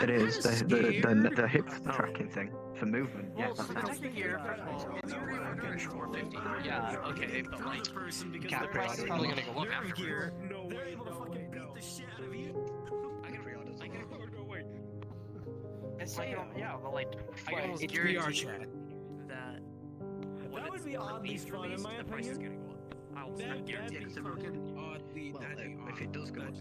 It is the hip tracking thing for movement. Yeah, Well, that's so how. here, first of all, it's already 450. Yeah, okay, but like, Cat price is probably gonna go up after. Gear. No, they're able to fucking beat the shit out of you. I can pre-order. No way. It's like, yeah, but like, I can almost It's VR guarantee chat. that when That would it's be oddly released, fun, in my the price is opinion. gonna go up. I'll That'd guarantee be it. fucking oddly. Well, That'd be if it does go up,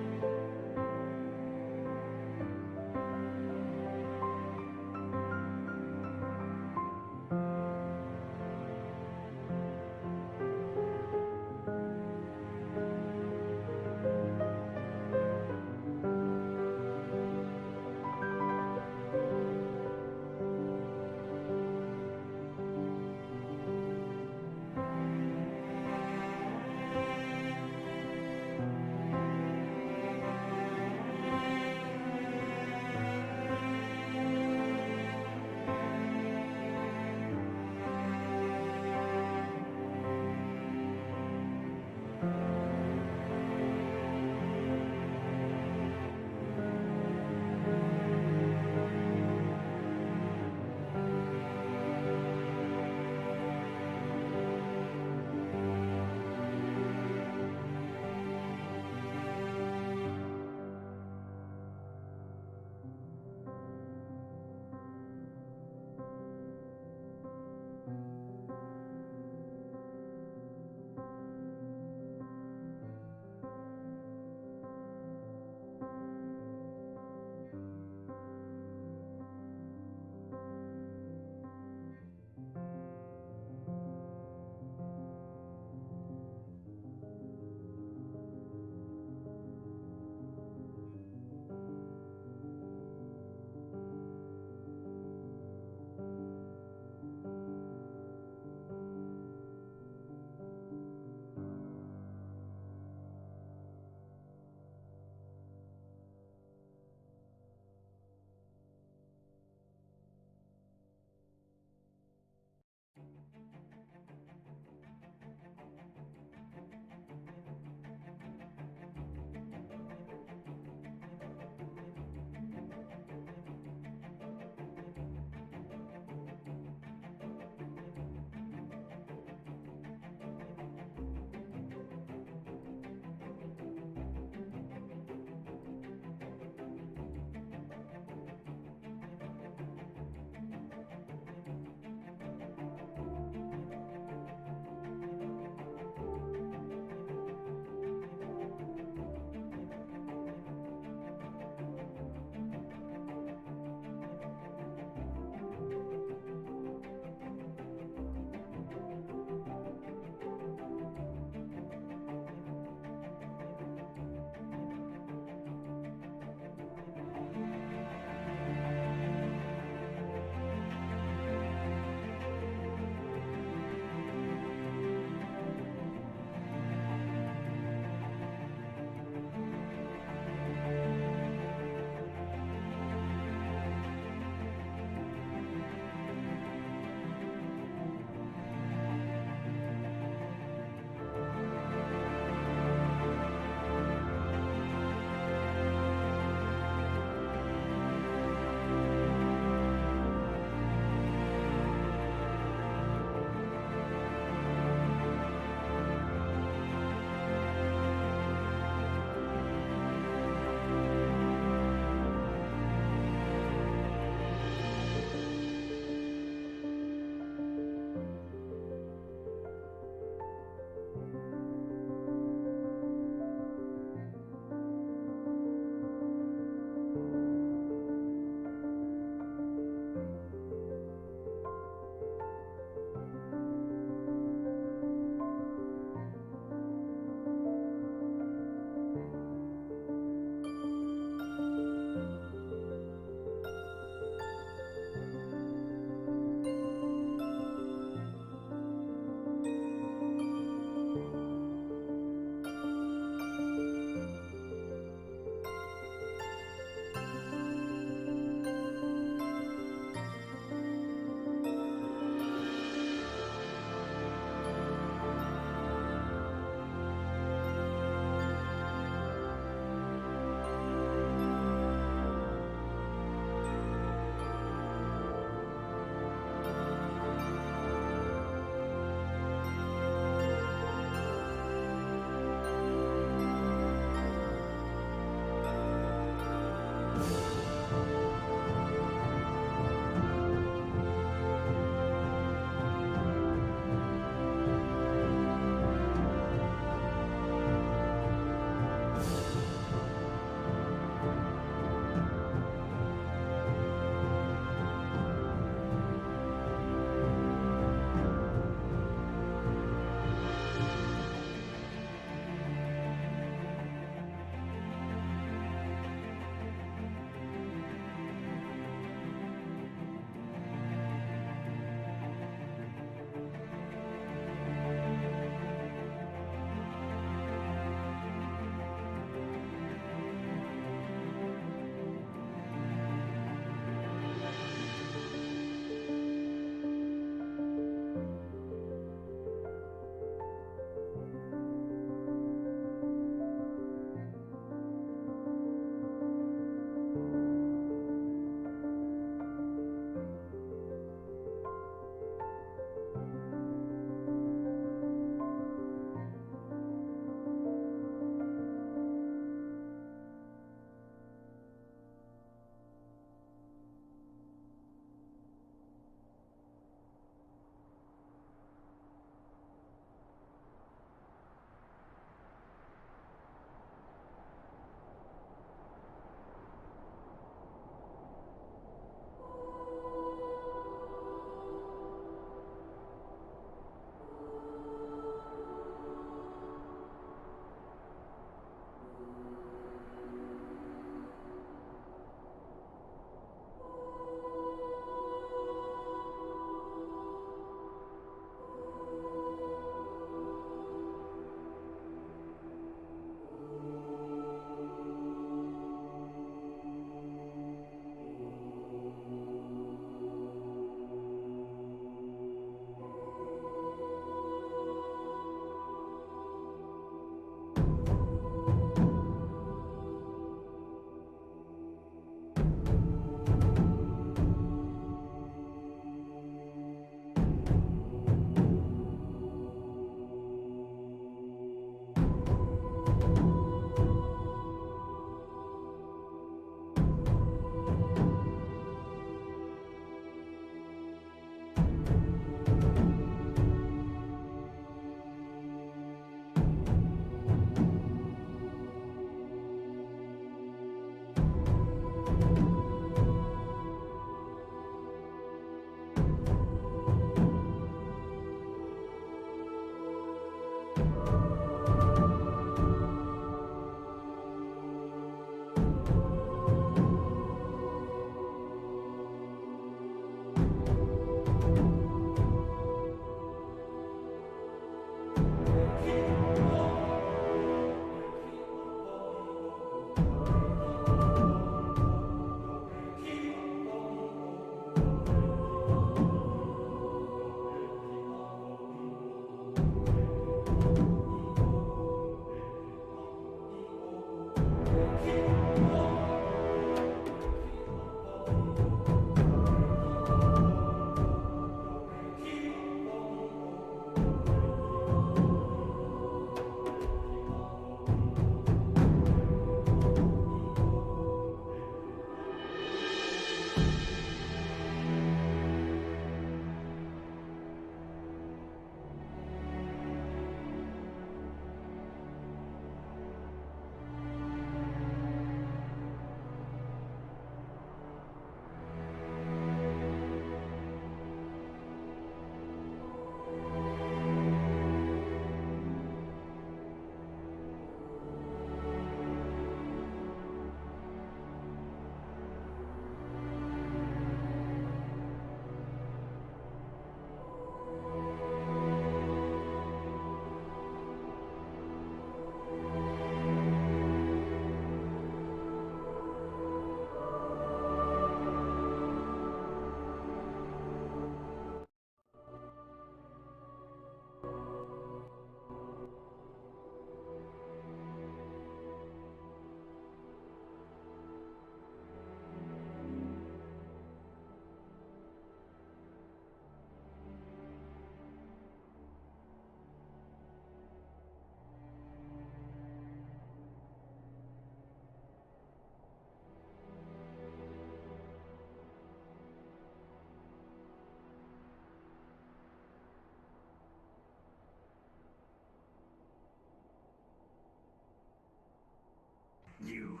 you.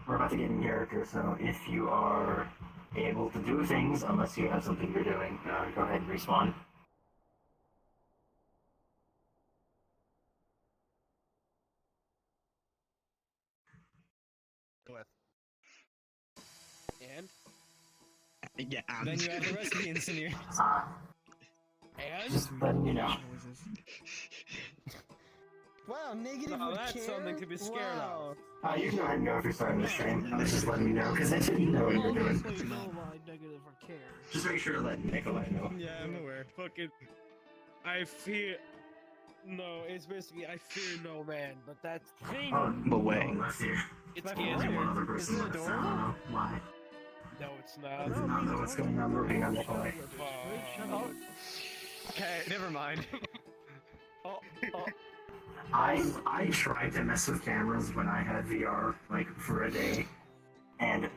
We're about to get in character, so if you are able to do things, unless you have something you're doing, go ahead and respawn. And Yeah, Then you have the rest of the Insanire. and Just letting you know. Wow, negative Now would that's care? something to be scared of. You can go ahead and go if you're starting the stream. I was just letting you know, because if you know what you're doing, Obviously, no lie negative or care. just make sure to let Nikolai know. Yeah, I'm aware. Fucking, I fear. No, it's basically I fear no man, but that's the thing. Oh, But wait. no, let's hear. It's Only easier. one other person Isn't it left, I don't know why. No, it's I not. do not know what's going on, but hang on, Nikolai. Oh. Okay, never mind. oh. I tried to mess with cameras when I had VR, like, for a day, and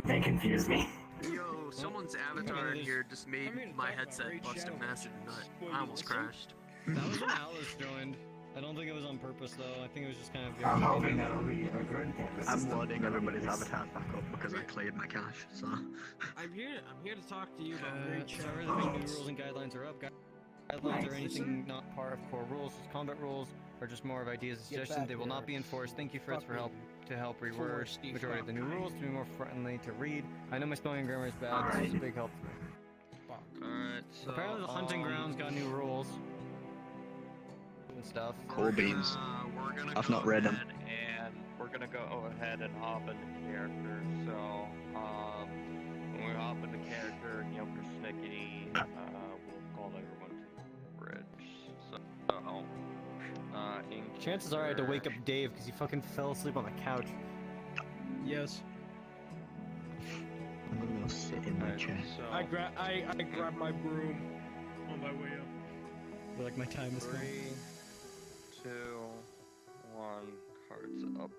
they confused me. Yo, someone's avatar in here just made my headset bust a massive nut. I almost crashed. That was when Alice joined. I don't think it was on purpose though. I think it was just kind of. I'm hoping that'll be a good campus. I'm loading everybody's avatars back up because I cleared my cache, so... I'm here to talk to you about great chat. Sorry, the main new rules and guidelines are up. Guidelines are anything not part of core rules. Combat rules are just more of ideas and suggestions. They will not be enforced. Thank you, Fritz, for help to help reword majority of the new rules to be more friendly to read. I know my spelling and grammar is bad. This is a big help to me. Alright, so... Apparently, the hunting grounds got new rules and stuff. Cool beans. We're gonna I've go not read them. ahead And we're gonna go ahead and hop into character. So, when we hop into character, you know, persnickety, we'll call everyone to the bridge. So, in Chances are I had to wake up Dave because he fucking fell asleep on the couch. Yes. I'm gonna go sit in my chair. So, I grab my broom on my way up. Like my time is coming. 3, 2, 1, cards up.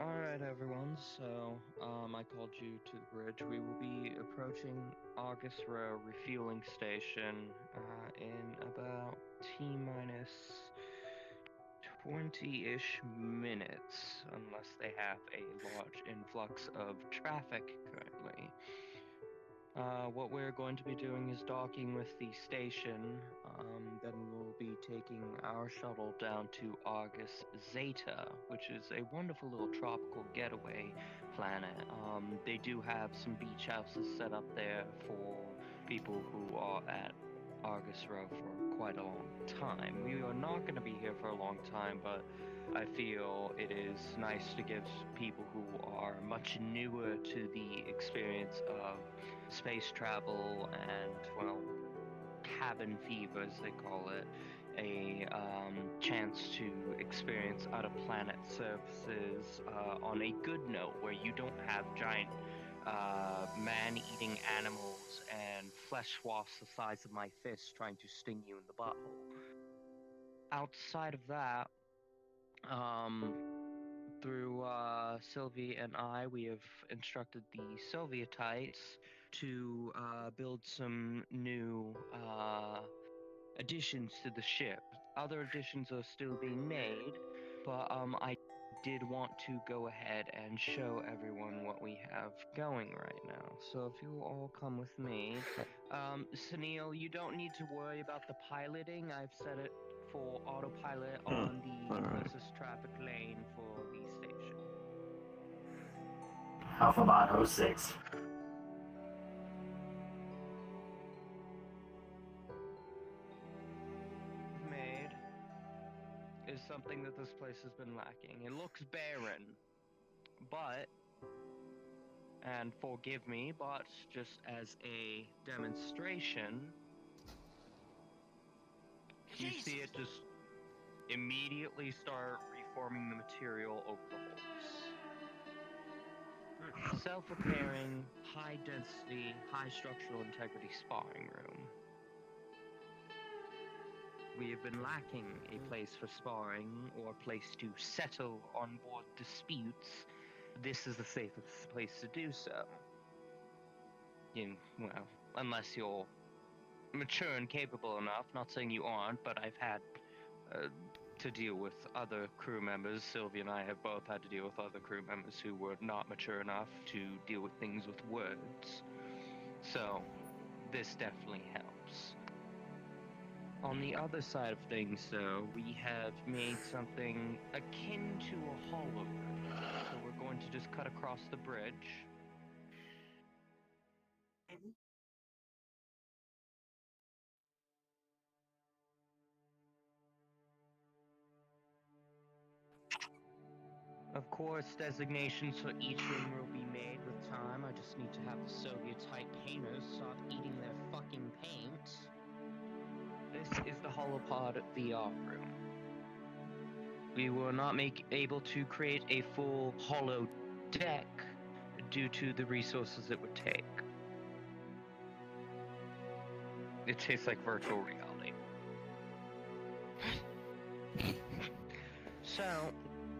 Alright everyone, so I called you to the bridge. We will be approaching August Row refueling station in about T-minus 20-ish minutes, unless they have a large influx of traffic currently. What we're going to be doing is docking with the station, then we'll be taking our shuttle down to Argus Zeta, which is a wonderful little tropical getaway planet. They do have some beach houses set up there for people who are at Argus Row for quite a long time. We are not going to be here for a long time, but I feel it is nice to give people who are much newer to the experience of space travel and, well, cabin fever, as they call it, a chance to experience other planet surfaces on a good note, where you don't have giant man-eating animals and flesh wasps the size of my fist trying to sting you in the butthole. Outside of that, through Sylvie and I, we have instructed the Sovietites to build some new additions to the ship. Other additions are still being made, but I did want to go ahead and show everyone what we have going right now. So if you will all come with me. Sunil, you don't need to worry about the piloting. I've set it for autopilot on the closest traffic lane for the station. Alphabot 06. Made is something that this place has been lacking. It looks barren, but, and forgive me, but just as a demonstration, you see it just immediately start reforming the material over the holes. Self-repairing, high-density, high structural integrity sparring room. We have been lacking a place for sparring or a place to settle on-board disputes. This is the safest place to do so. Well, unless you're mature and capable enough, not saying you aren't, but I've had to deal with other crew members. Sylvia and I have both had to deal with other crew members who were not mature enough to deal with things with words. So, this definitely helps. On the other side of things, though, we have made something akin to a hollow bridge. So we're going to just cut across the bridge. Of course, designations for each room will be made with time. I just need to have the Soviet-type painters stop eating their fucking paint. This is the holopod VR room. We were not able to create a full holo deck due to the resources it would take. It tastes like virtual reality. So,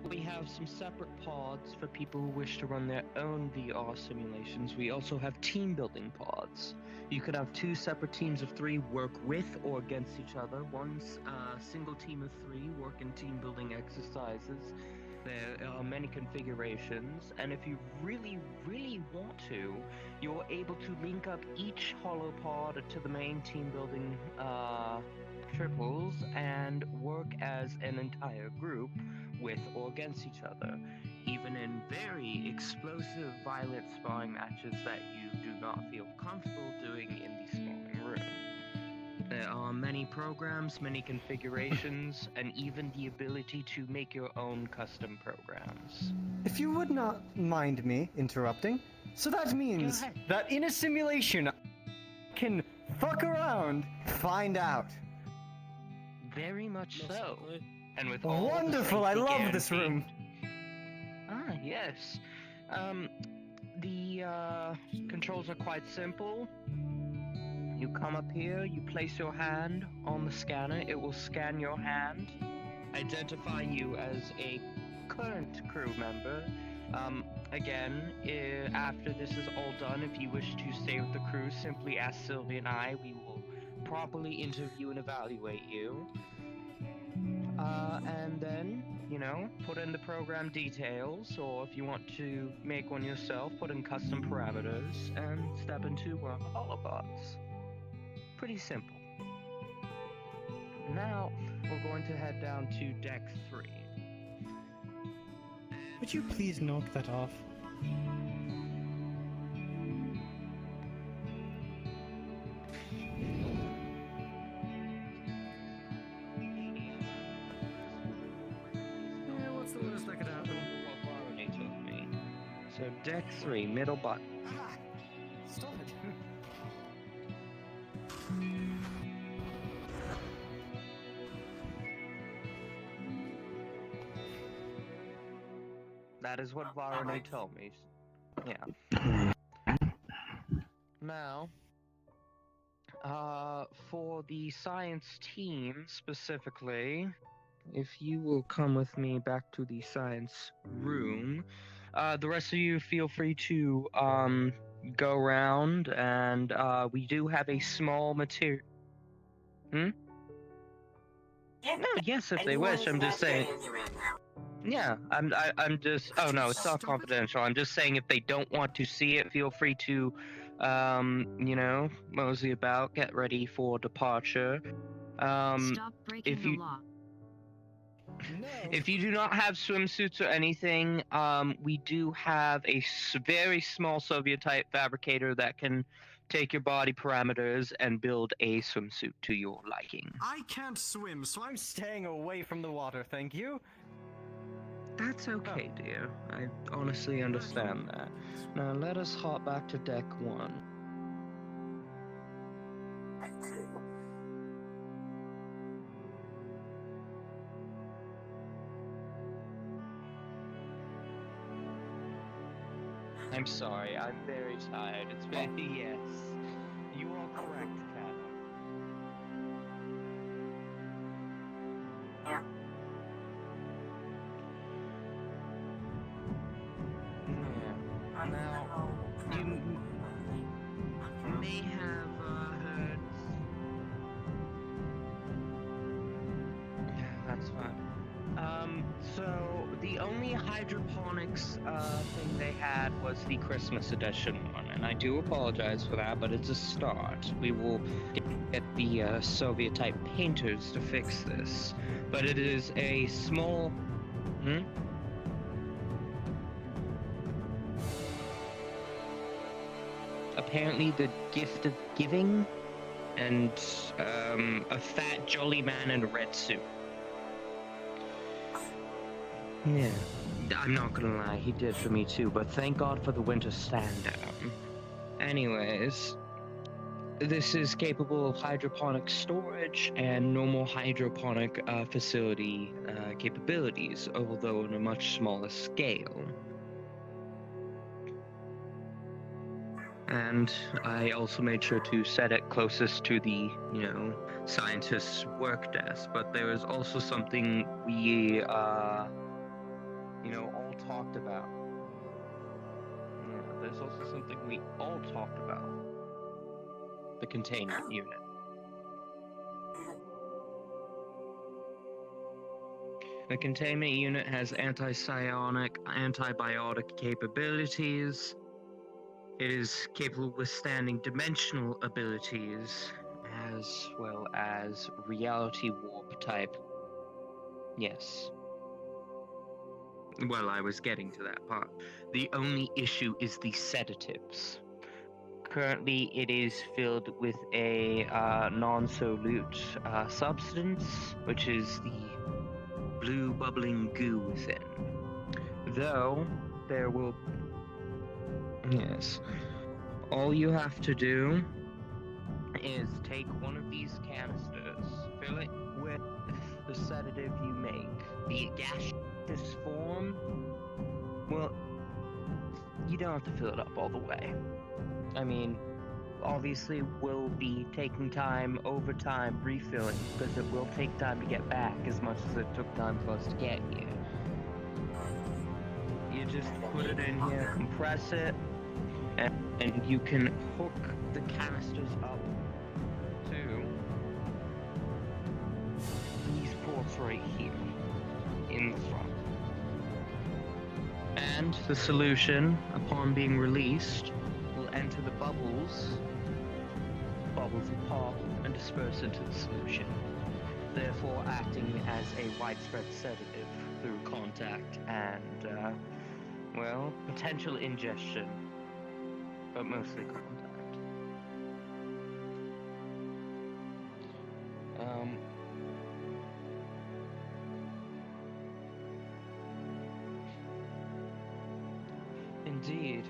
we have some separate pods for people who wish to run their own VR simulations. We also have team building pods. You could have 2 separate teams of 3 work with or against each other. One's a single team of 3 work in team building exercises. There are many configurations, and if you really, really want to, you're able to link up each holopod to the main team building triples and work as an entire group with or against each other, even in very explosive, violent sparring matches that you do not feel comfortable doing in the sparring room. There are many programs, many configurations, and even the ability to make your own custom programs. If you would not mind me interrupting, so that means that in a simulation, I can fuck around, find out. Very much Most so. likely. And with all the Wonderful! I safety love this room. Ah, yes. The controls are quite simple. You come up here, you place your hand on the scanner, it will scan your hand, identify you as a current crew member. Again, after this is all done, if you wish to stay with the crew, simply ask Sylvia and I. We will properly interview and evaluate you. And then, put in the program details, or if you want to make one yourself, put in custom parameters, and step into one of the holobots. Pretty simple. Now, we're going to head down to Deck 3. Would you please knock that off? What's the worst that could happen? What Barney told me. So, Deck 3, middle button. Stop it. That is what Varane told me. Yeah. Now, for the science team specifically, if you will come with me back to the science room, the rest of you feel free to go around, and we do have a small material. No, yes, if they wish. I'm just saying. Yeah, I'm just. Oh no, it's not confidential. I'm just saying if they don't want to see it, feel free to, mosey about, get ready for departure. Stop breaking if the you law. if you do not have swimsuits or anything, we do have a very small Soviet-type fabricator that can take your body parameters and build a swimsuit to your liking. I can't swim, so I'm staying away from the water, thank you. That's okay, dear. I honestly understand that. Now let us hop back to Deck 1. I'm sorry, I'm very tired. It's been yes. You are correct, Cat. Yeah. Now, you may have heard. hydroponics thing they had was the Christmas edition one, and I do apologize for that, but it's a start. We will get the Soviet-type painters to fix this, but it is a small... Apparently the gift of giving, and a fat jolly man in a red suit. Yeah, I'm not gonna lie, he did for me too, but thank God for the winter stand down. Anyways, this is capable of hydroponic storage and normal hydroponic facility capabilities, although on a much smaller scale. And I also made sure to set it closest to the, scientist's work desk. But there is also something we, all talked about. Yeah, there's also something we all talked about. The containment unit. The containment unit has anti-psionic, antibiotic capabilities. It is capable of withstanding dimensional abilities, as well as reality warp type. Yes. Well, I was getting to that part. The only issue is the sedatives. Currently, it is filled with a non-solute substance, which is the blue bubbling goo within. Though, there will... Yes. All you have to do is take one of these canisters, fill it with the sedative you make. The gaseous form, well, you don't have to fill it up all the way. I mean, obviously we'll be taking time over time refilling, because it will take time to get back as much as it took time for us to get here. You just put it in here, compress it, and you can hook the canisters up to these ports right here in the front. And the solution, upon being released, will enter the bubbles. Bubbles will pop and disperse into the solution, therefore acting as a widespread sedative through contact and, potential ingestion. But mostly contact. Indeed.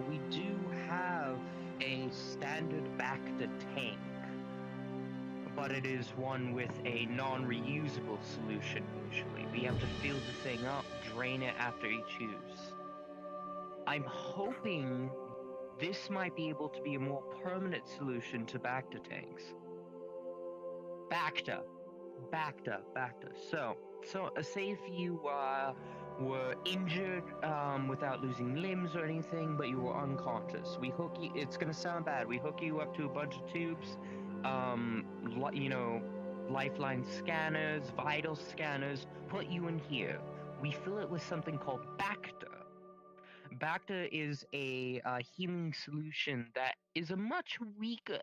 We do have a standard Bacta tank, but it is one with a non-reusable solution usually. We have to fill the thing up, drain it after each use. I'm hoping this might be able to be a more permanent solution to Bacta tanks. Bacta. So say if you were injured without losing limbs or anything, but you were unconscious. We hook you. It's gonna sound bad. We hook you up to a bunch of tubes. Lifeline scanners, vital scanners. Put you in here. We fill it with something called Bacta. Bacta is a healing solution that is a much weaker...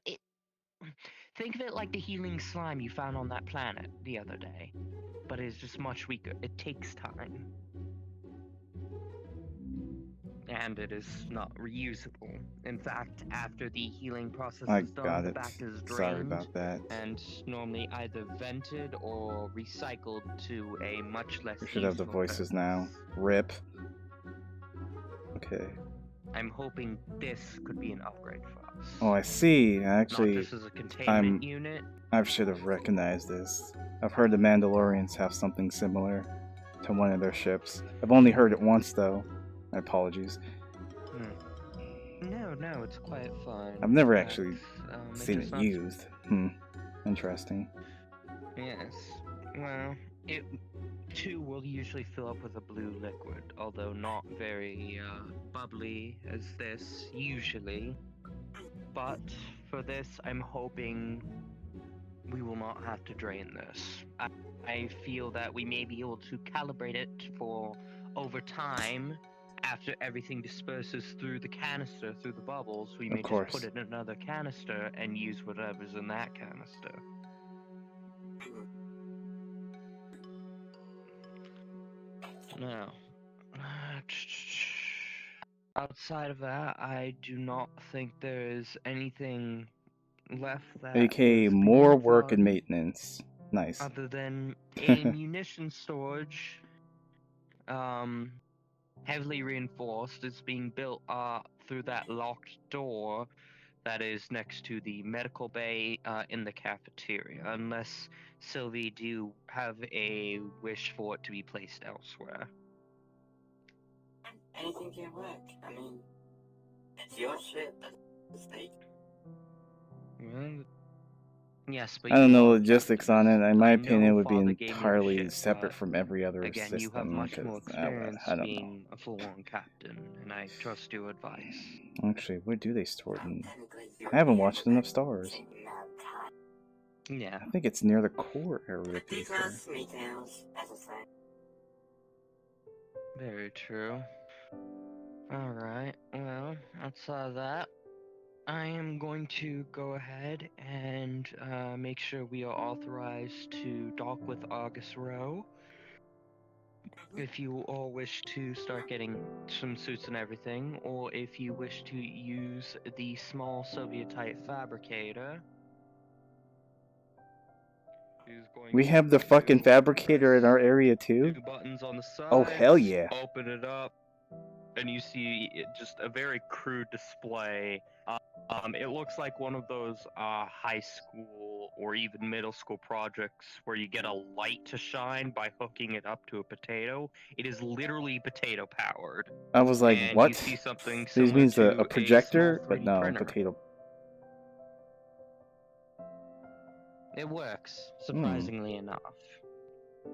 Think of it like the healing slime you found on that planet the other day. But it is just much weaker. It takes time. And it is not reusable. In fact, after the healing process is done, the Bacta is drained. Sorry about that. And normally either vented or recycled to a much less We should have the voices now. RIP. Okay. I'm hoping this could be an upgrade for us. Oh, I see. Actually, Not just as a containment unit. I should have recognized this. I've heard the Mandalorians have something similar to one of their ships. I've only heard it once, though. My apologies. No, it's quite fine. I've never actually seen it used. Interesting. Yes. Well, it too will usually fill up with a blue liquid, although not very bubbly as this usually. But for this, I'm hoping we will not have to drain this. I feel that we may be able to calibrate it for over time, after everything disperses through the canister, through the bubbles, we Of may just course. put it in another canister and use whatever's in that canister. Now, outside of that, I do not think there is anything left that AKA was more being work and done maintenance. Nice. other than a munition storage, heavily reinforced. It's being built through that locked door that is next to the medical bay in the cafeteria, unless Sylvie, do you have a wish for it to be placed elsewhere? Anything can work. I mean, it's your shit at stake. Well, yes, but I don't you know are logistics on it. captain. In my I opinion, it know would be Father gave me the entirely ship, separate but from every other again, you have system. much more Because experience I don't know. being a full-on captain, and I trust your advice. Actually, where do they store it? In? Technically, I haven't watched enough stars. Yeah. I think it's near the core area. To be These fair. are sweet tales, as I say. Very true. Alright, well, outside of that, I am going to go ahead and make sure we are authorized to dock with August Rowe. If you all wish to start getting swimsuits and everything, or if you wish to use the small Soviet-type fabricator. We have the fucking fabricator in our area too? 2 buttons on the sides. Oh, hell yeah. Open it up, and you see just a very crude display. It looks like one of those high school or even middle school projects where you get a light to shine by hooking it up to a potato. It is literally potato powered. I was like, and what? You see something This similar means to a projector, small but 3D no, printer. potato. It works, surprisingly enough.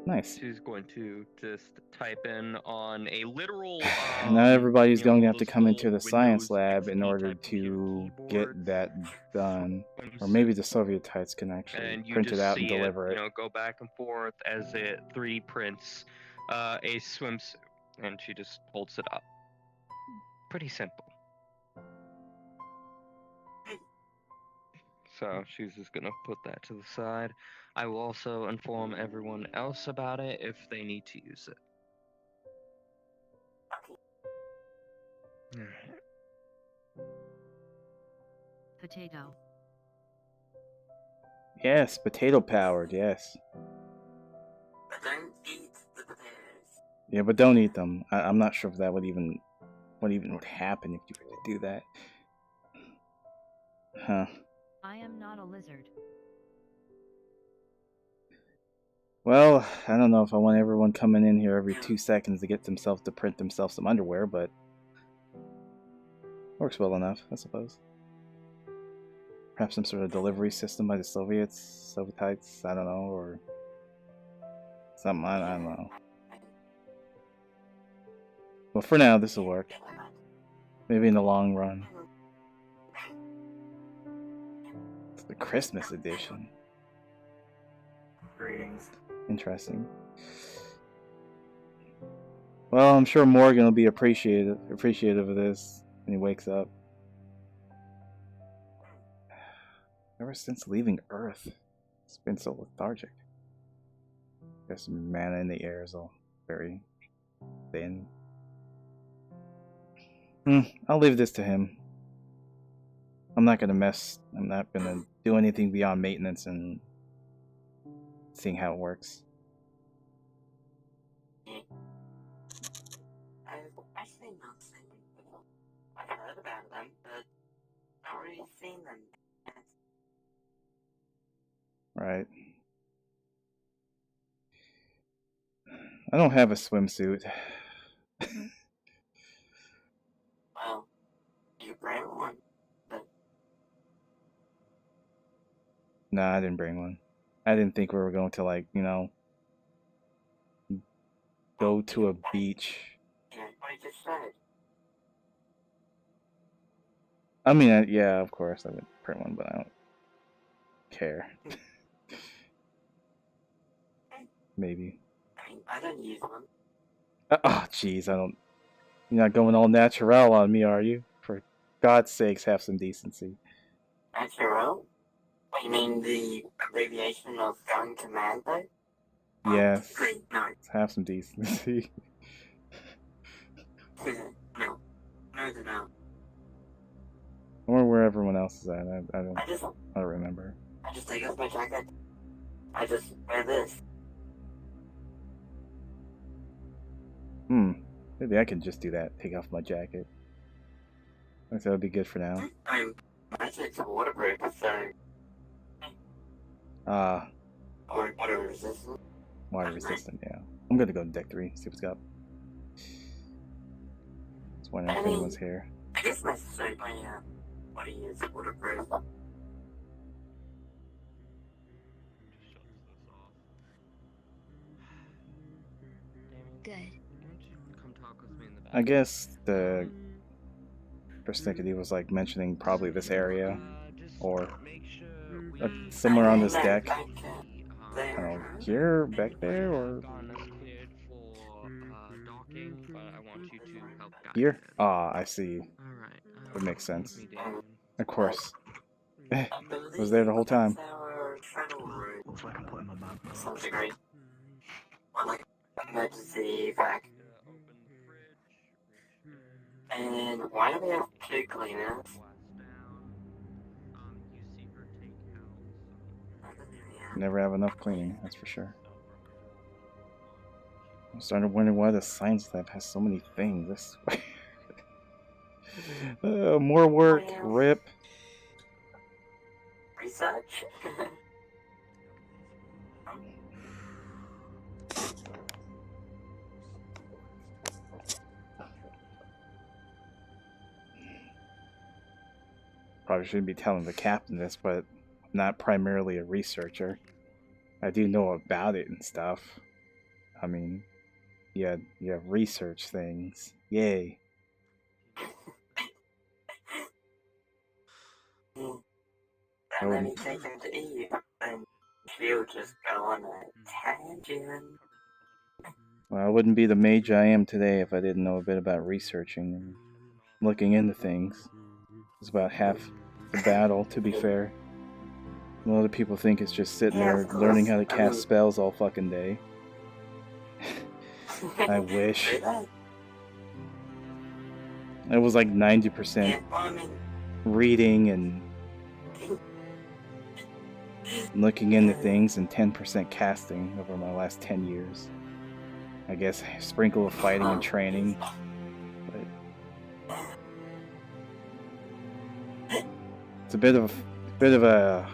Nice. She's going to just type in on a literal. Now everybody's going to have to those come into little the science Windows lab in XP order type computer to keyboards, get that done. Or swimsuit. maybe the Sovietites can actually And you print just it out see and deliver it. go back and forth as it 3D prints a swimsuit, and she just holds it up. Pretty simple. So she's just gonna put that to the side. I will also inform everyone else about it if they need to use it. Alright. Potato. Yes, potato powered, yes. But don't eat the potatoes. Yeah, but don't eat them. I'm not sure if that would even would happen if you were to do that. Huh. I am not a lizard. Well, I don't know if I want everyone coming in here every 2 seconds to get themselves to print themselves some underwear, but works well enough, I suppose. Perhaps some sort of delivery system by the Sovietites, I don't know, or something, I don't know. Well, for now, this will work. Maybe in the long run. It's the Christmas edition. Greetings. Interesting. Well, I'm sure Morgan will be appreciative of this when he wakes up. Ever since leaving Earth, it's been so lethargic. There's mana in the air is all very thin. I'll leave this to him. I'm not gonna do anything beyond maintenance and seeing how it works. I've actually not seen them before. I've heard about them, but not really seen them yet. Right. I don't have a swimsuit. Well, you bring one, but Nah, I didn't bring one. I didn't think we were going to, like, go to a beach. yeah, what I just said. I mean, yeah, of course I would print one, but I don't care. Maybe. I mean, I don't use one. Oh, jeez, I don't. You're not going all natural on me, are you? For God's sakes, have some decency. Natural? What, you mean the abbreviation of going to Mando? Yes. Great, no. Have some decency. No. No. Or where everyone else is at. I I don't remember. just take off my jacket. I just wear this. Maybe I can just do that. Take off my jacket. I think that would be good for now. My jacket's waterproof, so... Ah, Or water resistant. water resistant, yeah. I'm gonna go to deck 3, see what's up. Just wondering if anyone's here. I guess my body is waterproof. Good. Come talk with me in the back. I guess the persnickety was like mentioning probably this area or somewhere on this deck. I don't know, here, back there, or here? Ah, I see. Would make sense. Of course. Was there the whole time. Looks like I'm putting my map. Sounds great. Or like emergency vac. And why do we have 2 cleaners? Never have enough cleaning, that's for sure. I'm starting to wonder why the science lab has so many things. This more work, rip. Research? Probably shouldn't be telling the captain this, but I'm not primarily a researcher. I do know about it and stuff. I mean, yeah, research things. Yay. And then he takes him to Eve, and she'll just go on a tangent. Well, I wouldn't be the mage I am today if I didn't know a bit about researching and looking into things. It's about half the battle, to be fair. A lot of people think it's just sitting there learning how to cast spells all fucking day. I wish. It was like 90% reading and looking into things and 10% casting over my last 10 years. I guess a sprinkle of fighting and training. But it's a bit of a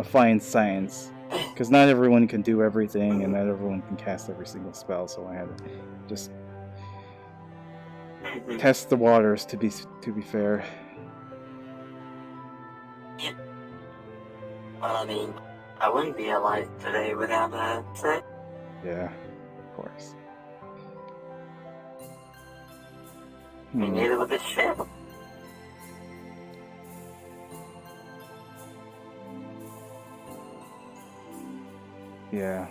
fine science, because not everyone can do everything and not everyone can cast every single spell, so I had to just test the waters, to be fair. Well, I mean, I wouldn't be alive today without a set. Yeah, of course. Neither would this ship. Yeah.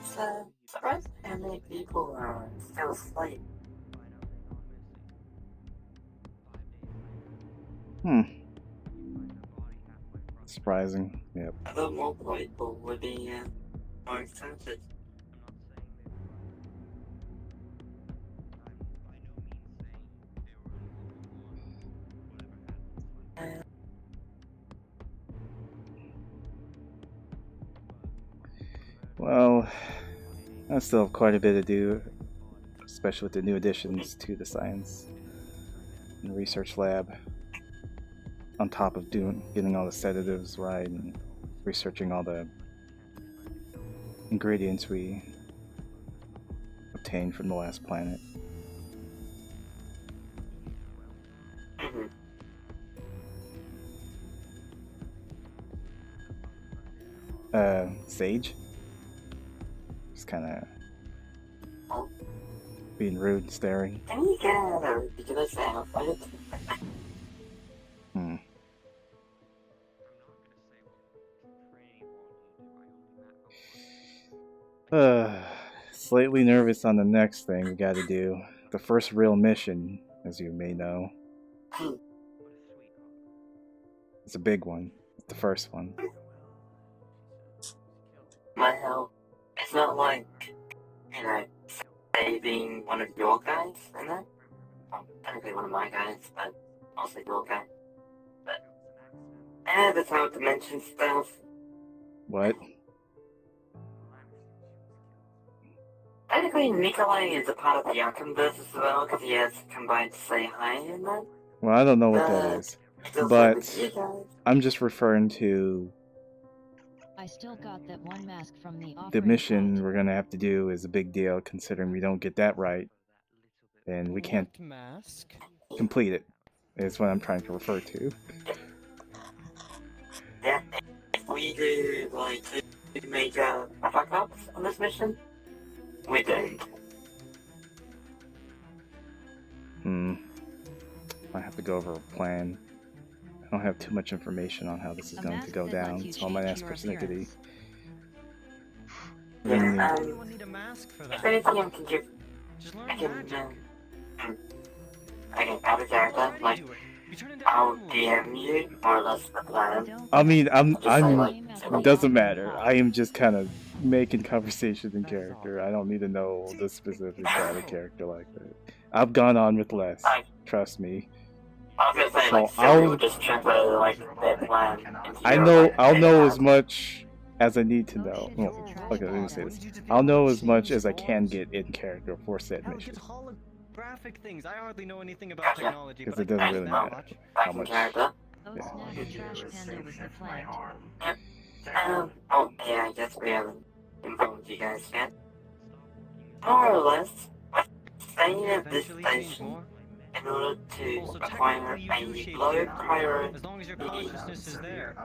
It's surprising how many people are still asleep. Surprising. Yep. I thought more people would be more excited. Well, I still have quite a bit to do, especially with the new additions to the science and research lab. On top of getting all the sedatives right and researching all the ingredients we obtained from the last planet. Sage? Just kinda being rude, staring. Can you get out of a ridiculous outfit? slightly nervous on the next thing we gotta do. The first real mission, as you may know. It's a big one. It's the first one. Well, it's not like, you know, saving one of your guys in that. Well, technically one of my guys, but also your guy. But, that's how dimension stuff. What? Technically, Nikolai is a part of the Arkham-verse as well, because he has combined Say Hi in that. Well, I don't know what that is. Still But with you guys. I'm just referring to I still got that one mask from the the offering mission pot. we're gonna have to do is a big deal considering we don't get that right. And we can't What mask? complete it. Is what I'm trying to refer to. Yeah, if we do, like, major fuck-ups on this mission, we don't. I have to go over a plan. I don't have too much information on how this is A going to mask go that lets down, you so I might change ask your persnickety. appearance. Yeah, You won't need a mask for if that. anything I can give, Just learn I can, magic. I can add a You character, already like, do it. You turn into I'll animals. DM you, more or less the I plan. don't I mean, I'm Just say, like, it doesn't matter. I am just kind of making conversation in character. I don't need to know the specifics about a character like that. I've gone on with less. Trust me. I was gonna say, So like, Siri I'll- will just translate, like, their plan into I your, know. like, I'll know plan. as much as I need to Oh, know. shit, Well, it's a trash okay, let me bag. say this. Wouldn't you just be I'll able know to as much change as I can forms? get in character for said Hell, it mission. gets holographic things. I hardly know anything about Gotcha. technology, Because but it I doesn't can really that matter much. Back how in much. character. Oh snap, a trash panda was the flag. Oh, yeah, I guess we haven't informed you guys yet. More or less, we're staying at this Eventually change station more. in order to Also, acquire technically you do a shape low shift. priority As long as your consciousness is there.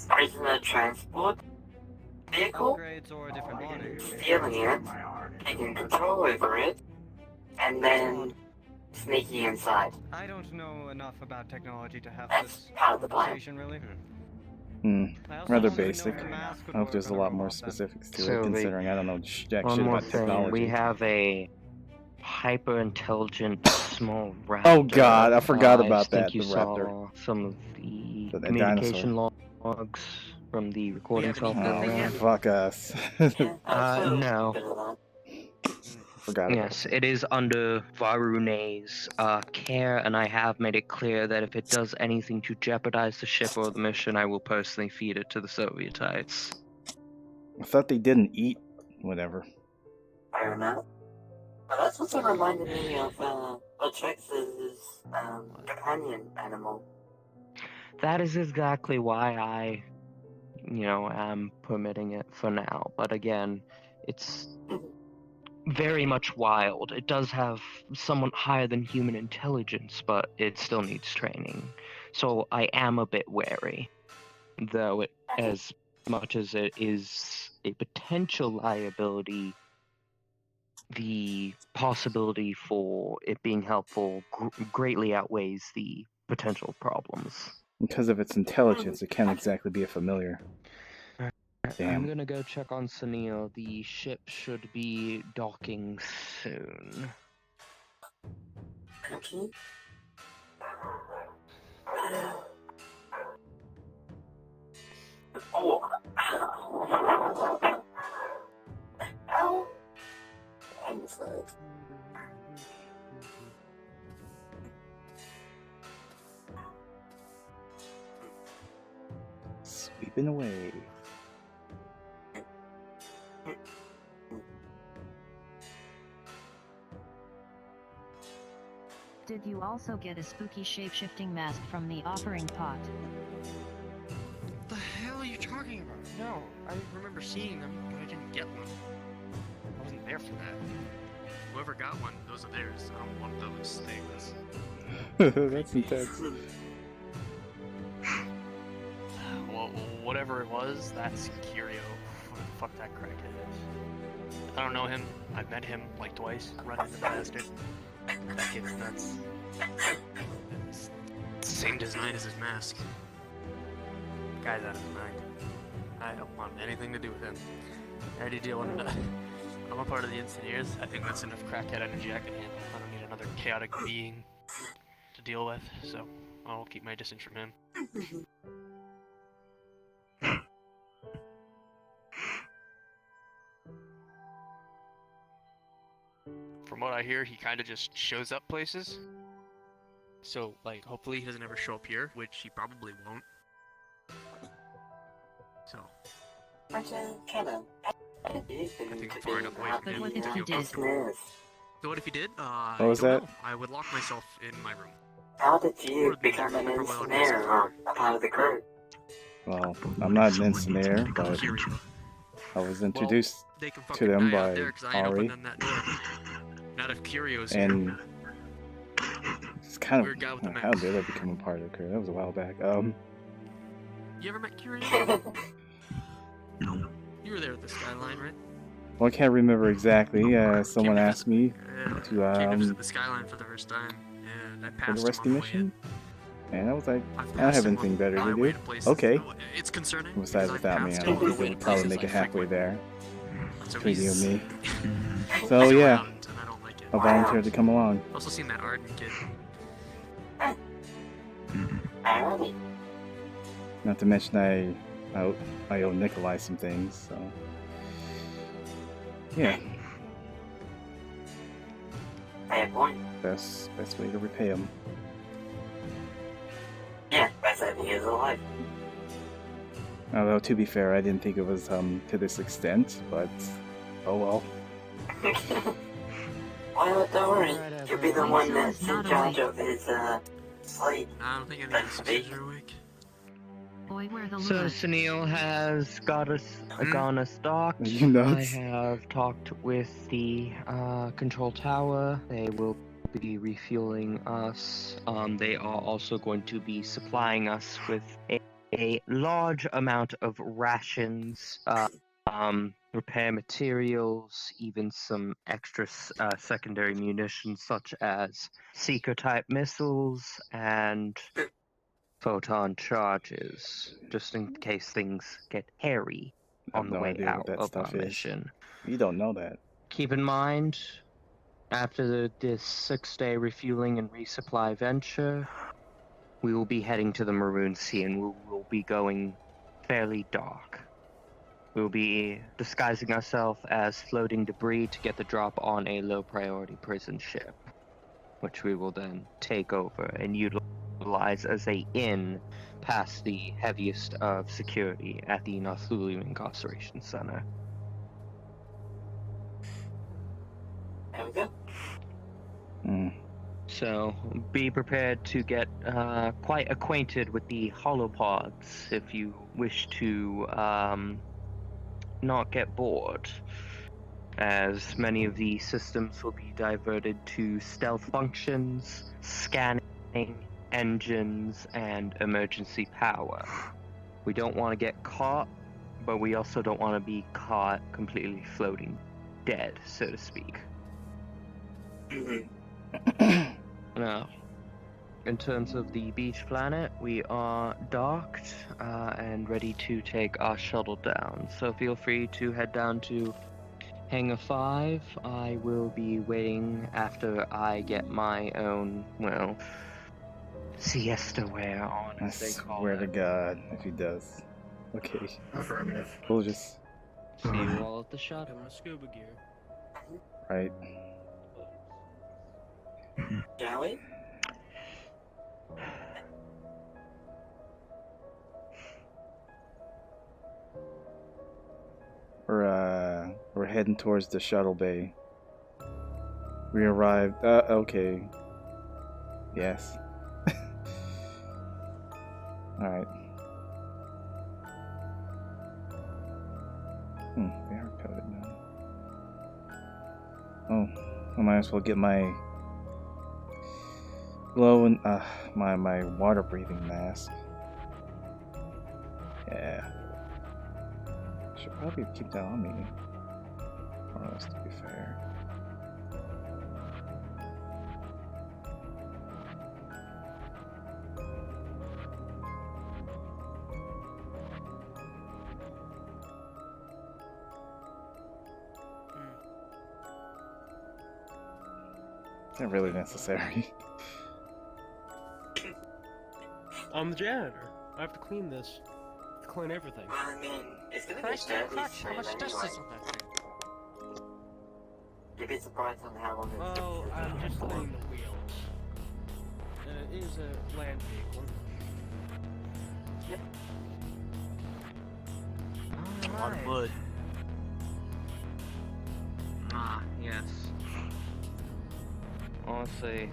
prisoner transport vehicle, Upgrades or a different body. stealing it, taking control over it, and then sneaking inside. I don't know enough about technology to have That's this part of the plan. conversation, really. Hmm. I also Rather don't even know basic. if the mask would I hope work there's a on lot robot more then. specifics to So it, the- considering I don't know jack One shit more about thing, technology. we have a hyper-intelligent small raptor. Oh god, I forgot I about think that. you The saw raptor. some of the The communication logs from the recording haven't eaten software. nothing yet. Fuck us. No. Forgot about Yes, it is under Varune's care, and I have made it clear that if it does anything to jeopardize the ship or the mission, I will personally feed it to the Sovietites. I thought they didn't eat whatever. Fair enough. But that's also reminded me of Latrex's companion animal. That is exactly why I, am permitting it for now. But again, it's very much wild. It does have somewhat higher than human intelligence, but it still needs training. So I am a bit wary, though as much as it is a potential liability, the possibility for it being helpful greatly outweighs the potential problems. Because of its intelligence, it can't exactly be a familiar. I'm Damn. gonna go check on Sunil. The ship should be docking soon. Okay. Oh. Ow. I'm sorry. Sweeping away. Did you also get a spooky shape-shifting mask from the offering pot? What the hell are you talking about? No, I remember seeing them, but I didn't get one. I wasn't there for that. Whoever got one, those are theirs. I don't want those things. That's intense. Well, whatever it was, that's Curio. What the fuck that crackhead is. I don't know him. I've met him like twice. Run into the bastard. That kid's nuts. It's the same design as his mask. The guy's out of his mind. I don't want anything to do with him. I already deal with I'm a part of the Insanires. I think that's enough crackhead energy I can handle. I don't need another chaotic being to deal with, so I'll keep my distance from him. From what I hear, he kind of just shows up places. So, like, hopefully he doesn't ever show up here, which he probably won't. So, Which is kind of. I think I'm far enough away from But him what if to he feel did? comfortable. So what if he did? What was I don't that? know. I would lock myself in my room. How did you Or be become an there, probably won't Insanire or a part of the crew? Well, I'm not an Insanire, but Curio. I was introduced They can to fucking them die out by there, 'cause I ain't Ari, opening them that door. Not if Curio's and here. it's kind Weird guy with the of how mask. did I become a part of the crew? That was a while back. You ever met Curio? No. You were there at the Skyline, right? Well, I can't remember exactly. Someone to asked me visit- to came to visit the Skyline for the first time, and I for passed the him rescue on the way in. mission, and I was like, I've I don't passed have him anything on better my to way do. places. Okay. It's concerning. Besides, because I've without me, passed I him don't on think the they way would to probably places make it I halfway frequent. there. So Between you and he's- me. he's So yeah, around, and I don't like it. I volunteered to come along. Also seen that Arden kid. Alrighty. Not to mention I owe Nikolai some things, so yeah, Fair point. best way to repay him. Yeah, best that he is alive. Although to be fair, I didn't think it was to this extent, but oh well. Well, don't worry. Alright, You'll be the everyone. one So that's it's in not charge awake. of his, sleep. I don't think any of the sisters are awake. Boy, where the So lure. Sunil has got us gone us docked. Are you nuts? I have talked with the control tower. They will be refueling us. They are also going to be supplying us with a large amount of rations, repair materials, even some extra secondary munitions such as seeker-type missiles and photon charges, just in case things get hairy I have on the no way idea out what that of stuff our is. mission. You don't know that. Keep in mind, after this 6-day refueling and resupply venture, we will be heading to the Maroon Sea and we will be going fairly dark. We will be disguising ourselves as floating debris to get the drop on a low priority prison ship, which we will then take over and utilize as a inn past the heaviest of security at the Nathulu Incarceration Center. There we go. So be prepared to get quite acquainted with the holopods if you wish to not get bored, as many of the systems will be diverted to stealth functions, scanning, engines, and emergency power. We don't want to get caught, but we also don't want to be caught completely floating dead, so to speak. Now, in terms of the beach planet, we are docked and ready to take our shuttle down. So feel free to head down to Hangar 5. I will be waiting after I get my own, well, siesta wear on, I as they call swear to it. God, if he does. Okay, Affirmative. we'll just See you all at the shuttle. Got my scuba gear. right. Shall we? We're heading towards the shuttle bay. We arrived. Okay. Yes. All right. They are covered now. Oh, I might as well get my glow and my water breathing mask. Yeah. Should probably keep that on me. More or less, to be fair. Not really necessary. I'm the janitor. I have to clean this. Clean everything. I mean, it's gonna Christ, get dirty Crutch, how soon much dust anyway. is on that thing? You'd be surprised on how long it's Well, been I'm just for. cleaning the wheels. And it is a land vehicle. A lot of mud. Ah, yes. Honestly,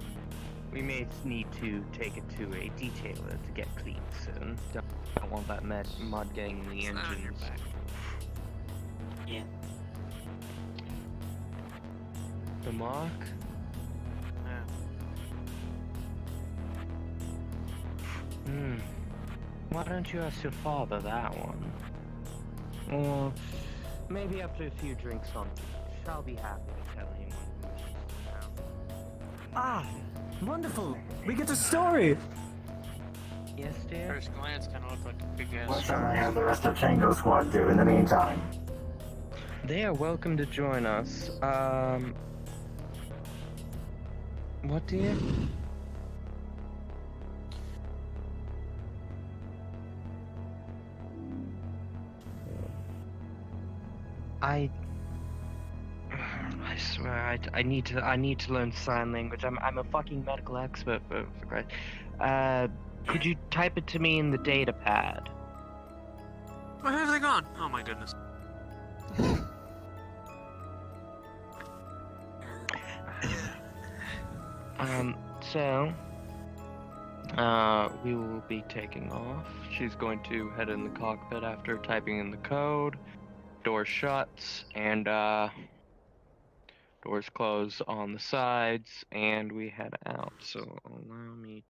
we may need to take it to a detailer to get cleaned soon. Don't want that mud getting in the It's not on your engines. back. Yeah. The mark? Yeah. Why don't you ask your father that one? Or maybe after a few drinks on beach, I'll be happy to tell anyone who wishes to know. Ah, wonderful. We get a story. Yes, dear? First glance, kind of looked like a big ass. What shall I have the rest of Tango Squad do in the meantime? They are welcome to join us. What, dear? I swear, I need to learn sign language. I'm a fucking medical expert for Christ. Could you type it to me in the data pad? Where have they gone? Oh my goodness. So, we will be taking off. She's going to head in the cockpit after typing in the code. Door shuts, and, doors close on the sides, and we head out. So, allow me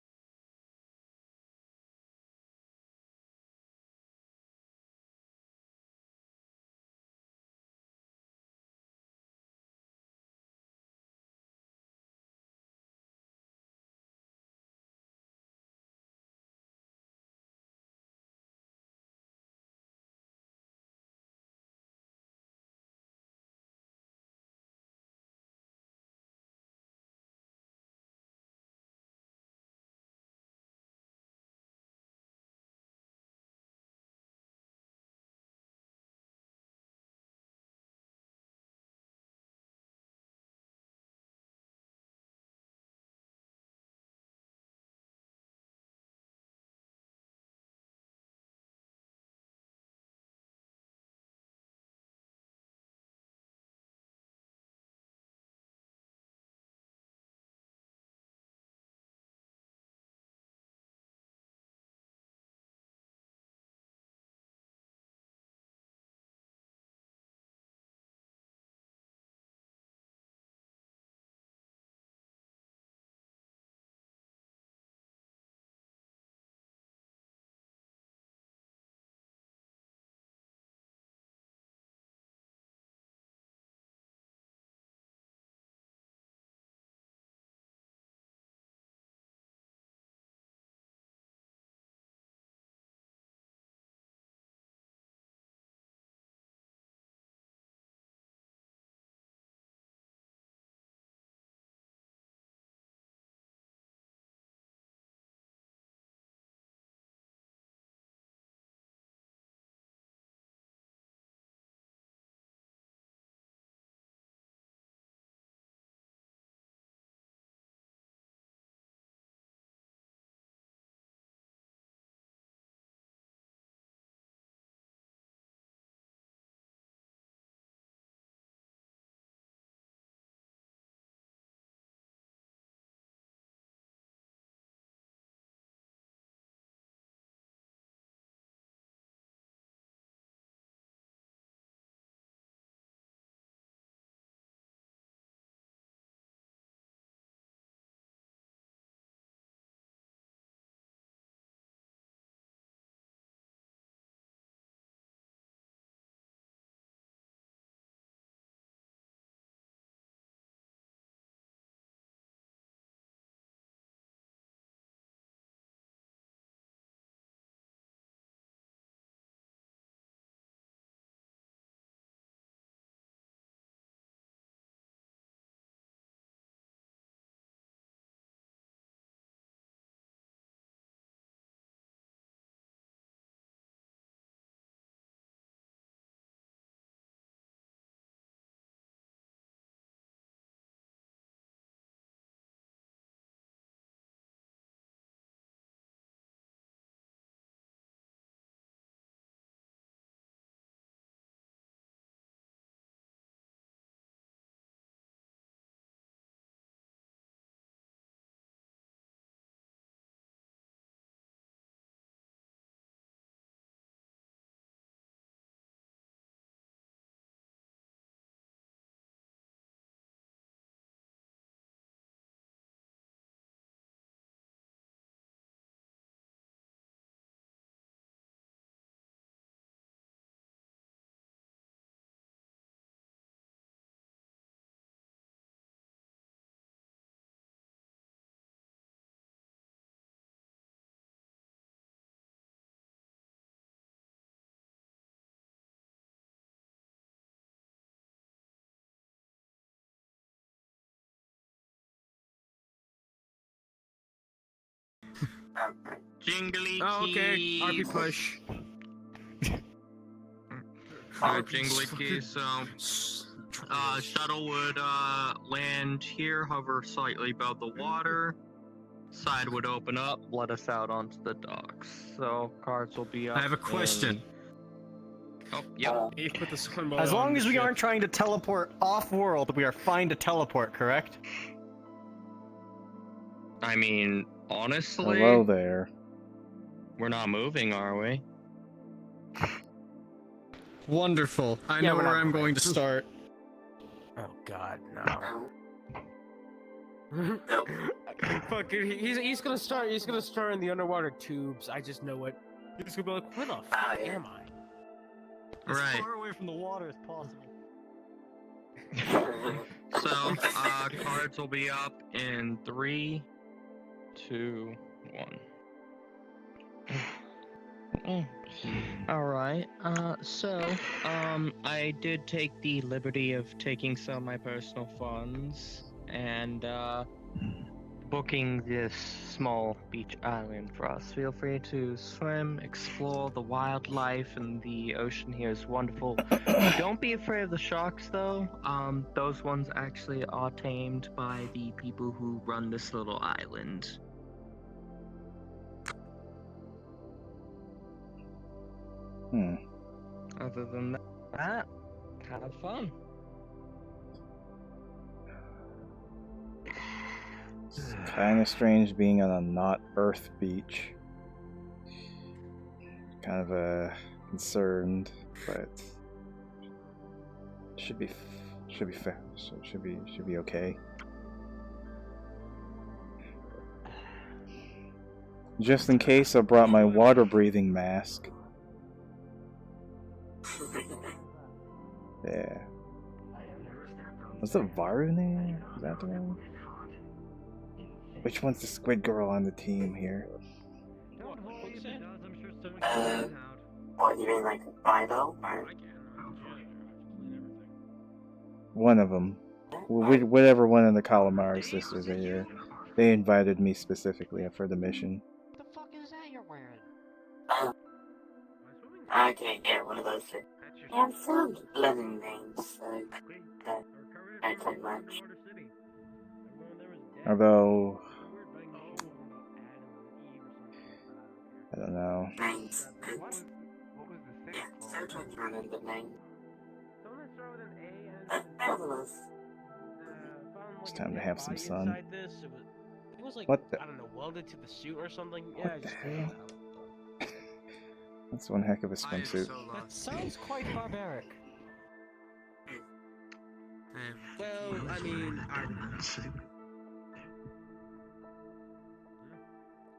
Jingly Oh, okay. keys. RP push. Alright, jingly keys. So, shuttle would land here, hover slightly above the water. Side would open up, let us out onto the docks. So cards will be up. I have a question. Oh, yep. You've put the swimboat As long on as the we ship. aren't trying to teleport off-world, we are fine to teleport, correct? I mean, honestly, Hello there. we're not moving, are we? Wonderful. I Yeah, know we're where not I'm going. going to start. Oh God, no. No. Fucking, he's gonna start. He's gonna start in the underwater tubes. I just know it. He's gonna be like, where the fuck yeah. am I? As Right. far away from the water as possible. So, cards will be up in 3, 2, 1. Alright, I did take the liberty of taking some of my personal funds and, booking this small beach island for us. Feel free to swim, explore the wildlife, and the ocean here is wonderful. Don't be afraid of the sharks, though. Those ones actually are tamed by the people who run this little island. Other than that, have fun. It's kind of strange being on a not Earth beach. Kind of concerned, but should be fair. Should be okay. Just in case, I brought my water breathing mask. Yeah. Was the Varu name? Is that the one? Which one's the squid girl on the team here? What, you mean like Bible? Or... One of them. Whatever one of the Calamari sisters are here. They invited me specifically for the mission. What the fuck is that you're wearing? Okay, yeah, one of those two. Yeah, I'm still learning names, so don't take much. Although, I don't know. Names. Yeah, still trying to remember names. Nevertheless. It's time to have some sun. It was like, What the? I don't know, welded to the suit or something. Yeah, What the hell? That's one heck of a swimsuit. That sounds quite barbaric. Well, I mean,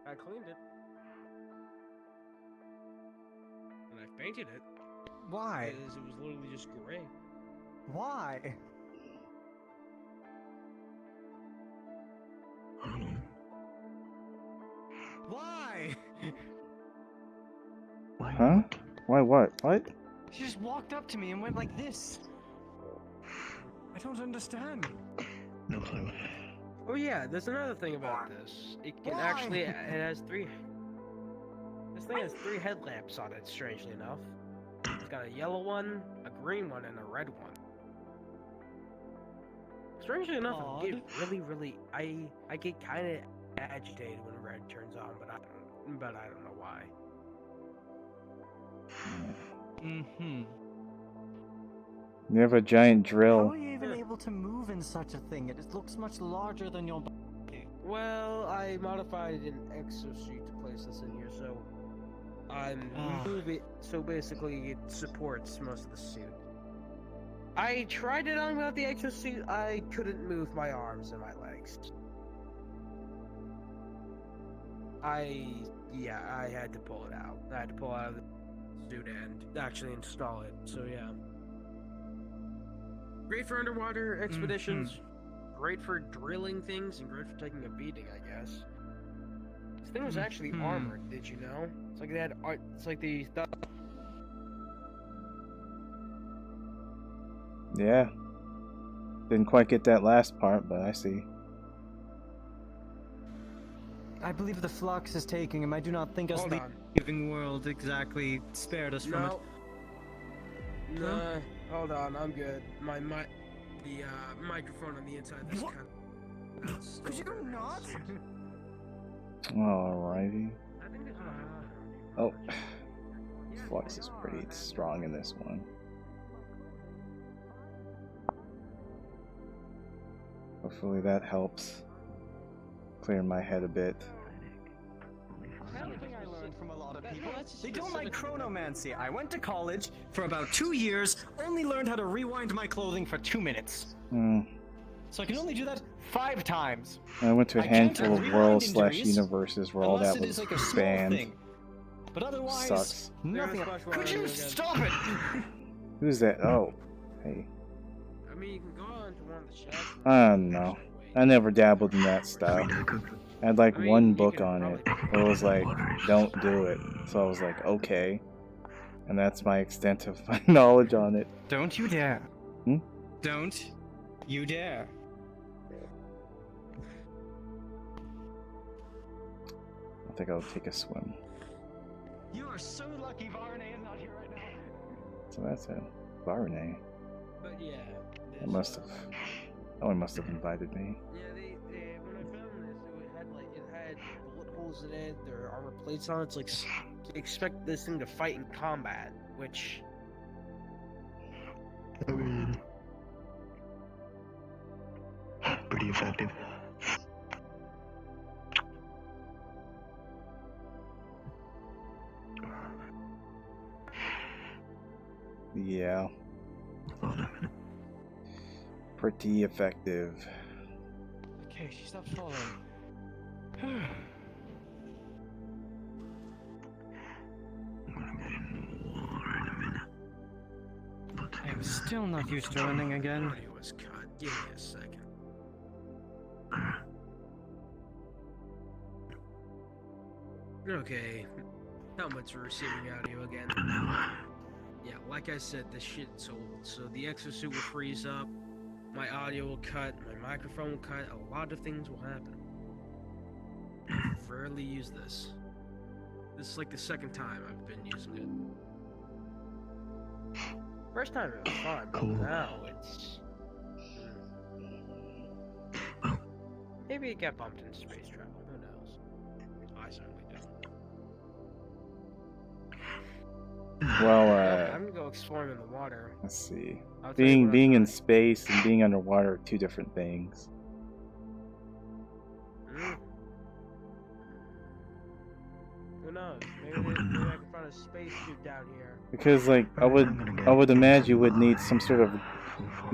I cleaned it. And I painted it. Why? Because it was literally just gray. Why? Why? Huh? Why what? What? She just walked up to me and went like this. I don't understand. No clue. Oh yeah, there's another thing about this. It can Why? actually, it has three. This thing has 3 headlamps on it. Strangely enough, it's got a yellow one, a green one, and a red one. Strangely enough, I get really, I get kind of agitated when red turns on, but I don't know why. Mm-hmm. You have a giant How drill. are you even able to move in such a thing? It looks much larger than your body. Well, I modified an exosuit to place this in here, so I'm moving. So basically, it supports most of the suit. I tried it on without the exosuit. I couldn't move my arms and my legs. I had to pull it out. I had to pull out of the suit and actually install it. So yeah. Great for underwater expeditions. Great for drilling things, and great for taking a beating, I guess. This thing was actually armored. Did you know? It's like they had art. It's like they thought. Yeah. Didn't quite get that last part, but I see. I believe the flux is taking him. I do not think us Hold on. leaving world exactly spared us from it. No, hold on, I'm good. The microphone on the inside. That's What? kind of. Could you not? Alrighty. I think this one. Oh, flux is pretty strong in this one. Hopefully that helps clear my head a bit. Another thing I learned from a lot of people, they don't like chronomancy. I went to college for about 2 years, only learned how to rewind my clothing for 2 minutes. So I can only do that 5 times. I went to a I can't handful of have worlds rewind / injuries universes where all unless that it was is like a small banned. thing. But otherwise, Sucks. nothing. Could you stop it? Who's that? Oh, hey. I mean, you can go on to one of the shops. I don't know. I never dabbled in that stuff. I had like I mean, one you book can on it. probably- It was like, don't do it. So I was like, okay. And that's my extent of my knowledge on it. Don't you dare. Hmm? Don't you dare. I think I'll take a swim. You are so lucky Varney is not here right now. So that's it. Varney. But yeah. It must have. Oh, he must have invited me. Yeah, when I found this, it had bullet holes in it. There are armor plates on it. It's like you expect this thing to fight in combat, which. I mean, pretty effective. Yeah. Hold on a minute. Pretty effective. Okay, she stopped falling. I'm gonna get in water in a minute. I am still not used to running again. Audio was cut. Give me a second. Okay. Not much for receiving audio again. Yeah, like I said, this shit's old. So the exosuit will freeze up, my audio will cut, my microphone will cut, a lot of things will happen. I rarely use this. This is like the second time I've been using it. First time it was fine, but Cool. now it's... Maybe it got bumped into space travel, who knows? I certainly don't. Well, I'm gonna go exploring in the water. let's see. I'll tell you what Being I in find. space and being underwater are two different things. Who knows? Maybe I can find a spacesuit down here. Because like I would imagine you would need some sort of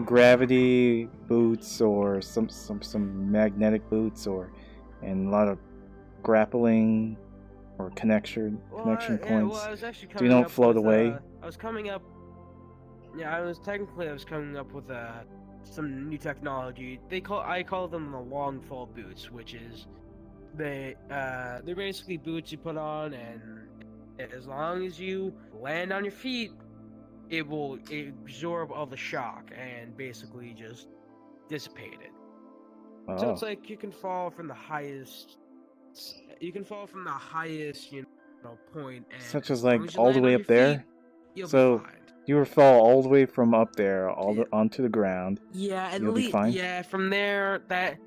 gravity boots or some magnetic boots and a lot of grappling or connection Yeah, points. well, I was actually So you coming don't up float with, away. I was coming up. Yeah, I was coming up with some new technology. I call them the long fall boots, which is they're basically boots you put on, and as long as you land on your feet, it will absorb all the shock and basically just dissipate it. So Oh, it's like you can fall from the highest. You can fall from the highest, point, and such as long like you all the land way on up your there. feet, you'll So be fine. you would fall all the way from up there onto the ground. Yeah, at You'll be least fine? yeah. From there, that's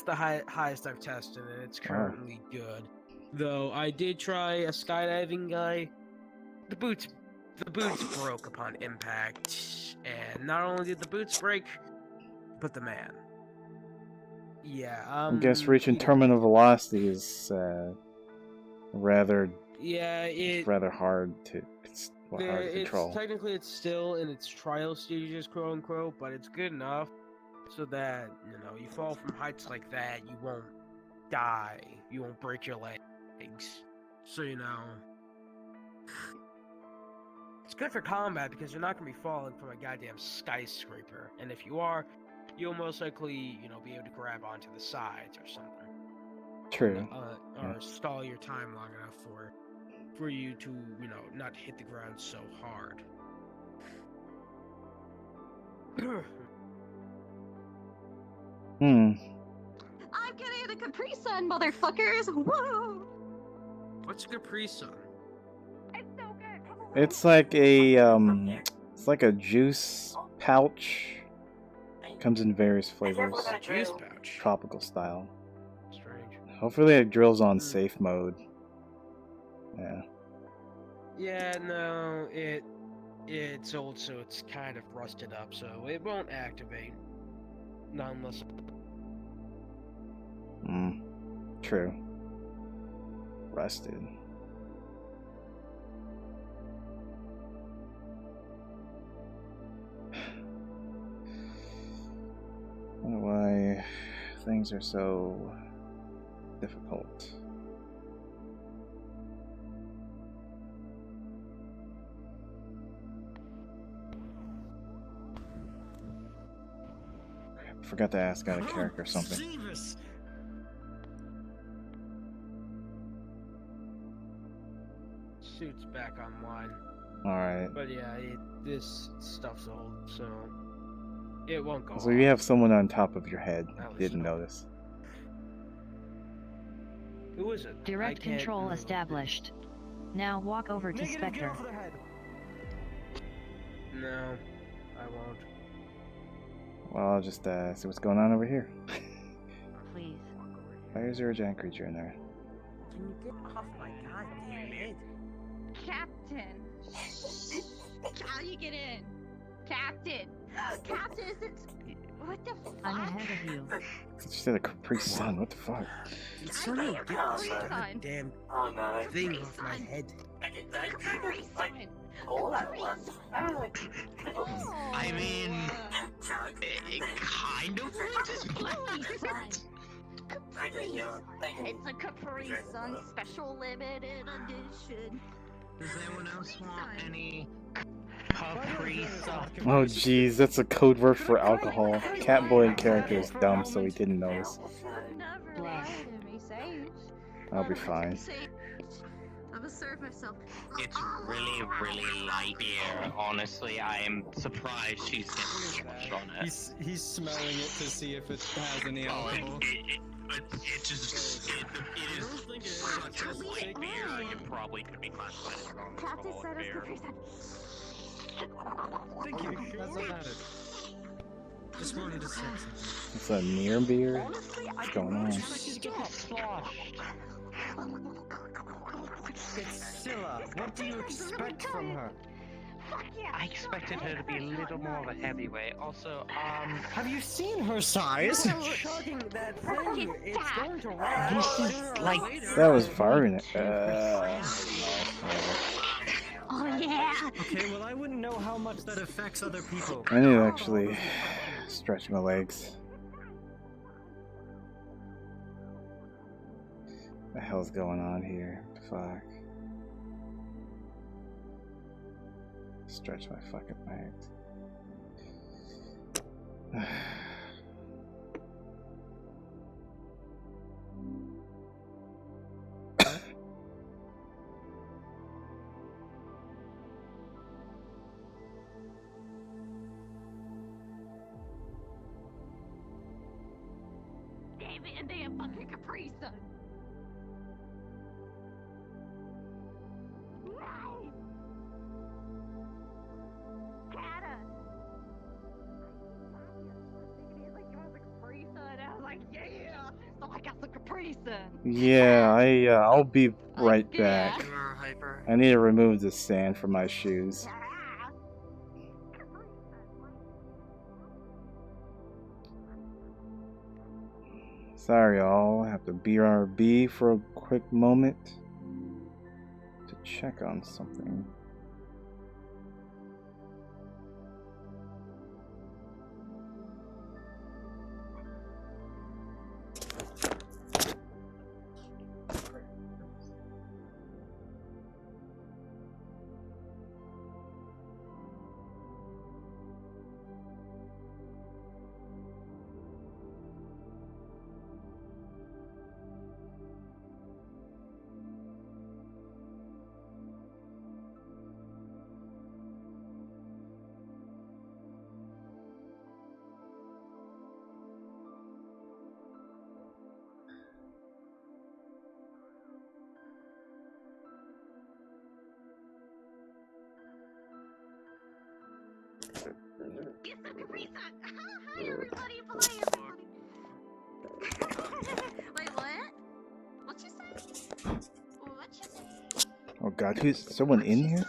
the highest I've tested, and it's currently good. Though I did try a skydiving guy. The boots broke upon impact, and not only did the boots break, but the man. Yeah, I guess reaching yeah. terminal velocity is rather Yeah, hard to control. Technically it's still in its trial stages, quote unquote, but it's good enough so that you fall from heights like that, you won't die, you won't break your legs. So it's good for combat because you're not gonna be falling from a goddamn skyscraper, and if you are, you'll most likely be able to grab onto the sides or something. True. Or stall your time long enough for you to, not hit the ground so hard. Hmm. I'm getting an Capri Sun, motherfuckers! Whoa! What's Capri Sun? It's so good. It's like a juice pouch. Comes in various flavors. Juice pouch. Tropical style. Strange. Hopefully it drills on safe mode. Yeah. Yeah, no, it's old, so it's kind of rusted up, so it won't activate. Not unless. True. Rusted. I don't know why things are so difficult. Forgot to ask out of character or something. Suit's back online. Alright. But yeah, this stuff's old, so it won't go. So you have someone on top of your head. That Didn't notice. Who is it? Direct control established. Now walk over to Spectre. No, I won't. Well, I'll just see what's going on over here. Please. Why is there a giant creature in there? Can you get off my goddamn head? Captain! How do you get in? Captain! Captain, it's... What the fuck? I'm ahead of you. She said a Capri Sun. What the fuck? Sonny, get this Capri Sun. goddamn Oh no. thing off my head. Capri Sun. All at once. I mean, it kind of works as Capri Sun. Capri Sun. It's a Capri Sun special limited edition. Does anyone else want any Capri Sun? Oh jeez, that's a code word for alcohol. Catboy character is dumb, so he didn't notice. Never lie to me, Sage. I'll be fine. I'm gonna serve myself. It's really, really light beer. Honestly, I am surprised she's getting so much on it. He's smelling it to see if it has any alcohol. It is such a light beer. It probably could be classified as an Captain alcoholic said it's beer. Capri Sun. Thank you. That's not bad. Just wanted to say something. It's a near beer. What's going on? It's Scylla. What do you expect from her? I expected her to be a little more of a heavyweight. Also, Have you seen her size? Chugging that thing, it's going to this is like That was firing it. Oh yeah. Okay, well I wouldn't know how much that affects other people. I need to actually stretch my legs. What the hell's going on here? Fuck. Stretch my fucking legs. Damn it, and damn fucking Capri Sun. Nice. Kata. Like you want the Capri Sun. I was like, yeah. So I got the Capri Sun. Yeah, I'll be right yeah. back. You are hyper. I need to remove the sand from my shoes. Sorry, y'all. I have to BRB for a quick moment to check on something. Capri Sun. Hi, everybody. Bye, everybody. Wait, what? What'd you say? What'd you say? Oh god, who's someone in here?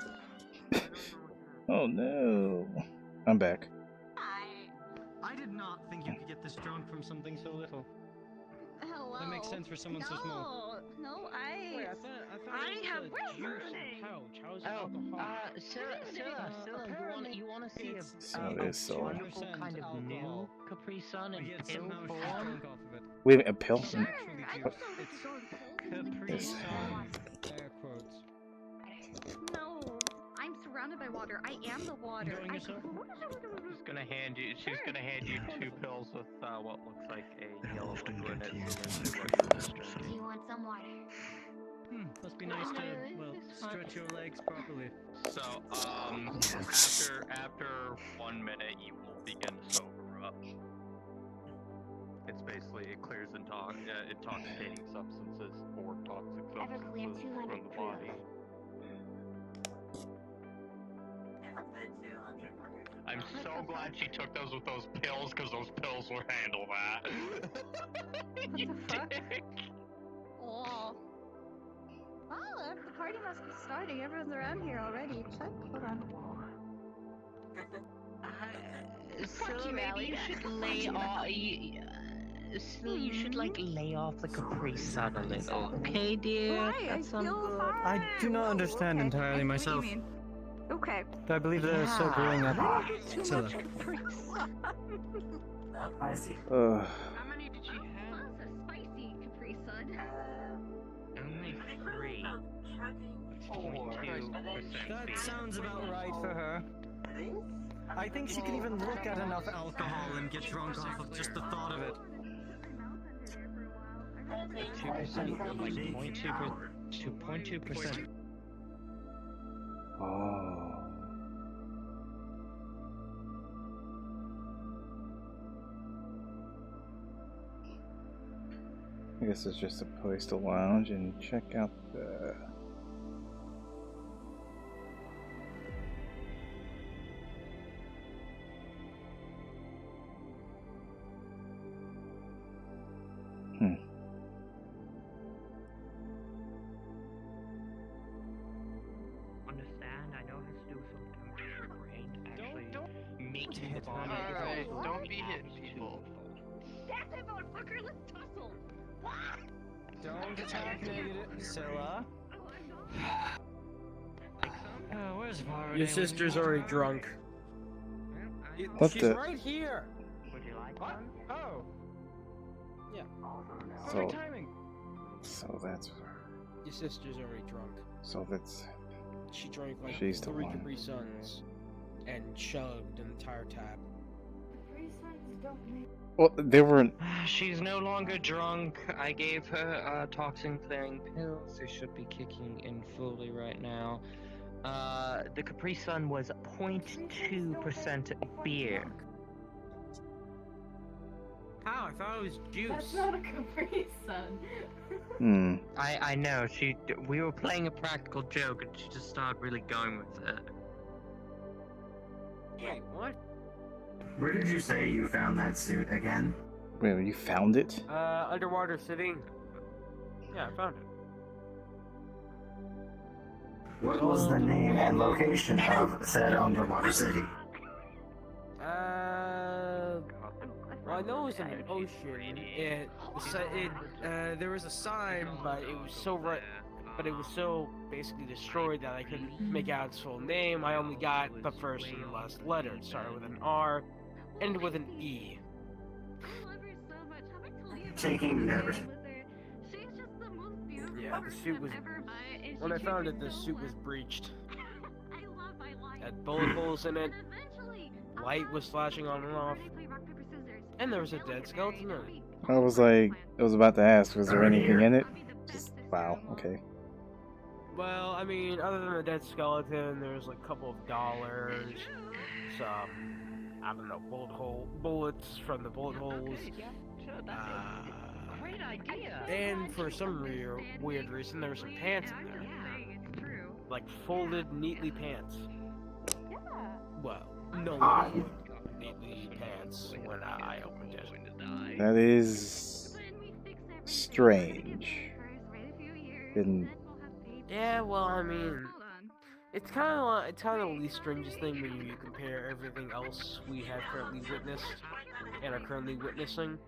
Oh no. I'm back. I did not think you could get this drunk from something so little. Hello. That makes sense for someone so small. No, Wait, I thought I it have was where's a juice in learning? a pouch. How's it Oh, alcohol? Scylla, you wanna see it's So a it is so. wonderful kind of new alcohol. Capri Sun But in yet pill somehow she's form? drunk off of it. Wait, a pill? It's Sure. actually I juice. just don't think It's you're going pills. Capri Yes. Sun. Air quotes. No, I'm surrounded by water. I am the water. Enjoying yourself? She's gonna hand you 2 pills with what looks like a yellow liquid in it. Do you want some water? Must be nice to, well, stretch your legs properly. So, after 1 minute, you will begin to sober up. It's basically, it clears intoxicating substances or toxic substances from the body. I'm so glad she took those with those pills, because those pills will handle that. What the fuck? Oh. Oh, the party must be starting. Everyone's around here already. Check. Hold on. So maybe you should lay off. You should like lay off the Capri Sun a little, okay, dear? Why? That sounds good. I do not understand entirely myself. What do you mean? Okay. I believe they're still brewing up. Scylla. I see. How many did she have? That's a spicy Capri Sun. Only 3. That sounds about right for her. I think she can even look at enough alcohol and get drunk off of just the thought of it. 2%, like 2.2%. Oh. I guess it's just a place to lounge and check out the... Understand? I know it has to do with something with your brain to actually make the body. Alright, don't be hitting people. That's it, motherfucker. Let's tussle. Don't attack negative, Scylla. Where's Vara? Your sister's already drunk. What She's the- right here. Would you like What? one? Oh. Yeah. Perfect timing. So that's... Your sister's already drunk. So that's... She drank like She's the 3 one. Capri Suns and chugged an entire tab. Well, they weren't... She's no longer drunk. I gave her toxin clearing pills. They should be kicking in fully right now. The Capri Sun was 0.2% beer. How? I thought it was juice. That's not a Capri Sun. I know. We were playing a practical joke, and she just started really going with it. Wait, what? Where did you say you found that suit again? Wait, you found it? Underwater City. Yeah, I found it. What was the name and location of said underwater city? Well, I know it was in an ocean. There was a sign, but it was so basically destroyed that I couldn't make out its full name. I only got the first and the last letter. It started with an R, ended with an E. Taking note. Yeah, the suit was. When I found it, the suit was breached. Had bullet holes in it. Light was flashing on and off. And there was a dead skeleton in it. I was about to ask, was there anything in it? Just, wow, okay. Well, I mean, other than the dead skeleton, there was like a couple of dollars, some, I don't know, bullets from the bullet holes. Great idea. And for some weird reason, there were some pants in there. Like folded neatly pants. Well, no one would. the pants when I opened it. That is strange. Didn't. Yeah, well, I mean, it's kind of the least strangest thing when you compare everything else we have currently witnessed and are currently witnessing.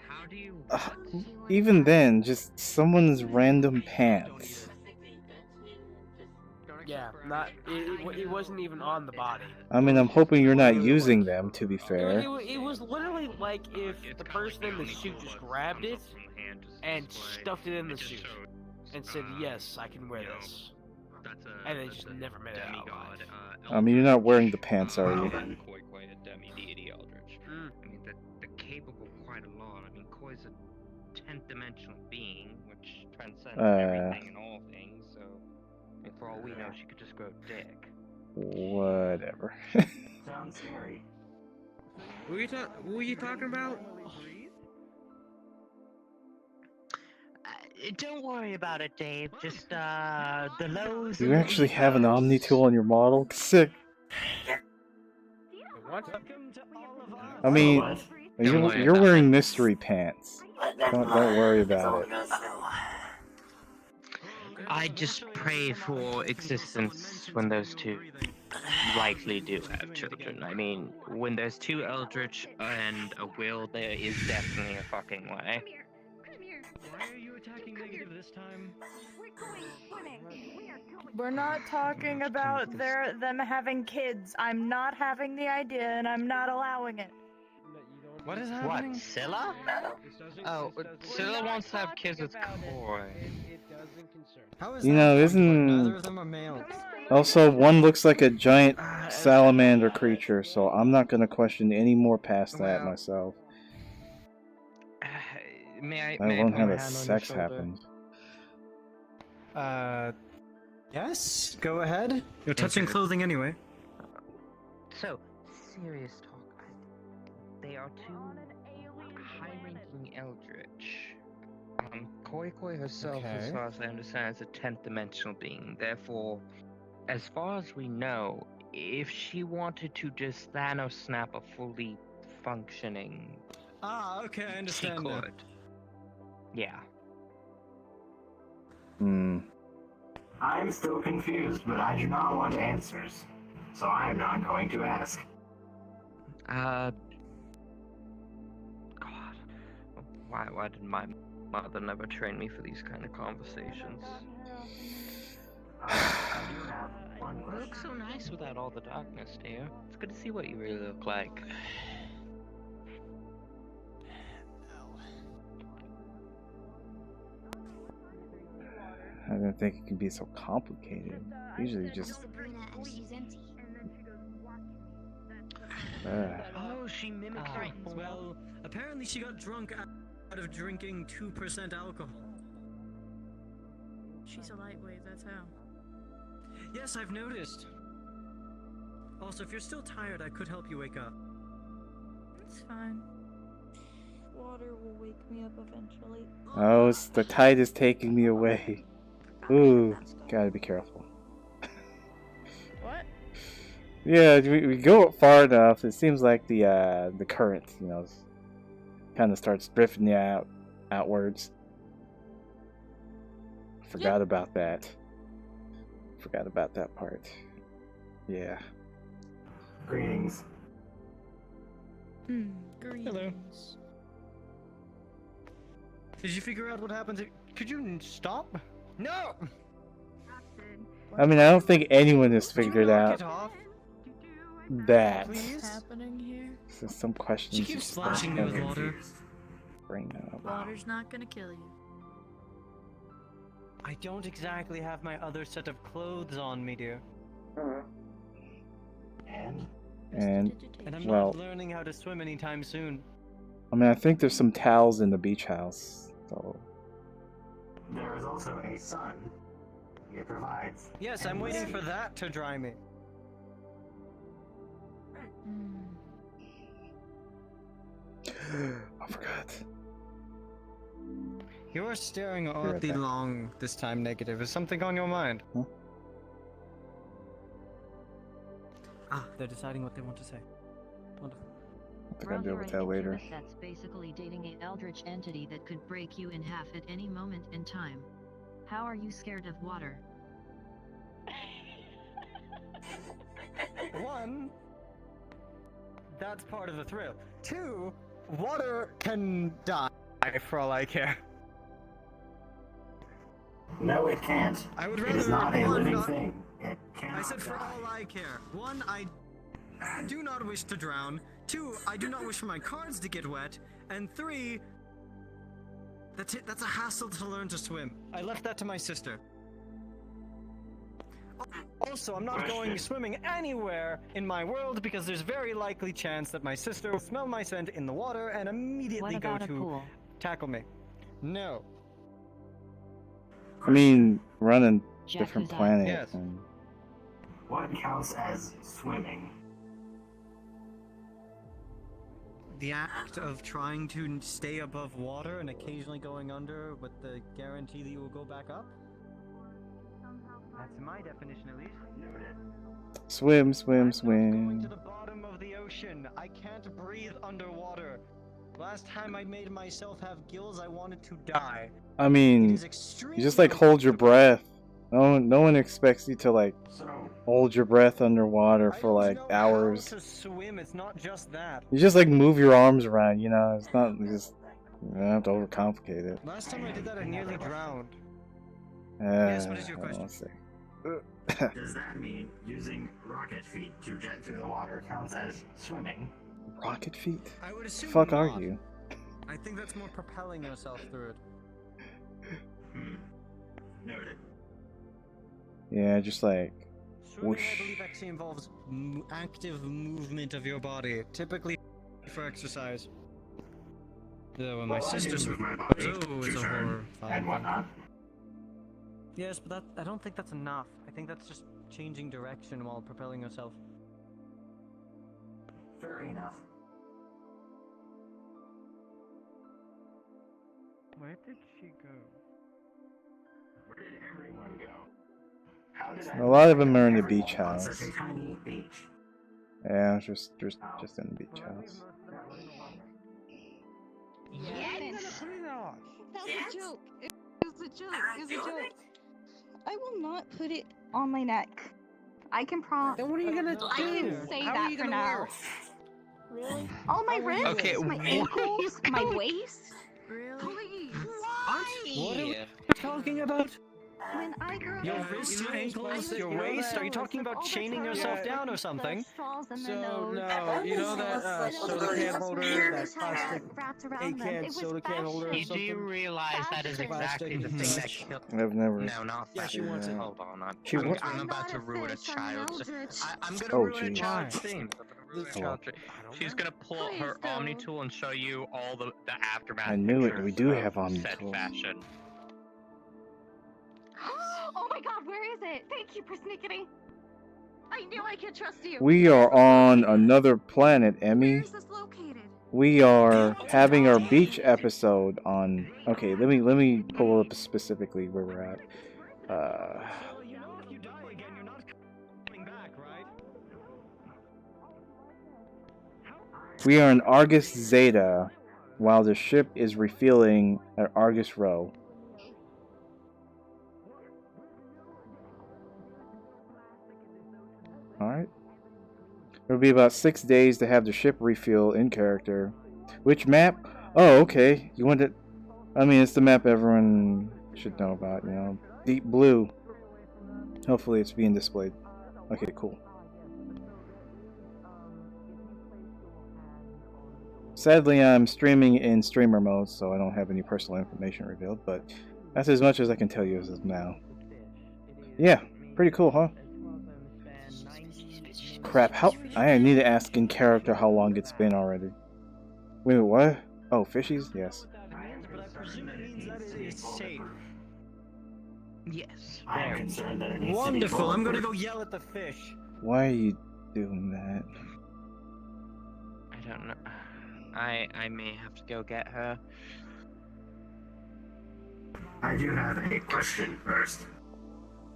How do you? Even then, just someone's random pants. Yeah, it wasn't even on the body. I mean, I'm hoping you're not using them, to be fair. It was literally like if the person in the suit just grabbed it and stuffed it in the suit and said, "Yes, I can wear this," and they just never made it out alive. I mean, you're not wearing the pants, are you? Quite a demi-deity eldritch. I mean, they're capable quite a lot. I mean, Koi's a 10th dimensional being, which transcends everything and all things. So, I mean, for all we know, she could just grow dick. Whatever. Sounds scary. What were you talking about? Don't worry about it, Dave. Just the lows. You actually have an Omni tool on your model? Sick. What? I mean, you're wearing mystery pants. Don't worry about it. I just pray for existence when those two likely do have children. I mean, when there's two Eldritch and a will, there is definitely a fucking way. Why are you attacking negative this time? We're not talking about them having kids. I'm not having the idea, and I'm not allowing it. What is happening? What, Scylla? Oh, Scylla wants to have kids with Koi. How is You that know, possible? isn't... Neither of them are males. Also, one looks like a giant salamander creature, so I'm not gonna question any more past that myself. May I I won't put have my a hand on your sex shoulder? happen. Yes? Go ahead. You're touching clothing anyway. So, serious talk. They are two high-ranking Eldritch. Koi herself, as far as I understand, is a 10th dimensional being. Therefore, as far as we know, if she wanted to just Thanos snap a fully functioning, Okay, I understand she now. could. Yeah. I'm still confused, but I do not want answers, so I'm not going to ask. God. Why did my mother never train me for these kind of conversations? You look so nice without all the darkness, dear. It's good to see what you really look like. I didn't think it could be so complicated. Usually just... Oh, she mimics her. Well, apparently she got drunk out of drinking 2% alcohol. She's a lightweight, that's how. Yes, I've noticed. Also, if you're still tired, I could help you wake up. It's fine. Water will wake me up eventually. Oh, the tide is taking me away. Ooh, gotta be careful. What? Yeah, we go far enough. It seems like the current, you know, kind of starts drifting you outwards. Forgot about that. Forgot about that part. Yeah. Greetings. Greetings. Hello. Did you figure out what happened? Could you stop? No! I mean, I don't think anyone has figured out that. What's happening here? So some questions. She keeps splashing me with water. Bring up. Water's not gonna kill you. I don't exactly have my other set of clothes on me, dear. And I'm well, not learning how to swim anytime soon. I mean, I think there's some towels in the beach house. So. There is also a sun. It provides. Yes, I'm waiting for that to dry me. I forgot. You are staring oddly long this time, Negative. Is something on your mind? Huh? They're deciding what they want to say. I think I'll deal with that later. That's basically dating an eldritch entity that could break you in half at any moment in time. How are you scared of water? One, that's part of the thrill. Two, water can die for all I care. No, it can't. I would It rather is not a one, living not- thing. It cannot I said for die. all I care. One, I do not wish to drown. Two, I do not wish for my cards to get wet. And three, that's a hassle to learn to swim. I left that to my sister. Also, I'm not going swimming anywhere in my world because there's very likely chance that my sister will smell my scent in the water and immediately What go about a to pool? tackle me. No. I mean, running Jack, different who's on? planets. Yes. And What counts as swimming? The act of trying to stay above water and occasionally going under with the guarantee that you will go back up? That's my definition, at least. swim, swim, I'm not going to swim. the bottom of the ocean. I can't breathe underwater. Last time I made myself have gills, I wanted to die. I It mean, is you extremely just like hold your uncomfortable. breath. No one expects you to like So, hold your breath underwater I for don't like know hours. How to swim, it's not just that. You just like move your arms around, you know. It's not just you don't have to overcomplicate it. Last time I did that, I nearly drowned. Yes, what is your question? Let's see. does that mean using rocket feet to jet through the water counts as swimming? Rocket feet? I would assume Fuck are not. you? I think that's more propelling yourself through it. Noted. Yeah, just like Swimming, whoosh. I believe, actually involves active movement of your body, typically for exercise. Though when my Well, I sister do move swims, my body oh, it's to a turn horrifying and thing. whatnot. Yes, but that I don't think that's enough. I think that's just changing direction while propelling yourself. Fair enough. Where did she go? Where did everyone go? How did A lot of them are in the everyone beach on such house. a tiny beach? Yeah, just in the beach house. Yes! That's a joke. It was a joke. It was a joke. I will not put it on my neck. I can promise. Then what are you gonna do? I can say How are that you for gonna now. wear it? Really? All my How are you wrists, Okay, my what ankles, my waist. Really? Please. What are we talking about? When I grew Your up, wrists, your I ankles, was your really waist? Are you jealous talking of about all the chaining times yourself that down or the something? straws in their So nose. no, you know that soda can holder, that plastic wrapped around them. eight-can It was soda can holder or fashion. Do you something. realize that is exactly the thing that killed? I've never. No, not Yeah, that. she wants it. Hold on, She I'm, what? I'm about not to a ruin a fish, I'm an child's. eldritch. I'm gonna Oh, ruin a geez. child's themes. I'm gonna ruin a Oh. child's. She's gonna pull out her Please Omni don't. tool and show you all the aftermath. I knew it. pictures We do of have Omni said tools. fashion. Oh my god, where is it? Thank you, persnickety. I knew I could trust you. We are on another planet, Where Emmy. is this located? We are having our beach episode on. Okay, let me pull up specifically where we're at. So, you know, if you die again, you're not coming back, right? We are in Argus Zeta, while the ship is refueling at Argus Rho. Alright. It'll be about 6 days to have the ship refuel in character. Which map? Oh, okay. You want it? I mean, it's the map everyone should know about, you know. Deep Blue. Hopefully it's being displayed. Okay, cool. Sadly, I'm streaming in streamer mode, so I don't have any personal information revealed, but that's as much as I can tell you as of now. Yeah, pretty cool, huh? Crap, how... I need to ask in character how long it's been already. Wait, what? Oh, fishies? Yes. But I presume it means that it is safe. Yes. I am concerned that it needs Wonderful, to be I'm gonna bulletproof. go yell at the fish. Why are you doing that? I don't know. I may have to go get her. I do have a question first.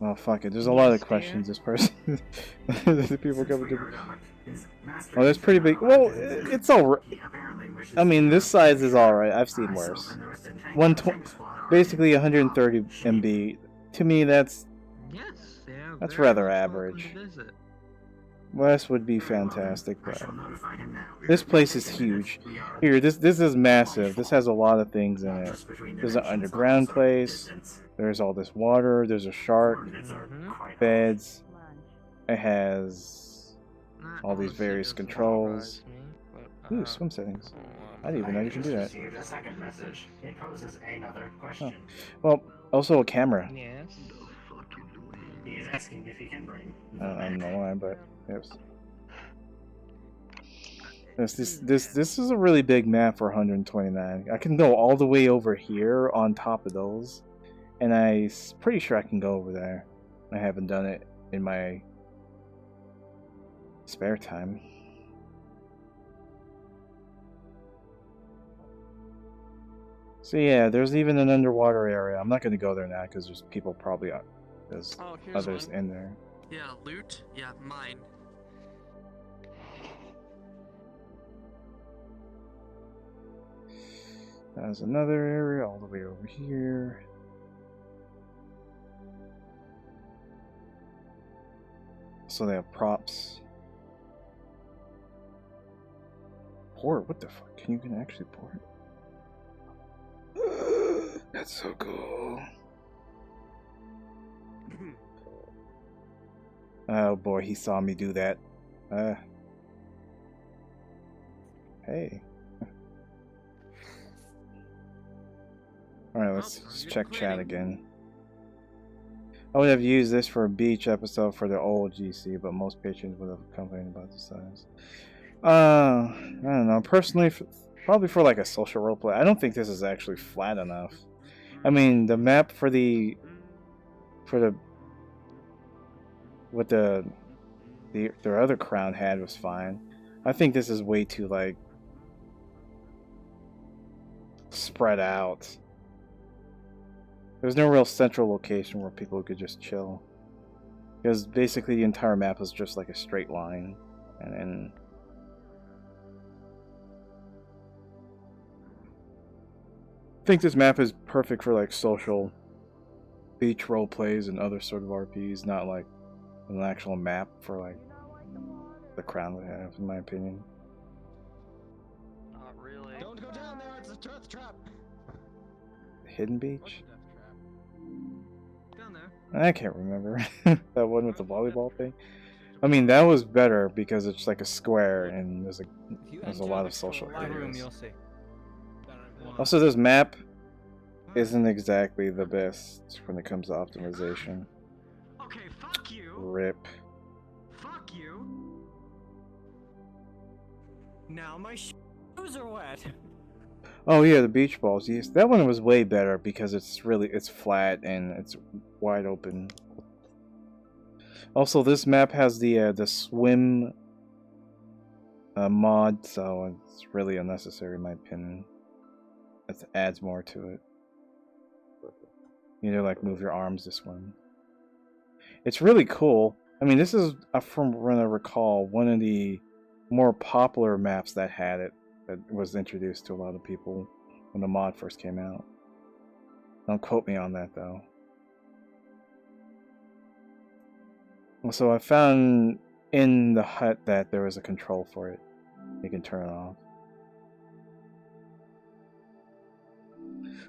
Well, fuck it. There's a lot of questions. This person, the people coming to. Oh, that's pretty big. Well, it's alright. I mean, this size is alright. I've seen worse. 120, basically 130 MB. To me, that's rather average. West would be fantastic, but this place is huge. Here, this is massive. This has a lot of things in it. There's an underground place. There's all this water. There's a shark. Beds. It has all these various controls. Ooh, swim settings. I didn't even know you can do that. Oh. Well, also a camera. Yes. He's asking if he can bring. I don't know why, but yes. This is a really big map for 129. I can go all the way over here on top of those, and I'm pretty sure I can go over there. I haven't done it in my spare time. So yeah, there's even an underwater area. I'm not going to go there now because there's people probably there's others in there. Yeah, loot. Yeah, mine. There's another area all the way over here. So they have props. Port? What the fuck? Can you actually port? That's so cool. Oh boy, he saw me do that. Hey. Alright, let's check chat again. I would have used this for a beach episode for the old GC, but most patrons would have complained about the size. I don't know. Personally, probably for like a social roleplay. I don't think this is actually flat enough. I mean, the map for what their other crown had was fine. I think this is way too like spread out. There's no real central location where people could just chill. Because basically the entire map is just like a straight line. And then I think this map is perfect for like social beach role plays and other sort of RPs, not like an actual map for like the Crown would have, in my opinion. Not really. Don't go down there, it's a death trap. Hidden Beach? Down there. I can't remember. That one with the volleyball thing. I mean, that was better because it's like a square and there's a lot of social areas. You'll see. Also, this map isn't exactly the best when it comes to optimization. Okay, fuck you. RIP. Fuck you. Now my shoes are wet. Oh yeah, the beach balls. Yes, that one was way better because it's flat and it's wide open. Also, this map has the swim mod, so it's really unnecessary in my opinion. It adds more to it. You know, like move your arms to swim. It's really cool. I mean, this is from when I recall one of the more popular maps that had it. That was introduced to a lot of people when the mod first came out. Don't quote me on that though. So I found in the hut that there was a control for it. You can turn it off.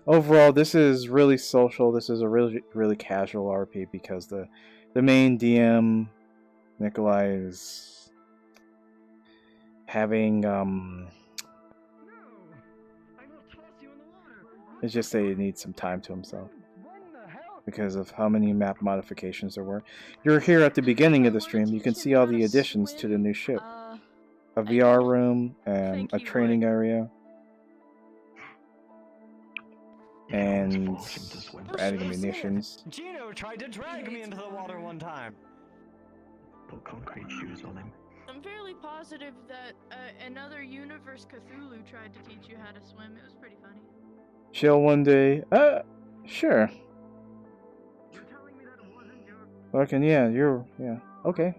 Overall, this is really social. This is a really casual RP because the main DM, Nikolai, is having let's just say he needs some time to himself because of how many map modifications there were. You're here at the beginning of the stream. You can see all the additions to the new ship. A VR room, a training area, and we're adding munitions. Gino tried to drag me into the water one time. Put concrete shoes on him. I'm fairly positive that another universe Cthulhu tried to teach you how to swim. It was pretty funny. Chill one day. Sure. Fucking yeah, yeah. Okay.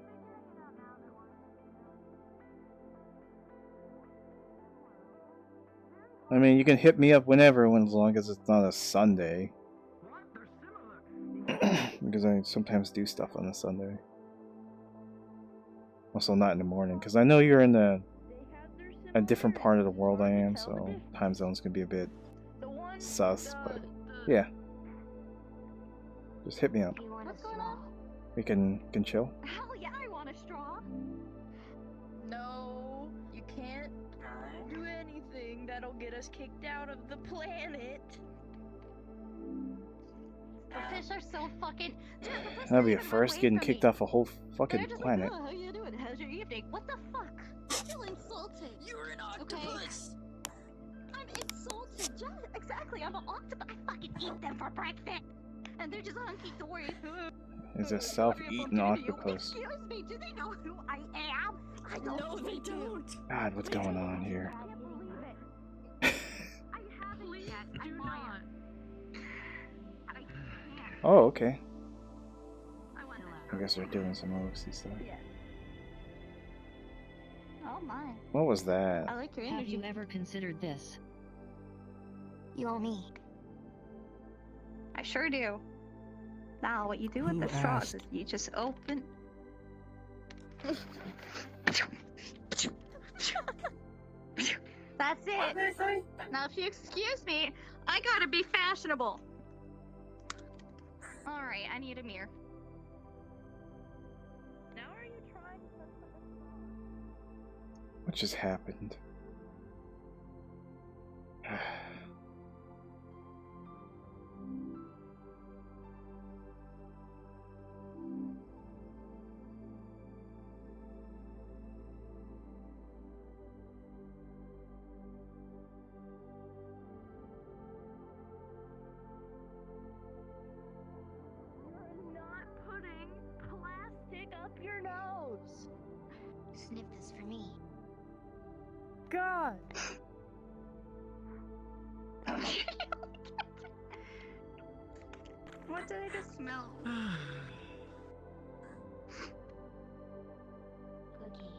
I mean, you can hit me up whenever, as long as it's not a Sunday. Because I sometimes do stuff on a Sunday. Also, not in the morning, because I know you're in a different part of the world I am, so time zones can be a bit sus, but yeah. Just hit me up. What's going on? We can chill. Hell yeah, I want a straw. No, you can't do anything that'll get us kicked out of the planet. The fish are so fucking. Dude, the fish That'd be a don't even run first, away getting from kicked me. off a whole fucking They're just planet. like, oh, how you doing? How's your evening? What the fuck? I feel insulted. You're an octopus. Okay? I'm insulted. Just exactly. I'm an octopus. I fucking eat them for breakfast, and they're just hunky dory. Is a self-eating octopus. Excuse me. Do they know who I am? I don't. No, they don't. God, what's going on here? I can't believe it. I haven't yet. Do not. I can't. Oh, okay. I want I guess they're doing some OC stuff. Yeah. Oh my. What was that? I like your Have energy. you ever considered this? You owe me. I sure do. Now, what you do with Who the straws asked? is you just open. That's it. Now, if you excuse me, I gotta be fashionable. All right, I need a mirror. Now are you trying to... What just happened? You're not putting plastic up your nose. Sniff this for me. God. What did I just smell? Cookie.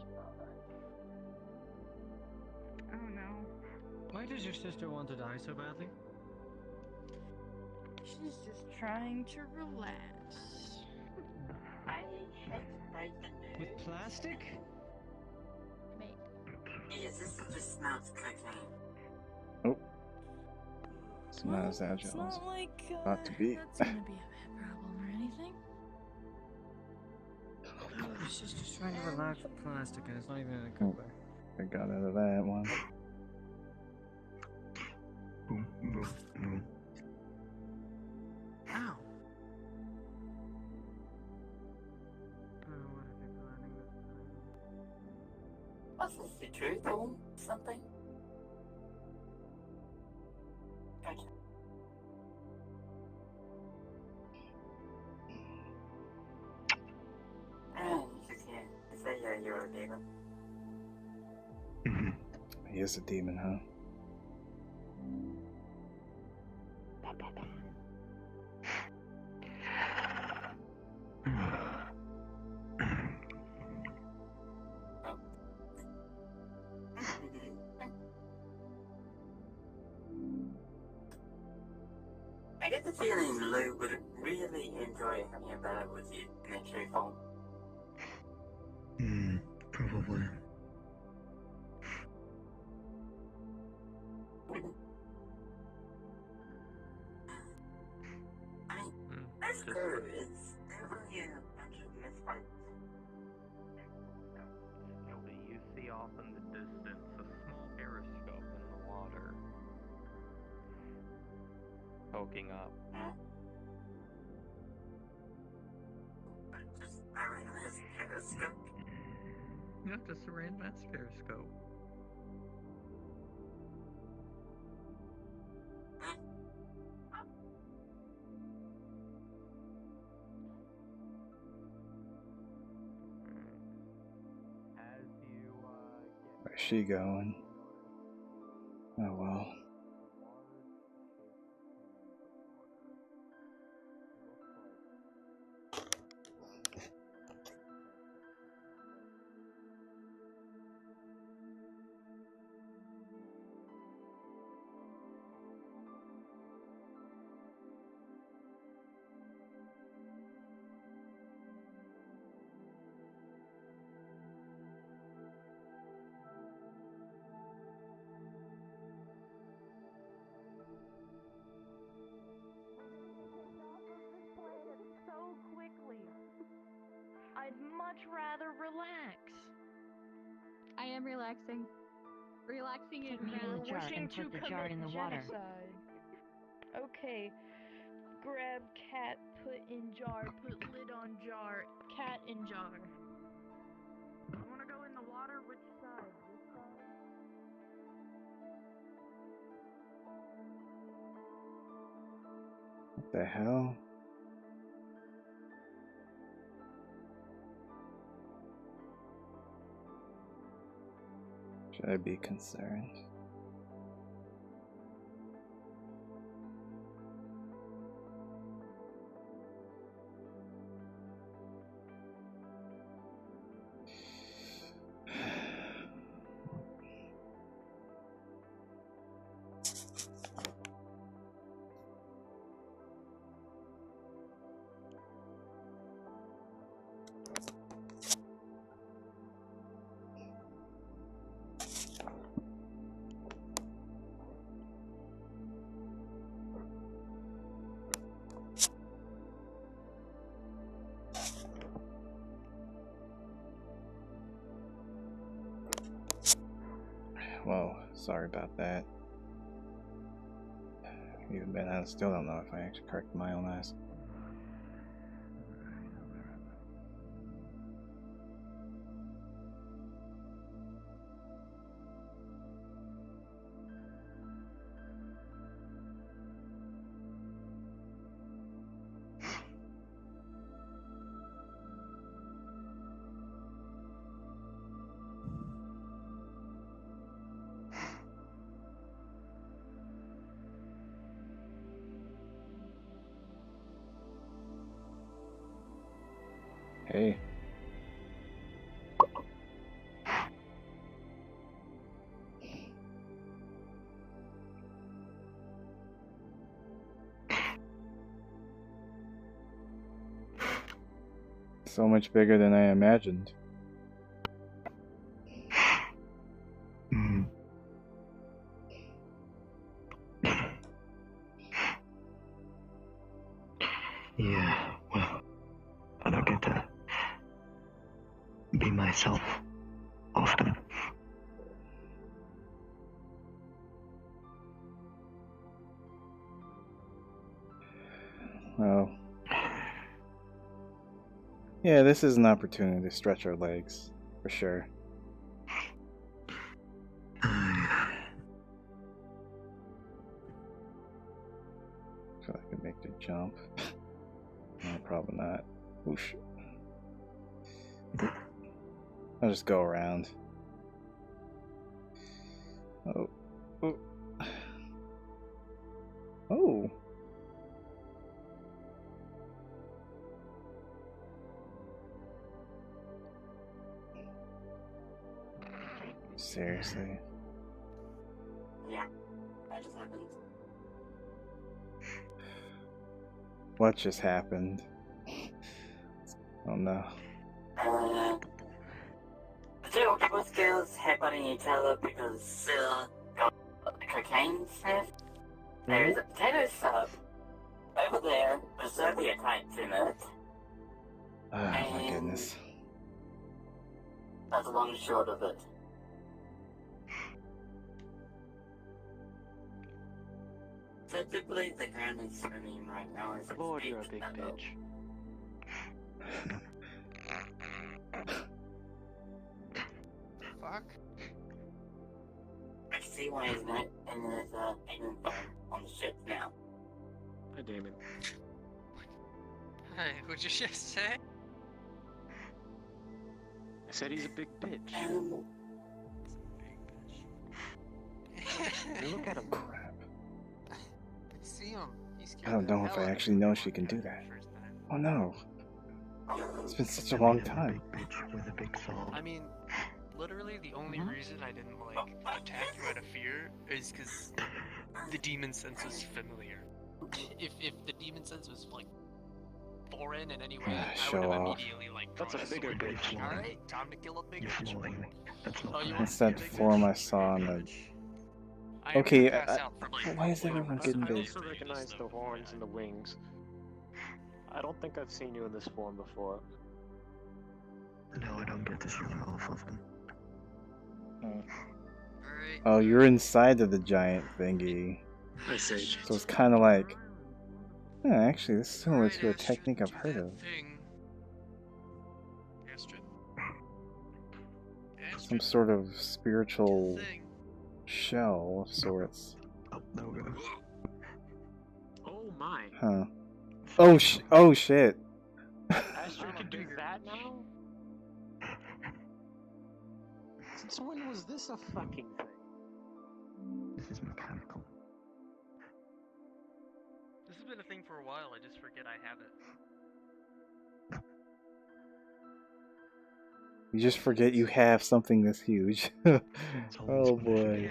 Oh no. Why does your sister want to die so badly? She's just trying to relax. With plastic? Maybe. Yes, this just smells cocaine. Oh. It's not as agile It's as not like not to be. that's gonna be a bad problem or anything. She's just trying to relax with plastic and it's not even in a good way. I got out of that one. Boom, boom, boom. Ow! What are they planning this time? What's this, the truth or something? Gotcha. You say you're a demon. He is a demon, huh? I get the feeling Lou would really enjoy hanging about with you in a true form. Probably. I mean, this crew is really a bunch of misfits. You see off in the distance a small periscope in the water. Poking up. Just around this periscope. Not just a random ass periscope. Where's she going? Oh well. much rather relax. I am relaxing. Relaxing in Put the jar Wishing and to put the jar in the water. genocide. Okay. Grab cat, put in jar, Put lid on jar, cat in jar. I wanna go in the water, which side? This side? What the hell? Should I be concerned? Well, sorry about that. Even then, I still don't know if I actually corrected my own eyes. Hey. So much bigger than I imagined. Yeah, well, I don't get to be myself often. Well, yeah, this is an opportunity to stretch our legs, for sure. So I can make the jump. No, probably not. Whoosh. I'll just go around. Oh. Oh. Oh. Seriously. Yeah, that just happened. What just happened? Oh no. The two octopus girls headbutting each other because got cocaine sniff. There is a potato sub over there, preserving a tight in it. Oh my goodness. That's the long and short of it. Typically, the ground is swimming right now as it's Lord, you're a big bitch. Fuck. I see why he's not in his payment phone on the ship now. Hi, Damon. Hey, what'd you just say? I said he's a big bitch. Hey, look at him. Crap. See him. He's I don't know if I actually know she can do that. Oh no. It's been such a long time. Bitch with a big soul. I mean, literally the only reason I didn't like attack you out of fear is because the demon sense was familiar. If the demon sense was like foreign in any way, I show would have off. immediately like That's a bigger bitch. All right, time to kill a big You're bitch. fooling me. That's not Oh, you fair. want That's that to see a big form bitch? I saw in the... I am Okay, gonna pass out for, like, why is everyone getting I big? also recognize the horns and the wings. I don't think I've seen you in this form before. No, I don't get to shoot off of them. Oh, you're inside of the giant thingy. I see. So it's kind of like... Yeah, actually, this is similar to a technique I've heard of. Some sort of spiritual shell of sorts. Oh, no go. Oh my. Huh. Oh shit. Astrid can do that now? Since when was this a fucking thing? This is mechanical. This has been a thing for a while, I just forget I have it. You just forget you have something this huge. Oh boy.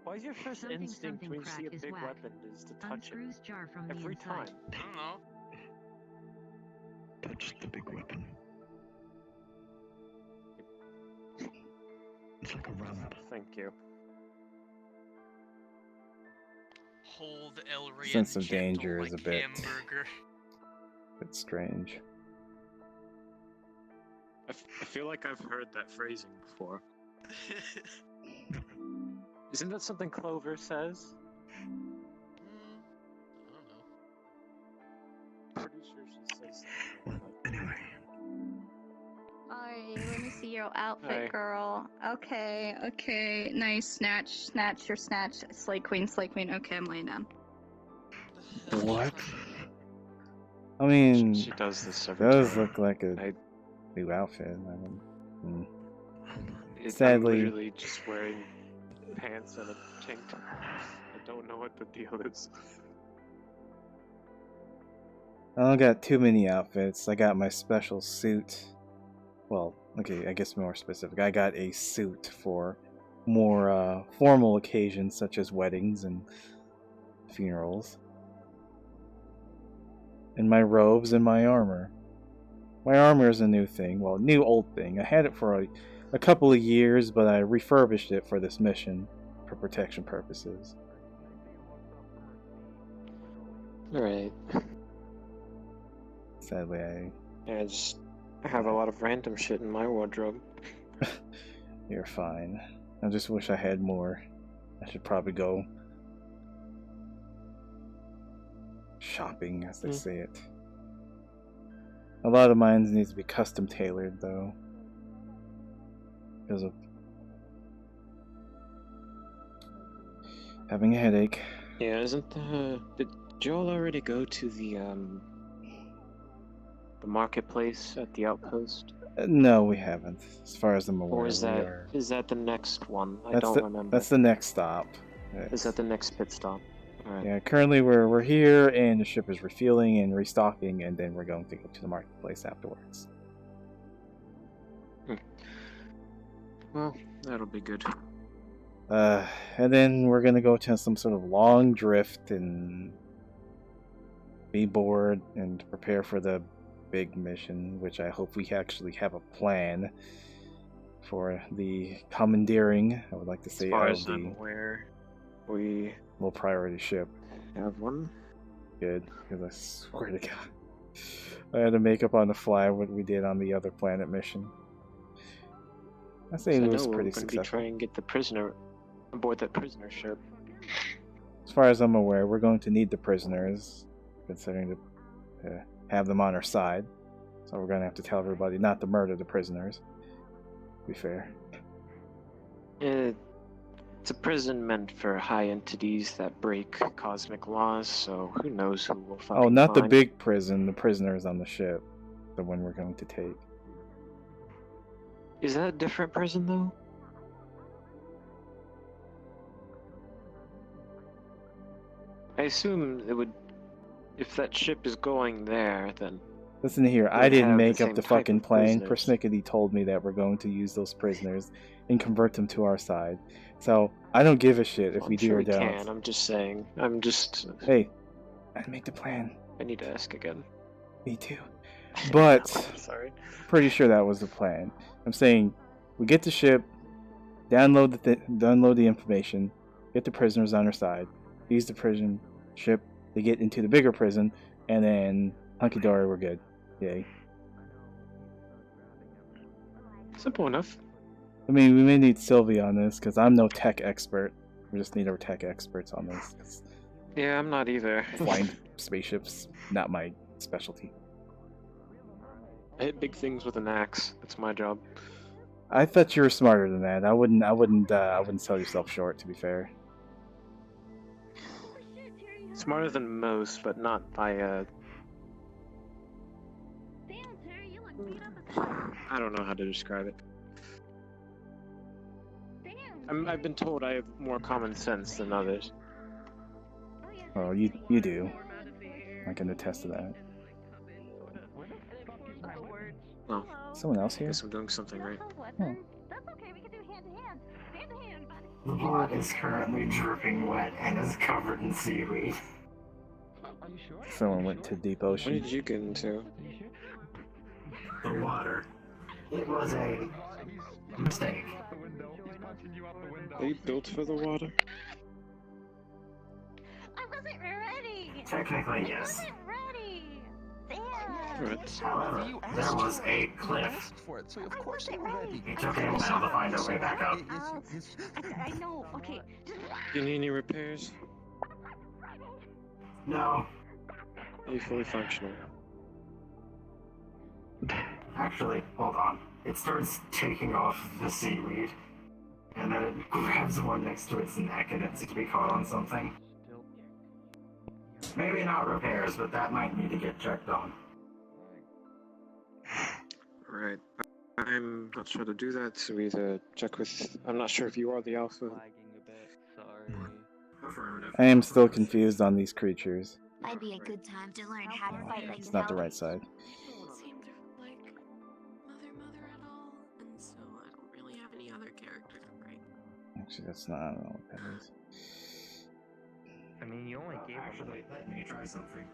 Why is your first Something instinct when you see a crack is big whack. weapon is to touch it? Unscrews jar from the Every inside. time. I don't know. Touch the big weapon. It's like a ramp. Thank you. Hold Elrian Sense of gentle danger is like a bit... hamburger. bit strange. I feel like I've heard that phrasing before. Isn't that something Clover says? I don't know. Pretty sure she says something like that. Anyway. Alright, let me see your outfit, Hey. girl. Okay. Nice. Snatch your snatch. Slay queen. Okay, I'm laying down. What? I mean, She does this every does time. look like a new outfit. I mean, Sadly, Sadly- I'm literally just wearing pants and a tank top. I don't know what the deal is. I don't got too many outfits. I got my special suit. Well, okay, I guess more specific. I got a suit for more formal occasions such as weddings and funerals. And my robes and my armor. My armor is a new thing. Well, new old thing. I had it for a couple of years, but I refurbished it for this mission for protection purposes. Alright. Sadly, I just have a lot of random shit in my wardrobe. You're fine. I just wish I had more. I should probably go shopping, as they say it. A lot of mine needs to be custom tailored, though, because of having a headache. Yeah, isn't did Joel already go to the marketplace at the outpost? No, we haven't. As far as I'm aware, Or is we that are. that the next one? I That's don't the remember. that's the next stop. Is that the next pit stop? Alright. Yeah, currently we're here, and the ship is refueling and restocking, and then we're going to go to the marketplace afterwards. Well, that'll be good. And then we're gonna go to some sort of long drift and be bored and prepare for the big mission, which I hope we actually have a plan for the commandeering. I would like to say As far of as I'm the aware, we low priority ship. have one. Good, because I swear to God, I had to make up on the fly what we did on the other planet mission. I say it So I was know pretty we're going to be successful. trying to get the prisoner aboard that prisoner ship. As far as I'm aware, we're going to need the prisoners, considering to have them on our side. So we're going to have to tell everybody not to murder the prisoners. To be fair. It's a prison meant for high entities that break cosmic laws, so who knows who will fucking Oh, not the find. big prison, the prisoners on the ship. The one we're going to take. Is that a different prison, though? I assume it would... If that ship is going there, then... Listen here, I would didn't have the make up same the type fucking of plan. prisoners. Persnickety told me that we're going to use those prisoners and convert them to our side. So, I don't give a shit if I'm we do sure or we don't. can, I'm just saying. I'm just... Hey, I didn't make the plan. I need to ask again. Me too. But, Sorry. pretty sure that was the plan. I'm saying, we get the ship, download the information, get the prisoners on our side, use the prison ship to get into the bigger prison, and then hunky dory, we're good. Yay. Simple enough. I mean, we may need Sylvie on this because I'm no tech expert. We just need our tech experts on this. 'Cause Yeah, I'm not either. flying spaceships, not my specialty. I hit big things with an axe. That's my job. I thought you were smarter than that. I wouldn't sell yourself short. To be fair. Smarter than most, but not by a. I don't know how to describe it. I've been told I have more common sense than others. Oh, you do. I can attest to that. Oh, Someone else here? guess I'm doing something right. Oh. The blood is currently dripping wet and is covered in seaweed. Someone went to deep What ocean. did you get into? The water. It was a mistake. Are you built for the water? I wasn't ready. Technically, yes. I wasn't ready. Right. However, there was a cliff. For it, so of course you were ready. It took a while to find our way back up. I know. Okay. Do you need any repairs? No, Are you fully functional? actually, hold on. It starts taking off the seaweed, and then it grabs one next to its neck and it seems to be caught on something. Maybe not repairs, but that might need to get checked on. Right. I'm not sure to do that, so either check with. I'm not sure if you are the alpha. I am still confused on these creatures. Might be a good time to learn how to fight like It's not the right side. Don't seem to like Mother at all, and so I don't really have any other characters, right? Actually, that's not. I don't know what that is. I mean, you only gave Actually, let me try something.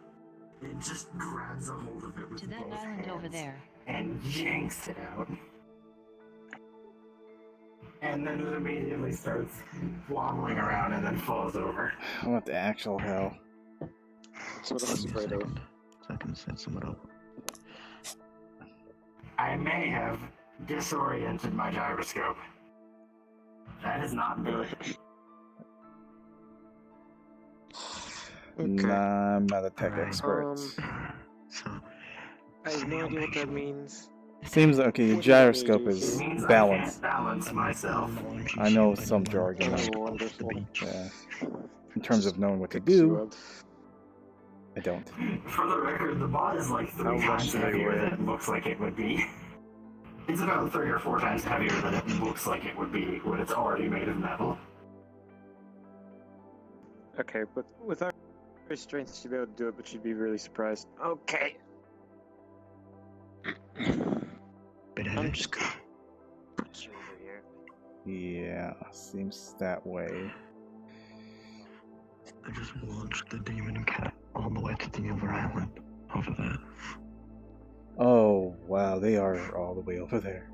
It just grabs a hold of it with To that both island over hands there. and yanks it out. And then it immediately starts wobbling around and then falls over. What the actual hell? That's what I was afraid of. So I can set someone up. I may have disoriented my gyroscope. That is not good. Okay. Nah, I'm not a tech expert. So I have no idea what that means. Seems okay. Your gyroscope It is means balanced. I can't balance myself. I know some jargon. Oh, wonderful. Yeah. In terms of knowing what to Picks you do, up. I don't. For the record, the bot is like 3 How much times do you heavier weigh? than it looks like it would be. It's about 3 or 4 times heavier than it looks like it would be when it's already made of metal. Okay, but with our strength, she'd be able to do it, but she'd be really surprised. Okay. bit I'm heavy. just gonna put you over here. Yeah, seems that way. I just launched the demon cat all the way to the other island over there. Oh, wow, they are all the way over there.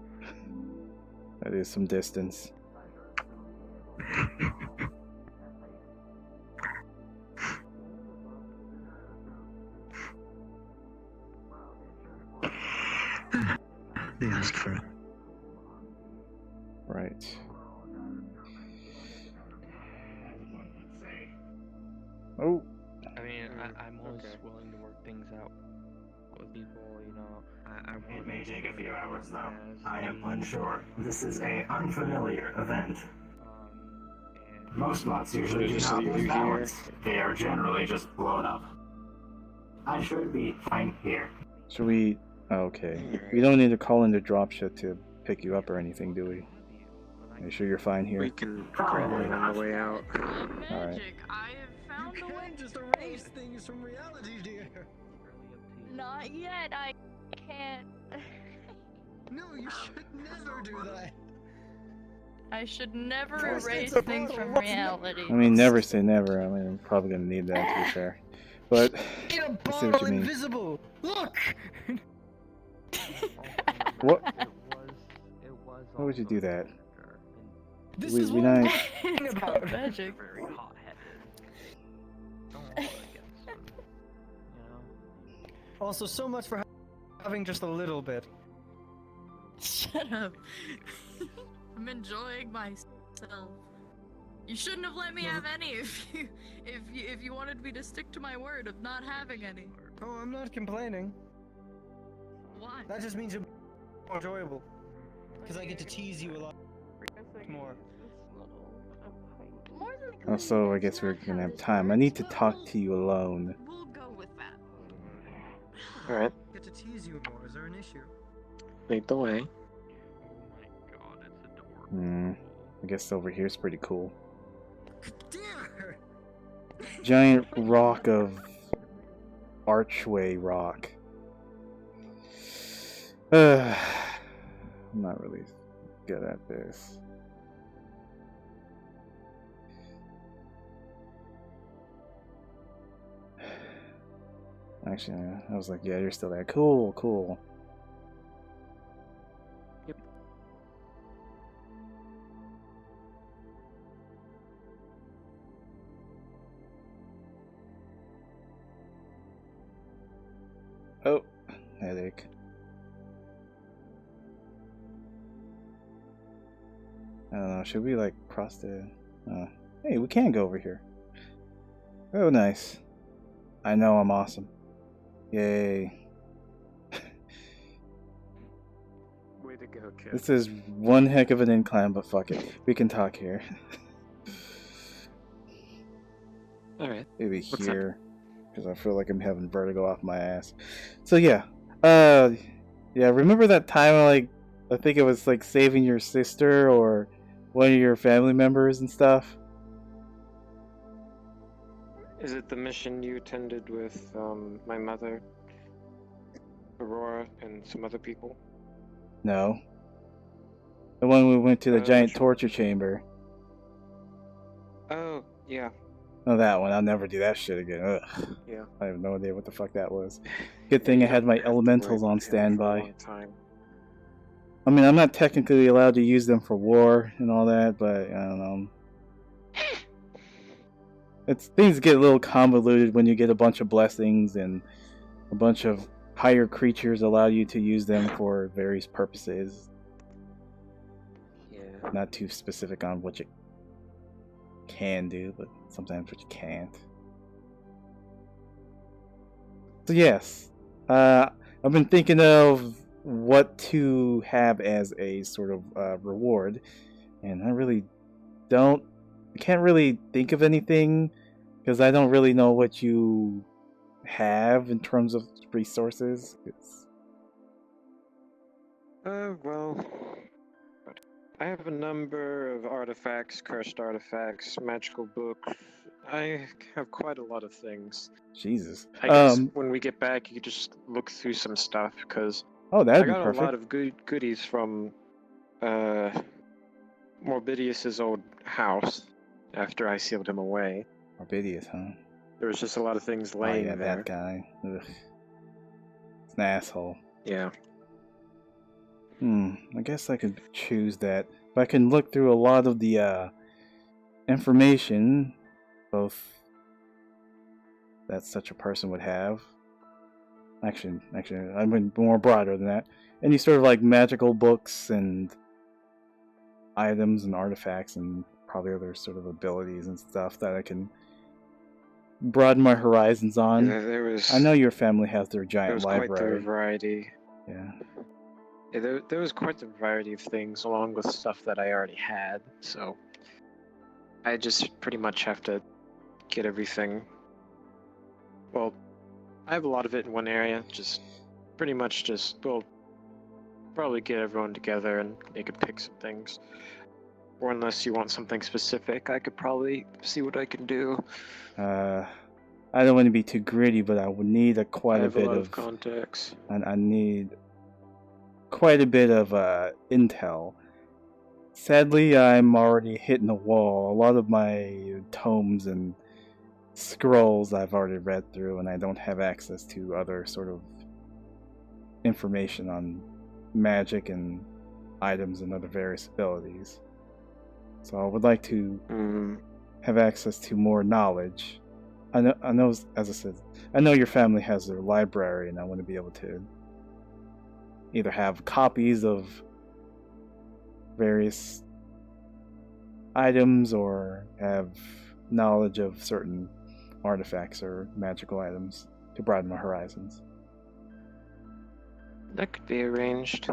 That is some distance. They asked for it. Right. Oh. I mean, I'm always willing to work things out with people, you know. It may take a few hours though. I am unsure. This is a unfamiliar event. Most mods usually do Just not leave lose you balance. They are generally just blown up. I should be fine here. Should we... Okay. We don't need to call in the dropship to pick you up or anything, do we? Are you sure you're fine here? We can grab it on the way out. Alright. I have found a way. Just erase things from reality, dear. Not yet. I can't. No, you should never do that. I should never First erase it's a things bottle, from what's reality. I mean, never say never. I mean, I'm probably gonna need that to be fair. But, Get a I see what bottle you mean. invisible. Look. What? It was Why would you do that? This We- is we what I'm not- talking about. Magic. very hot-headed. Also, so much for having just a little bit. Shut up. I'm enjoying myself. You shouldn't have let me have any if you wanted me to stick to my word of not having any. Oh, I'm not complaining. Why? That just means it's more enjoyable. Because I get to tease you a lot more. Also, I guess we're gonna have time. I need to talk to you alone. We'll go with that. Alright, Get to tease you more. Is there an issue? lead the way. I guess over here is pretty cool. Dear. Giant rock of archway rock. I'm not really good at this. Actually, I was like, yeah, you're still there. Cool, cool. Yep. Oh, headache. I don't know, should we like cross the... hey, we can go over here. Oh, nice. I know I'm awesome. Yay. Way to go, kid. This is one heck of an incline, but fuck it. We can talk here. Alright. Maybe What's here. Because I feel like I'm having vertigo off my ass. So yeah. Yeah, remember that time like I think it was like saving your sister or one of your family members and stuff? Is it the mission you attended with my mother, Aurora, and some other people? No. The one we went to the giant which one? torture chamber. Oh, yeah. No, that one. I'll never do that shit again. Ugh. Yeah. I have no idea what the fuck that was. Good thing I had my elementals on standby. I mean, I'm not technically allowed to use them for war and all that, but I don't know. Things get a little convoluted when you get a bunch of blessings and a bunch of higher creatures allow you to use them for various purposes. Yeah. Not too specific on what you can do, but sometimes what you can't. So yes, I've been thinking of what to have as a sort of reward, and I can't really think of anything because I don't really know what you have in terms of resources. Well, I have a number of artifacts, cursed artifacts, magical books. I have quite a lot of things. Jesus. I guess when we get back, you could just look through some stuff because oh, that'd I be got perfect. a lot of goodies from Morbidius's old house after I sealed him away. Morbidius, huh? There was just a lot of things laying oh, yeah, there. That guy. Ugh. It's an asshole. Yeah. I guess I could choose that. But I can look through a lot of the information, both that such a person would have. Actually, I mean more broader than that. Any sort of like magical books and items and artifacts and probably other sort of abilities and stuff that I can broaden my horizons on. Yeah, I know your family has their giant there was library. quite the variety. Yeah. Yeah, there was quite the variety of things along with stuff that I already had, so I just pretty much have to get everything. Well, I have a lot of it in one area, just pretty much we'll probably get everyone together and they could pick some things. Or unless you want something specific, I could probably see what I can do. I don't want to be too gritty, but I would need quite a bit of contacts. And I need quite a bit of intel. Sadly, I'm already hitting the wall. A lot of my tomes and scrolls I've already read through, and I don't have access to other sort of information on magic and items and other various abilities. So I would like to have access to more knowledge. I know, as I said, I know your family has their library, and I want to be able to either have copies of various items or have knowledge of certain artifacts or magical items to broaden my horizons. That could be arranged.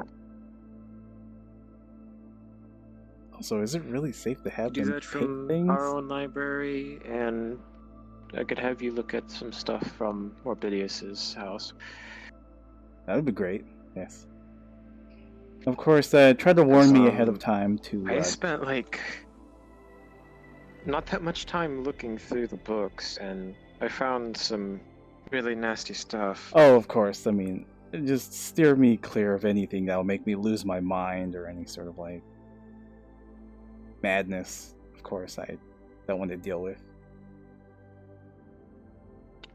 Also, is it really safe to have Do them that pick from things? our own library, and I could have you look at some stuff from Morbidius's house. That would be great. Yes. Of course, try to warn me ahead of time to. I spent like not that much time looking through the books, and I found some really nasty stuff. Oh, of course. I mean, just steer me clear of anything that'll make me lose my mind or any sort of like madness. Of course, I don't want to deal with.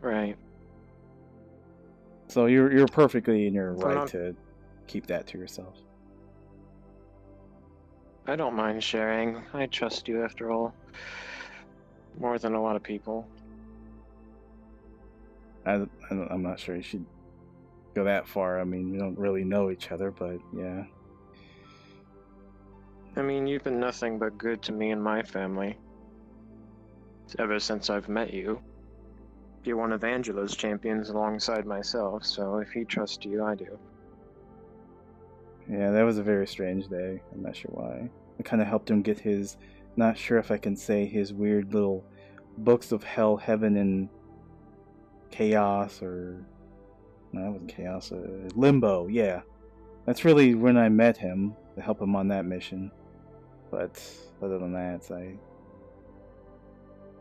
Right. So you're perfectly in your I'm right not- to keep that to yourself. I don't mind sharing. I trust you after all. More than a lot of people. I'm not sure you should go that far. I mean, we don't really know each other, but yeah. I mean, you've been nothing but good to me and my family. Ever since I've met you. You're one of Angela's champions alongside myself, so if he trusts you, I do. Yeah, that was a very strange day. I'm not sure why. I kind of helped him get his, not sure if I can say his weird little books of hell, heaven, and chaos, or no, that wasn't chaos. Limbo. Yeah, that's really when I met him to help him on that mission. But other than that, I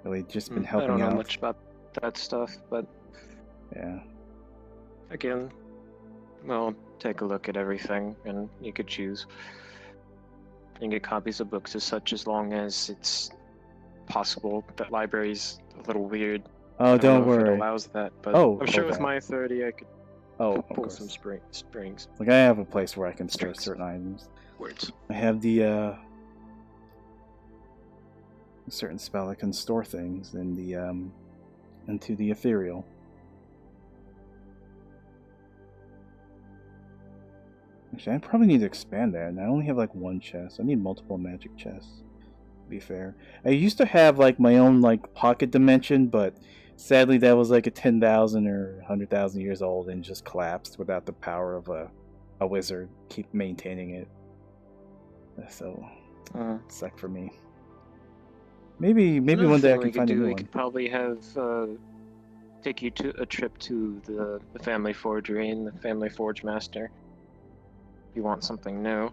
really just been helping out. I don't know much about that stuff, but yeah. Again, well, take a look at everything, and you could choose. You can get copies of books as such, as long as it's possible. That library's a little weird. Oh, I don't know if worry. it allows that, but Oh, I'm sure okay. with my authority, I could of pull course. some strings. Like I have a place where I can store certain items. Words. I have the a certain spell that can store things in the into the ethereal. Actually, I probably need to expand that. And I only have like one chest. I need multiple magic chests. To be fair, I used to have like my own like pocket dimension, but sadly that was like a 10,000 or 100,000 years old and just collapsed without the power of a wizard keep maintaining it. So suck for me. Maybe Another one day I thing can we could find a do, new we one. could probably have take you to a trip to the family forgery and the family forge master. If you want something new.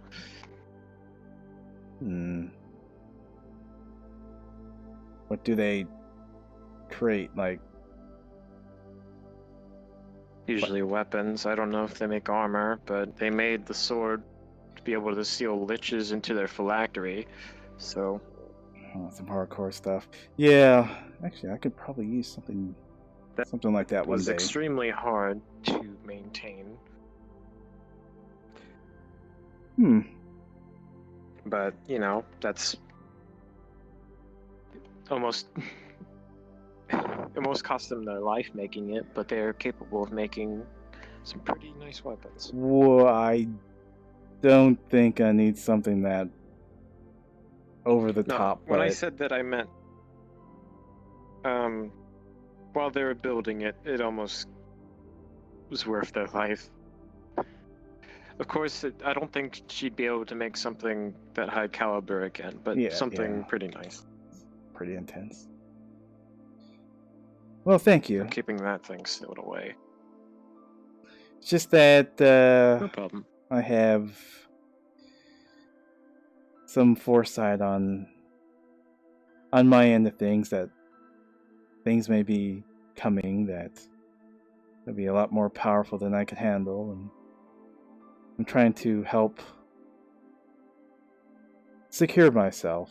What do they create? Like Usually weapons. I don't know if they make armor, but they made the sword to be able to seal liches into their phylactery. So some hardcore stuff. Yeah, actually, I could probably use something like that it one was day. extremely hard to maintain. But, you know, that's almost cost them their life making it, but they're capable of making some pretty nice weapons. Well, I don't think I need something that over the top. When I but said that, I meant while they were building it, it almost was worth their life. Of course, I don't think she'd be able to make something that high caliber again, but something pretty nice. Pretty intense. Well, thank you. I'm keeping that thing stowed away. It's just that No problem. I have some foresight on my end of things, that things may be coming that will be a lot more powerful than I can handle, and I'm trying to help secure myself,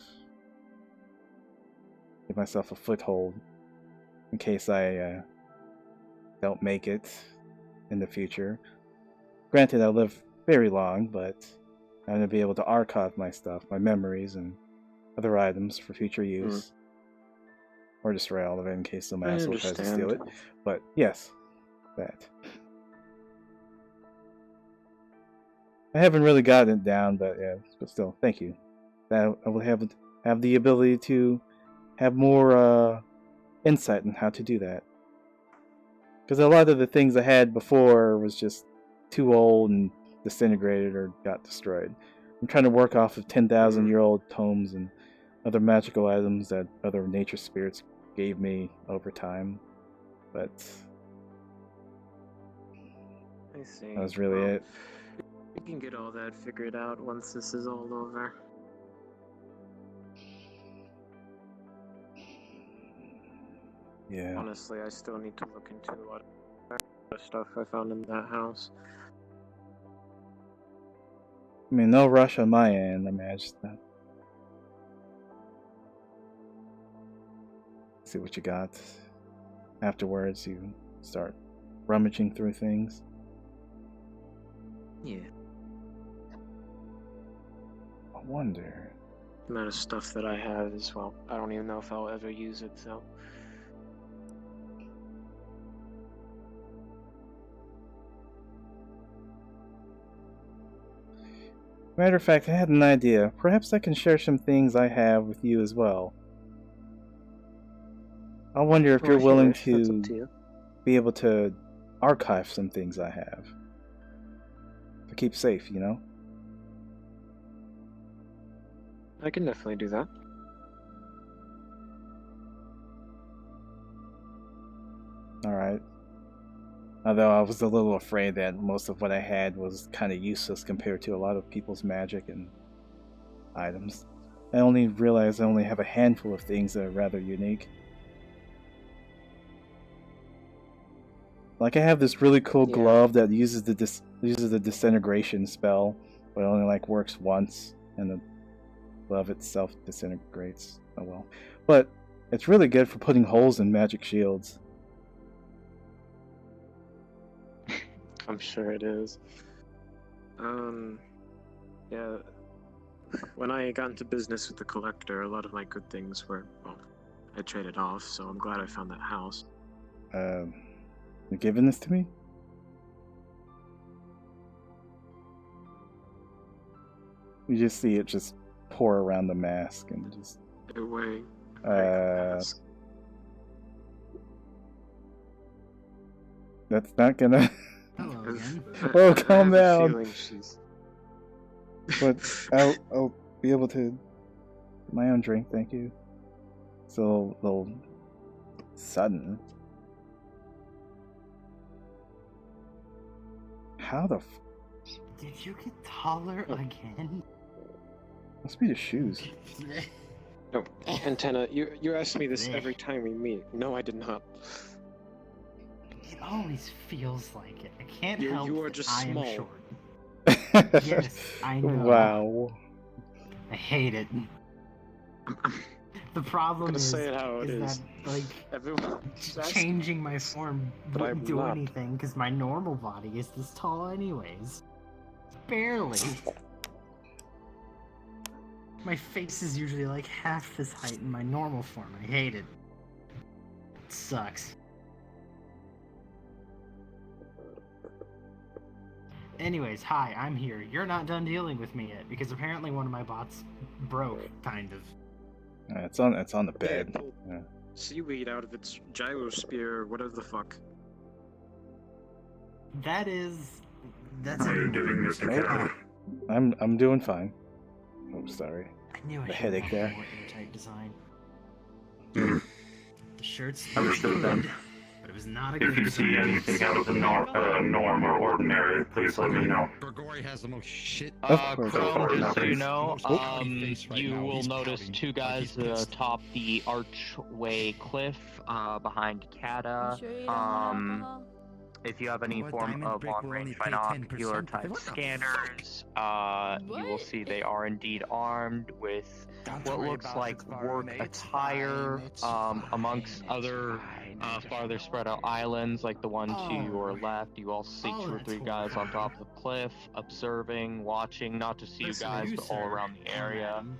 give myself a foothold in case I don't make it in the future. Granted, I'll live very long, but I'm going to be able to archive my stuff, my memories, and other items for future use. or destroy all of it in case some asshole tries to understand. steal it. But yes, that. I haven't really gotten it down, but yeah, but still, thank you. That I will have the ability to have more insight on how to do that. Because a lot of the things I had before was just too old and disintegrated or got destroyed. I'm trying to work off of 10,000-year-old tomes and other magical items that other nature spirits gave me over time. But I see. that was really it. We can get all that figured out once this is all over. Yeah. Honestly, I still need to look into a lot of stuff I found in that house. I mean, no rush on my end. I mean, I just see what you got. Afterwards, you start rummaging through things. Yeah. I wonder. The amount of stuff that I have as well. I don't even know if I'll ever use it, so. Matter of fact, I had an idea. Perhaps I can share some things I have with you as well. I wonder if you're willing to be able to archive some things I have. To keep safe, you know? I can definitely do that. Alright. Although I was a little afraid that most of what I had was kind of useless compared to a lot of people's magic and items. I only realized I only have a handful of things that are rather unique. Like I have this really cool glove that uses the disintegration spell, but it only like works once, and the glove itself disintegrates. Oh well. But it's really good for putting holes in magic shields. I'm sure it is. Yeah. When I got into business with the collector, a lot of my good things were, well, I traded off, so I'm glad I found that house. You giving this to me? You just see it just pour around the mask and just. Away. That's not gonna. Hello again. Oh, calm I have a down. feeling she's- But I'll be able to get my own drink, thank you. It's a little sudden. How the Did you get taller again? must be the shoes. No, Antenna, you ask me this every time we meet. No, I did not. It always feels like it. I can't help You are that just I small. am short. Yes, I know. Wow. I hate it. The problem gonna is, say it how it is. that, like, Everyone changing my form But wouldn't I'm do not. anything because my normal body is this tall anyways. Barely. My face is usually like half this height in my normal form. I hate it. It sucks. Anyways, hi, I'm here. You're not done dealing with me yet because apparently one of my bots broke, kind of. It's on the bed. Yeah. Seaweed out of its gyrosphere or whatever the fuck. That's How are you doing, Mr. Cat? I'm doing fine. Oh, sorry. I knew I The should headache have there. more airtight design. Hmm. The shirt's Understood then. good, but it was not a If good you see anything out of the norm or ordinary, please let me know. Gregory has the most shit. Of course. Chrome, just so you know, face right you now. will He's notice pouting, two like guys he's pissed. atop the archway cliff behind Kata. You sure you don't want alcohol? If you have any Oh, a form diamond of brick will long-range only pay binocular 10%. type What the scanners, you will see they are indeed armed with Don't what worry looks about like it, Barney. work It's attire fine, it's amongst fine, other farther spread out islands, like the one to your Oh. left. You all see Oh, two or that's three guys on horrifying. top of the cliff, observing, watching, not to see you Listen, guys, you, but all sir, around the and area. madam,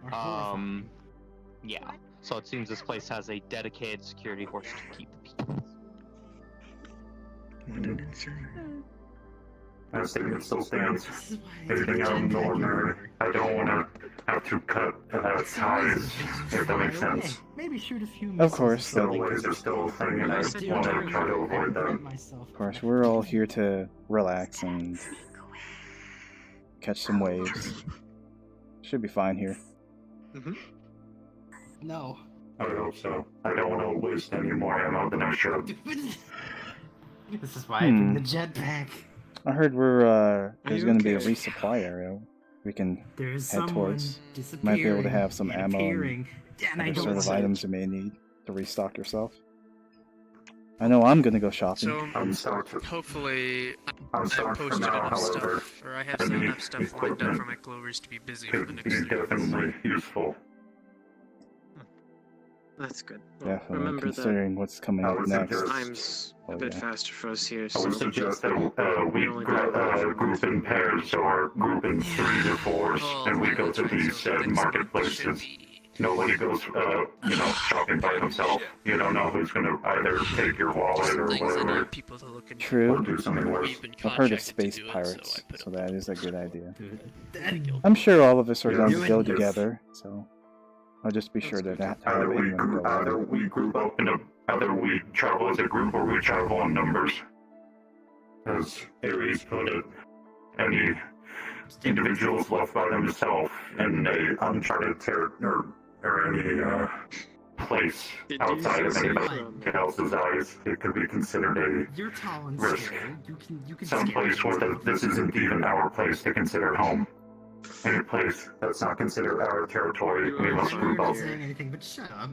are horrifying. Yeah. So it seems this place has a dedicated security force to keep the peace. That statement still stands. Anything out of the ordinary. I don't want to have to cut ties, if that makes sense. Maybe shoot a few Of missiles. course. Stairways are still a thing, and I want to try to avoid them. Of course, we're all here to relax and catch some waves. Should be fine here. No. I hope so. I don't want to waste any more ammo than I should. This is why I bring the jetpack. I heard there's going to be a resupply area we can There's head towards. Might be able to have some ammo and other sort of items you may need to restock yourself. I know I'm going to go shopping. So, hopefully, I've posted enough stuff, or I have enough stuff lined up for my clovers to be busy for the next Be definitely useful. That's good. Definitely, Remember considering what's coming up next. time's a bit faster for us here. I would suggest that we group in pairs or group in 3s or 4s, and we go to these marketplaces. Nobody goes, shopping by himself. You don't know who's going to either take your wallet or whatever. True. Or do something worse. I've heard of space pirates, so that is a good idea. I'm sure all of us are going to go together, so I'll just be sure to not have anyone go Either we group up either we travel as a group or we travel in numbers. As Ares put it, any individuals left by themselves in a uncharted territory or any place outside of anybody else's eyes, it could be considered a risk. Some place where this isn't even our place to consider home. Any place that's not considered our territory, we must group up. Saying anything, but shut up.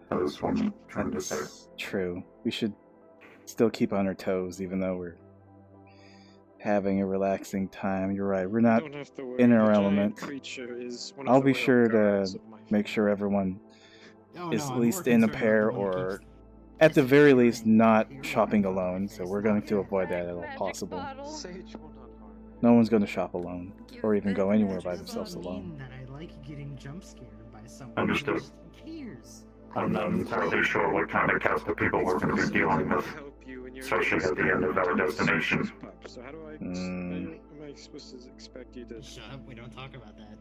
That is what I'm trying to say. True. We should still keep on our toes, even though we're having a relaxing time. You're right. We're not in our element. I'll be sure to make sure everyone is at least in a pair, or at the very least not shopping alone. So we're going to avoid that at all possible. No one's going to shop alone, or even go anywhere by themselves alone. That I like getting jump scared by someone. Understood. Who cares? I'm not entirely sure what kind of cast of people we're going to be dealing with, especially at the end of our destination. So how do I? Am I supposed to expect you to? Shut up. We don't talk about that.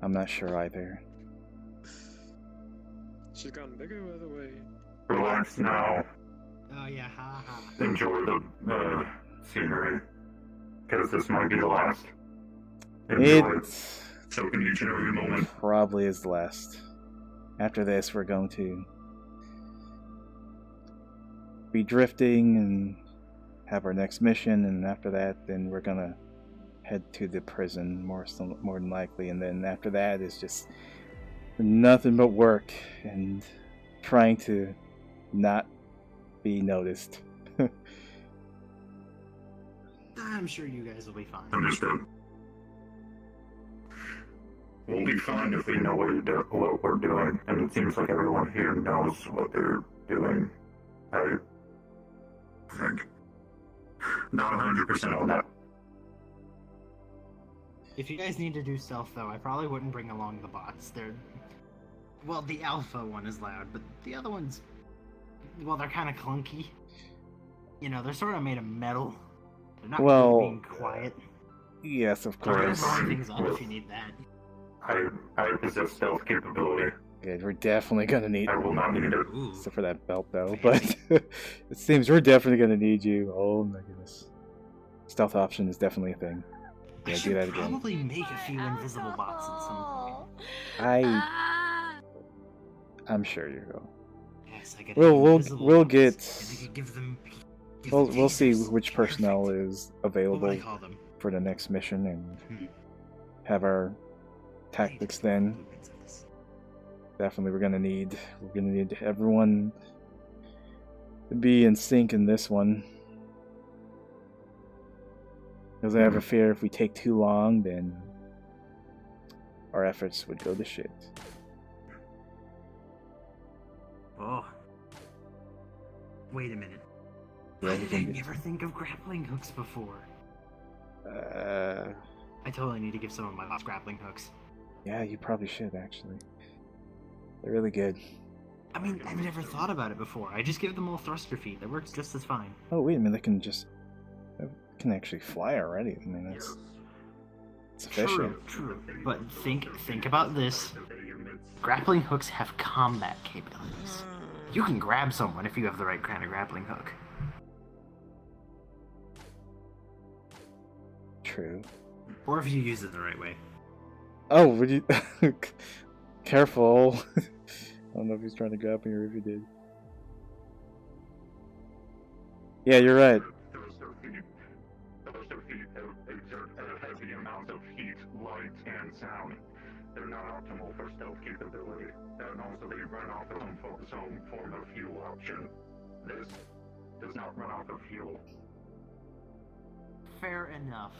I'm not sure either. She's gotten bigger, by the way. Relax now. Oh yeah, ha ha. Enjoy the scenery, because this might be the last. It's soaking each and every moment. Probably is the last. After this, we're going to be drifting and have our next mission, and after that, then we're gonna head to the prison more than likely, and then after that is just nothing but work and trying to not be noticed. I'm sure you guys will be fine. Understood. We'll be fine if we know what we're doing, and it seems like everyone here knows what they're doing. I think. Not 100% on that. If you guys need to do stealth, though, I probably wouldn't bring along the bots. Well, the alpha one is loud, but the other ones, well, they're kind of clunky. You know, they're sort of made of metal. They're not really being quiet. Yes, of They're course. blowing things up if you need that. I possess stealth capability. Yeah, we're definitely gonna need. I will not need it. Except for that belt, though. But it seems we're definitely gonna need you. Oh my goodness. Stealth option is definitely a thing. Yeah, do that again. Probably make a few invisible bots at some point. I'm sure you will. Yes, I get We'll get. give them. We'll see which personnel is available I call them? for the next mission and have our tactics then. Definitely, we're gonna need everyone to be in sync in this one. Because I have a fear if we take too long, then our efforts would go to shit. Oh. Wait a minute. Yeah, Why we did can I get- never think of grappling hooks before? I totally need to give some of my bots grappling hooks. Yeah, you probably should actually. They're really good. I mean, I've never thought about it before. I just give them all thruster feet. That works just as fine. Oh, wait a minute. They can actually fly already. I mean, it's efficient. True. But think about this. Grappling hooks have combat capabilities. You can grab someone if you have the right kind of grappling hook. True. Or if you use it the right way. Oh, would you... Careful. I don't know if he's trying to grab me or if he did. Yeah, you're right. Thruster feet exert a heavy amount of heat, light, and sound. They're not optimal for stealth capability, and also they run off of some form of fuel option. This does not run off of fuel. Fair enough.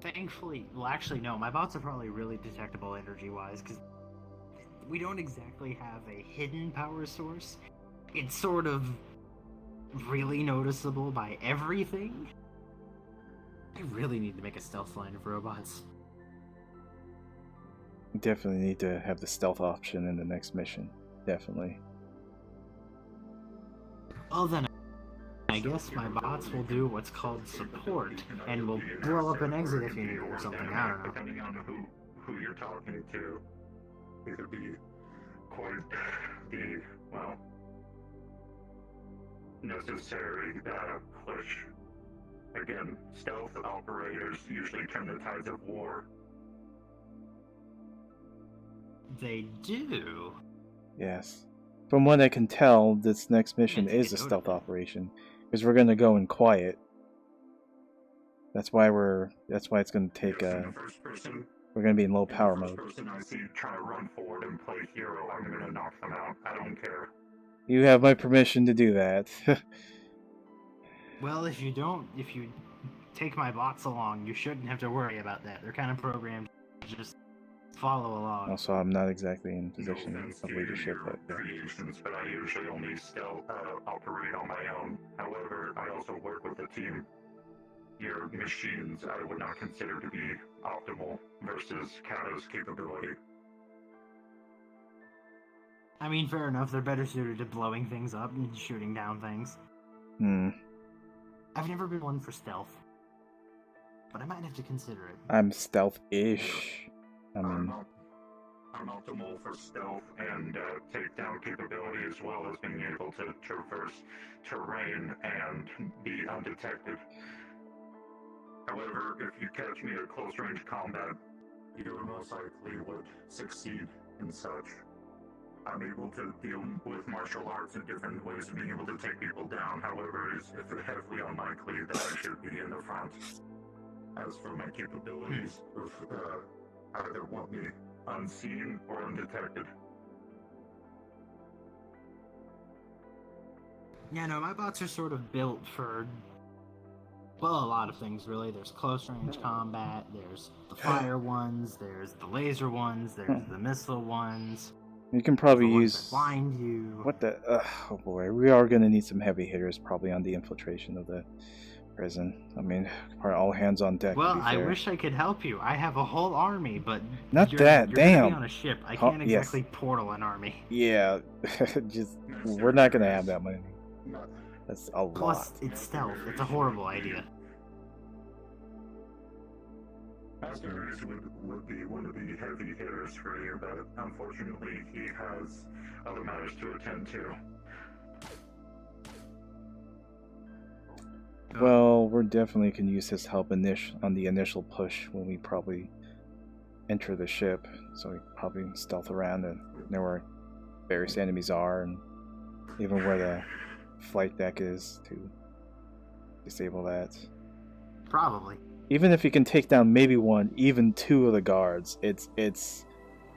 Thankfully, well, actually, no. My bots are probably really detectable energy-wise, because we don't exactly have a hidden power source. It's sort of really noticeable by everything. I really need to make a stealth line of robots. Definitely need to have the stealth option in the next mission. Definitely. Well then, I guess my bots will do what's called support, and will blow up an exit if you need or something, I don't know. Depending on who you're talking to, it could be quite the, well, necessary push. Again, stealth operators usually turn the tides of war. They do? Yes. From what I can tell, this next mission is a stealth operation. Because we're gonna go in quiet. That's why it's gonna take we're gonna be in low power mode. The first person I see try to run forward and play hero, I'm gonna knock them out. I don't care. You have my permission to do that. Well, if you take my bots along, you shouldn't have to worry about that. They're kind of programmed to just follow along. Also, I'm not exactly in position of leadership, but creations, but I usually only stealth operate on my own. However, I also work with a team. Your machines I would not consider to be optimal versus Kato's capability. I mean, fair enough. They're better suited to blowing things up and shooting down things. I've never been one for stealth, but I might have to consider it. I'm stealth-ish. I mean, I'm optimal for stealth and takedown capability, as well as being able to traverse terrain and be undetected. However, if you catch me at close range combat, you most likely would succeed in such. I'm able to deal with martial arts in different ways of being able to take people down. However, it's heavily unlikely that I should be in the front. As for my capabilities, either want me unseen or undetected. Yeah, no, my bots are sort of built for, well, a lot of things, really. There's close range combat, there's the fire ones, there's the laser ones, there's the missile ones. you can probably use... blind you. What the... oh boy, we are going to need some heavy hitters probably on the infiltration of the prison. I mean, probably all hands on deck. Well, I wish I could help you. I have a whole army, but not you're that. Gonna Damn. be on a ship. I can't exactly portal an army. Yeah, just we're not gonna have that many. That's a lot. Plus, it's stealth. It's a horrible idea. Asterisk would be one of the heavy hitters for you, but unfortunately he has other matters to attend to. Well, we're definitely can use his help on the initial push when we probably enter the ship. So we probably stealth around and know where various enemies are, and even where the flight deck is to disable that. Probably. Even if you can take down maybe one, even two of the guards, it's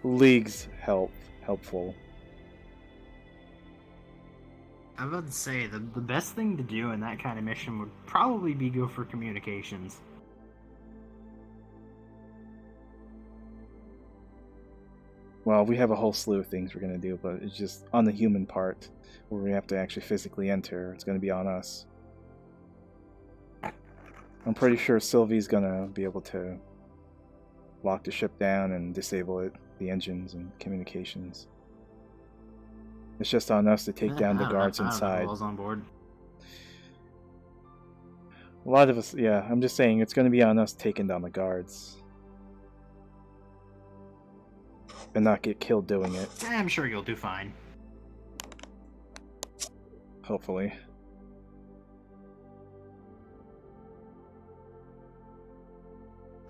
leagues helpful. I would say the best thing to do in that kind of mission would probably be go for communications. Well, we have a whole slew of things we're gonna do, but it's just on the human part where we have to actually physically enter. It's gonna be on us. I'm pretty sure Sylvie's gonna be able to lock the ship down and disable it, the engines and communications. It's just on us to take down the guards inside. I was on board. A lot of us, yeah, I'm just saying it's going to be on us taking down the guards. And not get killed doing it. I'm sure you'll do fine. Hopefully.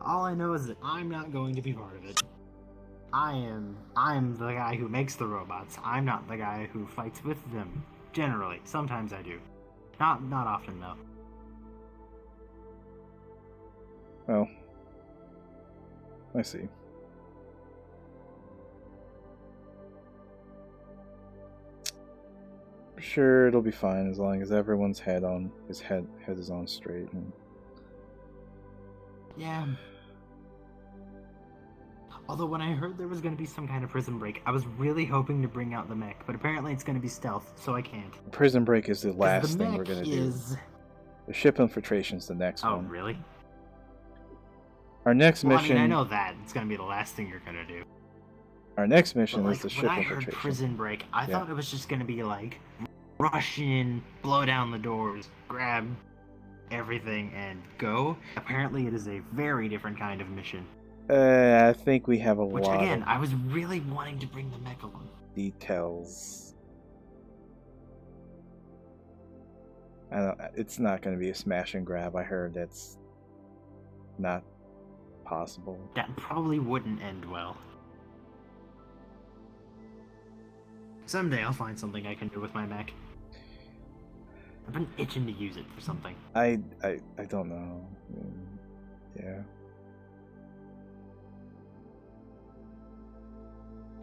All I know is that I'm not going to be part of it. I'm the guy who makes the robots. I'm not the guy who fights with them. Generally. Sometimes I do. Not often though. Oh. I see. Sure, it'll be fine as long as everyone's head is on straight. And... Yeah. Although when I heard there was going to be some kind of prison break, I was really hoping to bring out the mech, but apparently it's going to be stealth, so I can't. Prison break is the last thing we're going to do. Is... The ship infiltration's the next one. Oh, really? Our next well, mission... I mean, I know that. It's going to be the last thing you're going to do. Our next mission but, is the ship infiltration. infiltration. When I heard prison break, I thought it was just going to be like, rush in, blow down the doors, grab everything, and go. Apparently it is a very different kind of mission. I think we have a lot Which, again, of I was really wanting to bring the mech along. details. It's not going to be a smash and grab. I heard that's not possible. That probably wouldn't end well. Someday I'll find something I can do with my mech. I've been itching to use it for something. I don't know. Yeah.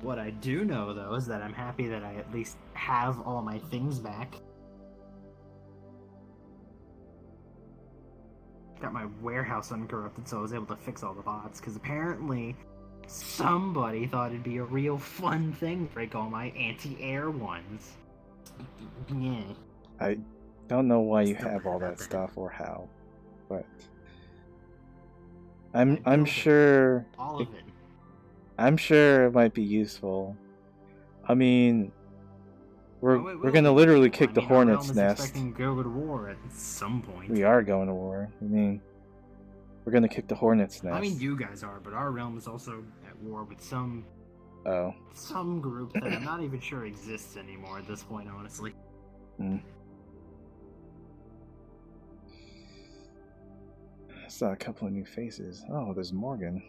What I do know, though, is that I'm happy that I at least have all my things back. Got my warehouse uncorrupted, so I was able to fix all the bots, because apparently somebody thought it'd be a real fun thing to break all my anti-air ones. Yeah. I don't know why you have all that stuff or how, but I'm sure all of it. I'm sure it might be useful. I mean, we're gonna literally kick the hornet's nest. Expecting to go to war at some point. We are going to war. I mean, we're gonna kick the hornet's nest. I mean, you guys are, but our realm is also at war with some group that I'm not even sure exists anymore at this point, honestly. I saw a couple of new faces. Oh, there's Morgan.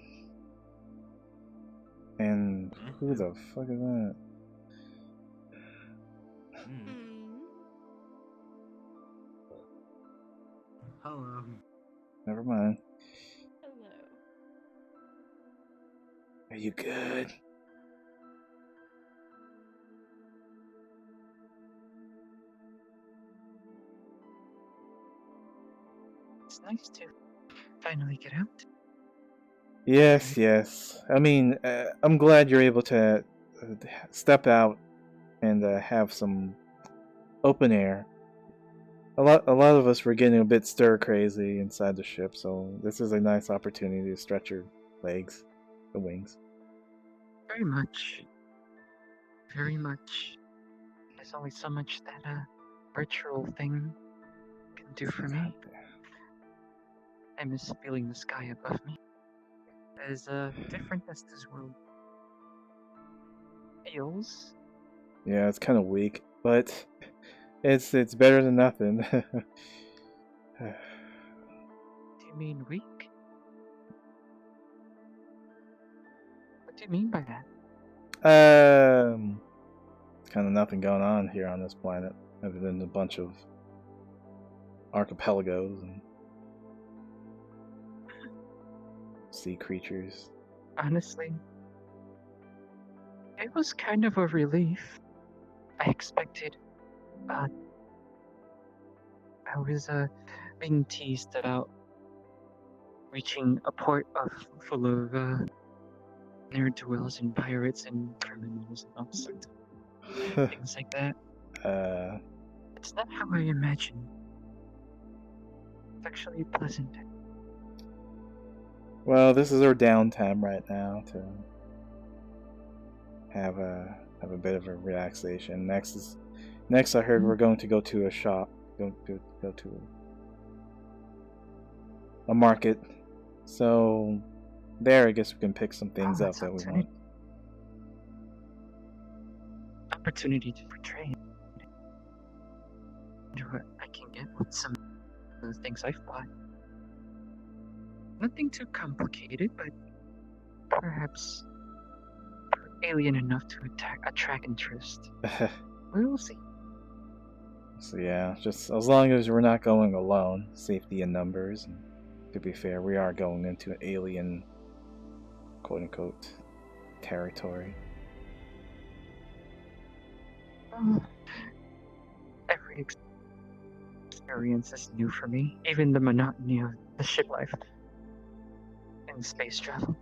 And who the fuck is that? Hello. Never mind. Hello. Are you good? It's nice to finally get out. Yes. I mean, I'm glad you're able to step out and have some open air. A lot of us were getting a bit stir crazy inside the ship, so this is a nice opportunity to stretch your legs, the wings. Very much. Very much. There's only so much that virtual thing can do for me. I miss feeling the sky above me. As different as this world feels. Yeah, it's kind of weak, but it's better than nothing. Do you mean weak? What do you mean by that? Kind of nothing going on here on this planet, other than a bunch of archipelagos and sea creatures. Honestly, it was kind of a relief. I expected, I was being teased about reaching a port full of ne'er-do-wells and pirates and criminals and all sorts of things like that. It's not how I imagined. It's actually pleasant. Well, this is our downtime right now to have have a bit of a relaxation. Next I heard we're going to go to a shop. Go to a market. So there, I guess we can pick some things up that we want. Opportunity to portray what I can get with some of the things I've bought. Nothing too complicated, but perhaps alien enough to attract interest. We'll see. So yeah, just as long as we're not going alone, safety in numbers. And to be fair, we are going into an alien, quote-unquote, territory. Every experience is new for me, even the monotony of the ship life and space travel.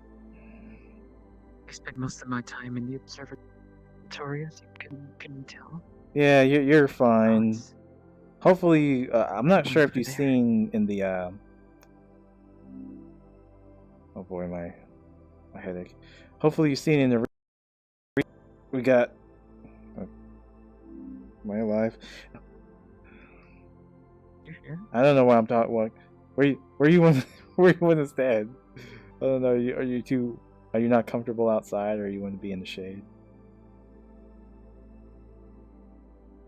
I spend most of my time in the observatory, as you can tell. Yeah, you're fine. Hopefully, I'm not sure if you've seen in the oh boy, my headache. Hopefully you've seen in the we got. Am I alive? I don't know why I'm talking. What? Where you want? Where you want to stand? I don't know. Are you not comfortable outside, or you want to be in the shade?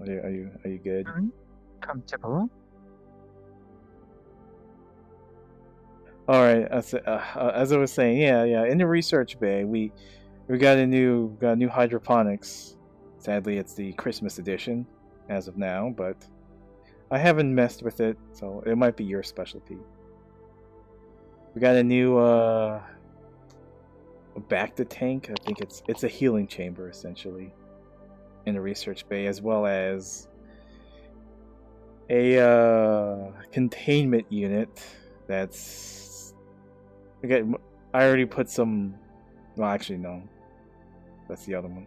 Are you good? Comfortable. All right. As I was saying, yeah. In the research bay, we got a new hydroponics. Sadly, it's the Christmas edition as of now, but I haven't messed with it, so it might be your specialty. We got a new Bacta tank. I think it's a healing chamber essentially in the research bay, as well as a containment unit. That's again. I already put some. Well, actually, no. That's the other one.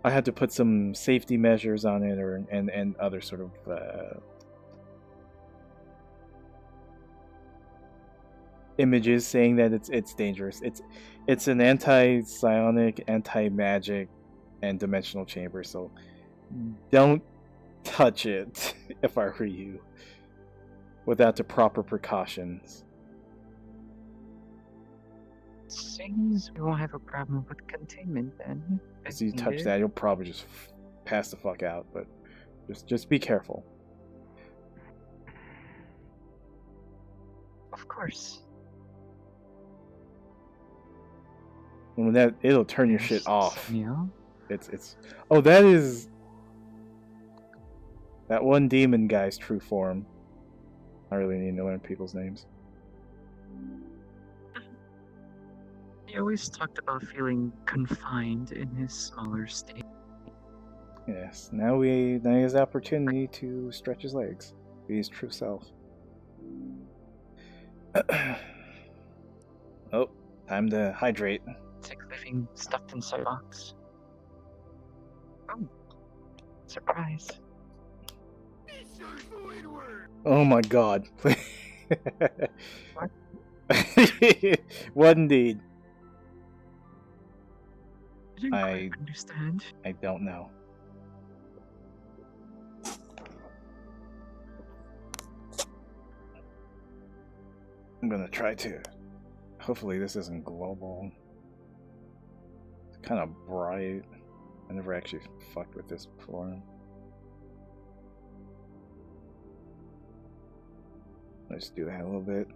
I had to put some safety measures on it, and other sort of images saying that it's dangerous. It's an anti-psionic, anti-magic, and dimensional chamber. So don't touch it if I were you, without the proper precautions. Seems we won't have a problem with containment then. If you touch that, you'll probably just pass the fuck out. But just be careful. Of course. When that it'll turn your shit off. Yeah. It's oh, that is that one demon guy's true form. I really need to learn people's names. He always talked about feeling confined in his smaller state. Yes, now he has the opportunity to stretch his legs, be his true self. Oh, time to hydrate. It's like living stuffed inside a box. Oh, surprise. Oh my god. What? What indeed? I didn't quite understand. I don't know. I'm gonna try to. Hopefully this isn't global. It's kind of bright. I never actually fucked with this before. Let's do that a little bit.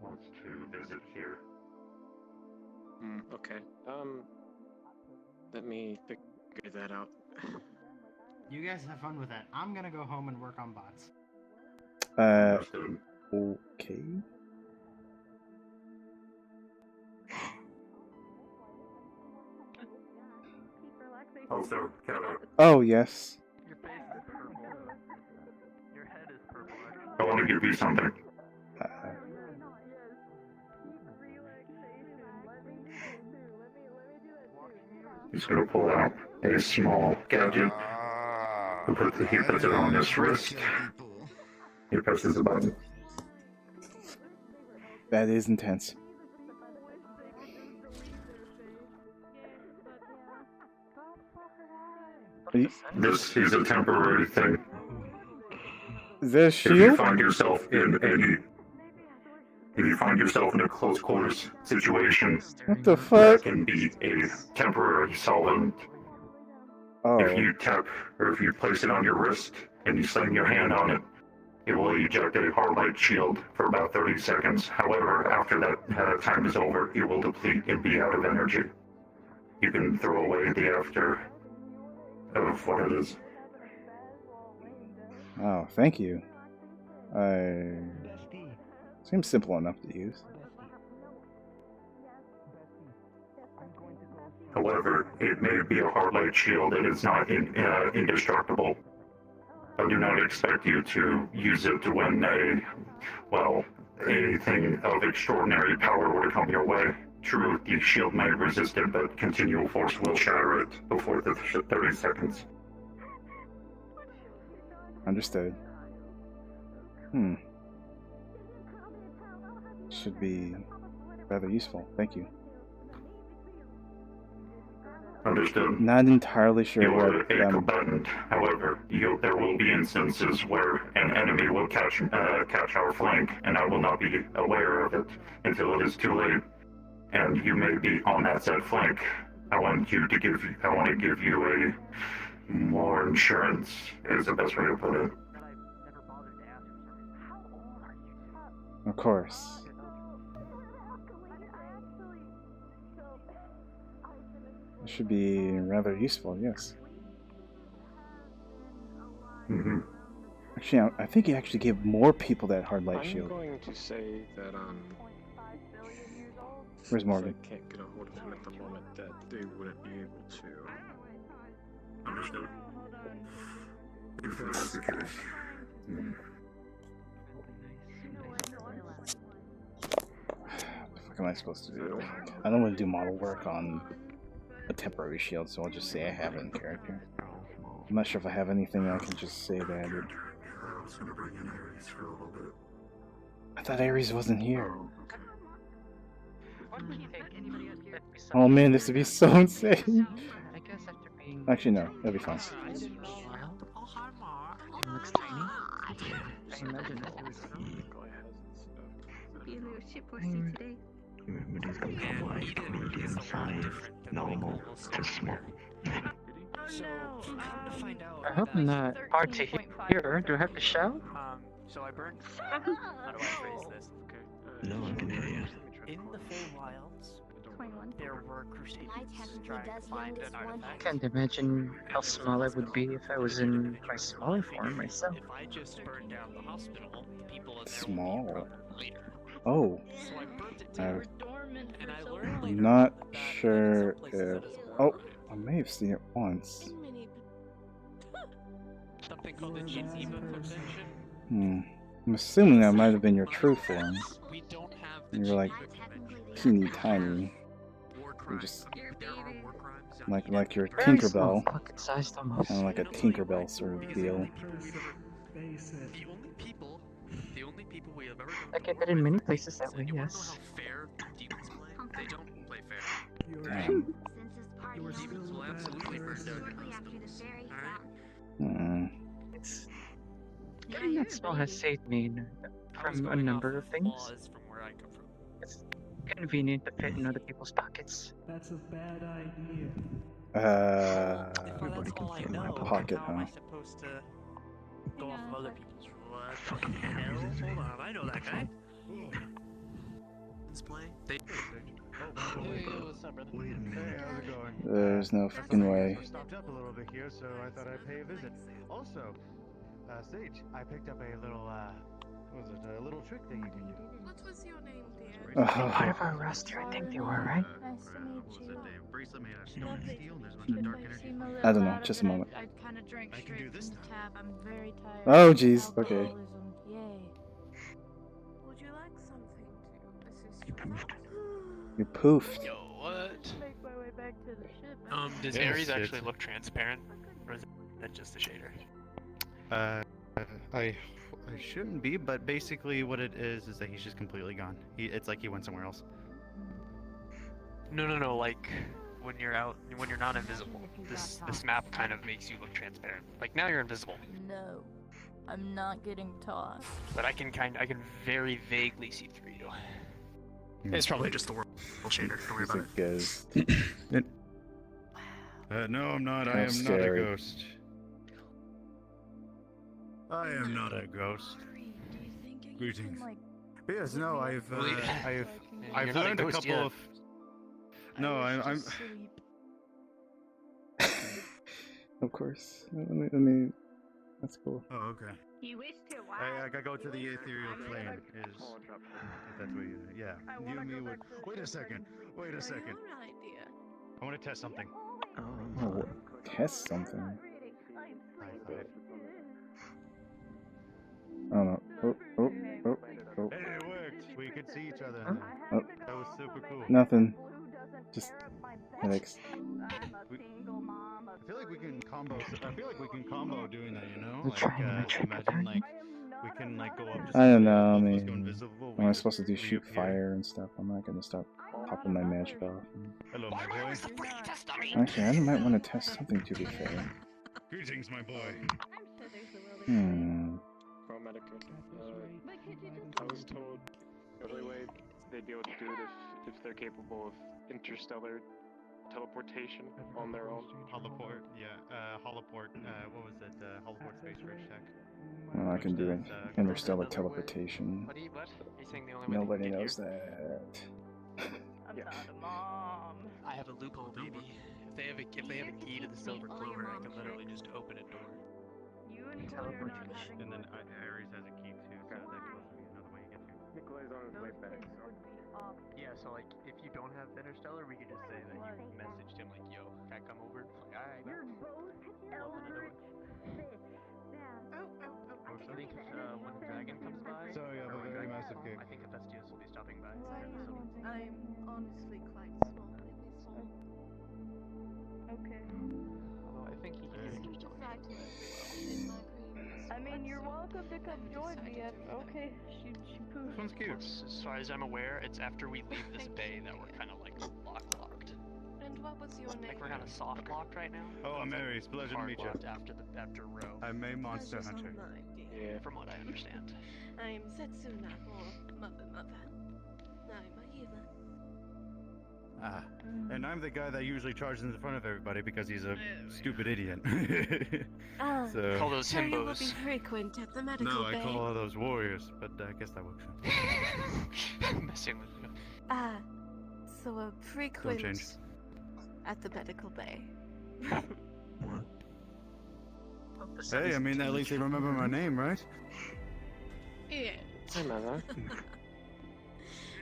Wants to visit here. Okay. Let me figure that out. You guys have fun with that. I'm gonna go home and work on bots. Okay. Also, Oh, yes. I want to give you something. He's going to pull out a small gadget. He puts it on his wrist. He presses a button. That is intense. This is a temporary thing. Is that a If you shield? find yourself in a close quarters situation, What the that fuck? can be a temporary solvent. Oh. If you tap or if you place it on your wrist and you slam your hand on it, it will eject a hard light shield for about 30 seconds. However, after that time is over, it will deplete and be out of energy. You can throw away the after of what it is. Oh, thank you. Seems simple enough to use. However, it may be a hard light shield that is not indestructible. I do not expect you to use it when anything of extraordinary power were to come your way. True, the shield may resist it, but continual force will shatter it before the 30 seconds. Understood. Should be rather useful. Thank you. Understood. Not entirely sure You are what. a combatant. However, there will be instances where an enemy will catch our flank, and I will not be aware of it until it is too late. And you may be on that said flank. I want to give you a more insurance. Is the best way to put it. Of course. It should be rather useful, yes. Mm-hmm. Actually, I think he actually gave more people that hard light I'm shield. going to say that Where's Morgan? I can't get a hold of him at the moment, that they wouldn't be able to. Understood. If that's the case. What the fuck am I supposed to do? I don't want to do model work on a temporary shield, so I'll just say I have it in character. I'm not sure if I have anything I can just say that I did. I thought Ares wasn't here. Oh man, this would be so insane. Actually, no, that'd be fine. Looks tiny. I imagine it. Be a little shitposty today. Everybody's got the white, medium size, normal, to small. I hope I'm not hard to hear. Do I have to shout? So I burned. How do I phrase this? Okay. No, I can hear you. In the Feywilds, there were Crusaders trying to find an Oh, artifact. I can't imagine how small I would be if I was in my smaller form myself. If I just burned down the hospital, the people in there Small. later. Oh. So I burnt it down, and I learned later I'm not that sure some places if. that is Oh, I may have seen it once. something called the Geneva Convention. I'm assuming that might have been your true form. We don't have the You're like teeny tiny. You're just like your Very small, Tinkerbell. pocket-sized almost. Kind of like a Tinkerbell sort of deal. The only people we have ever I get that in many places that way, yes. fair demons play. They don't play fair. Damn. Demons will absolutely burn down your hospital. Getting that small has saved me from a number of things. From where I come from. It's convenient to fit in other people's pockets. That's a bad idea. Everybody can fit in my Pocket, How am I huh? supposed to go off of other people's rules? Fucking hell. Hold on, I know that guy. Display. They. What's up, brother? Wait a minute. Hey, how's it going? There's no fucking way. Stopped up a little bit here, so I thought I'd pay a visit. Also, Sage, I picked up a little, what was it? A little trick that you can do. What was your name, dear? Part of our roster, I think they were, right? Nice to meet you. Bracelet made out of steel. There's a bunch of dark energy. I don't know, just a moment. I kind of drank straight from the tap. I'm very tired. Oh, jeez, okay. Alcoholism. Yay. Would you like something to assist you? You poofed. Yo, what? Make my way back to the ship. Does Yes, Ares actually it's- look transparent, or is that just a shader? I I shouldn't be, but basically what it is that he's just completely gone. It's like he went somewhere else. No. Like when you're not invisible. This map kind of makes you look transparent. Like now you're invisible, No, I'm not getting tossed. but I can very vaguely see through you. It's probably just the world shader. Don't worry He's about a it. ghost. No, I'm not. I How am not a scary. ghost. I am not a ghost. Greetings. Yes, no, I've You're not a learned a ghost couple yet. of. No, I'm. Of course. I mean, that's cool. Oh, okay. You wish to I go to the ethereal plane. Is if that's what you? Yeah. You and me would. Wait a second. Wait a second. Your idea. I want to test something. Oh, test something. Oh no. Oh. Hey, it worked. We could see each other. Oh. That was super cool. Nothing. Just headaches. I feel like we can combo. I feel like we can combo doing that. You know, We're like trying to trick imagine like we can like go up. Just I don't know. I both of us go mean, invisible, am I we supposed to do shoot reappear. fire and stuff? I'm not gonna start popping my magic off. Hello, my boy. Actually, I might want to test something. To be fair. Greetings, my boy. Paramedic. I was told the only way they'd be able to do it if they're capable of interstellar teleportation on their own. Holoport, yeah. Holoport, what was it? Holoport space bridge tech. Well, I can do it. Interstellar teleportation. What? Are you saying the only way Nobody they can get knows that. I'm not a mom. I have a loophole, baby. If they have a key to the silver clover, I can literally just open a door. And then Ares has a key too, so that could also be another way you get to. Nikolai's on his way back. Yeah, so like, if you don't have Interstellar, we could just say that you messaged him like, yo, can I come over? Like, alright, man. I think when Dragon comes by, Sorry, I have a very massive cake. I think Hephaestus will be stopping by. I'm honestly quite small in this home. Okay. Although I think he can do Interstellar. I mean, you're welcome to come join me. Okay, she poofed. This one's cute. As far as I'm aware, it's after we leave this bay that we're kind of like locked. And what was your name? Like we're kind of soft locked right now. Oh, I'm Ares. Pleasure to meet you. After Row. I'm a monster Pleasure's all hunter. mine, dear. Yeah. From what I understand. I'm Setsuna, or Mother. I'm a healer. Ah, and I'm the guy that usually charges in front of everybody because he's a stupid idiot. Ah, So Call those so you will be himbos. frequent at the medical no, I bay. call all those warriors, but I guess that works. Messing with you. Ah, so a frequent change. at the medical bay. Hey, I mean, at least they remember my name, right? Yeah. Hey, Mother.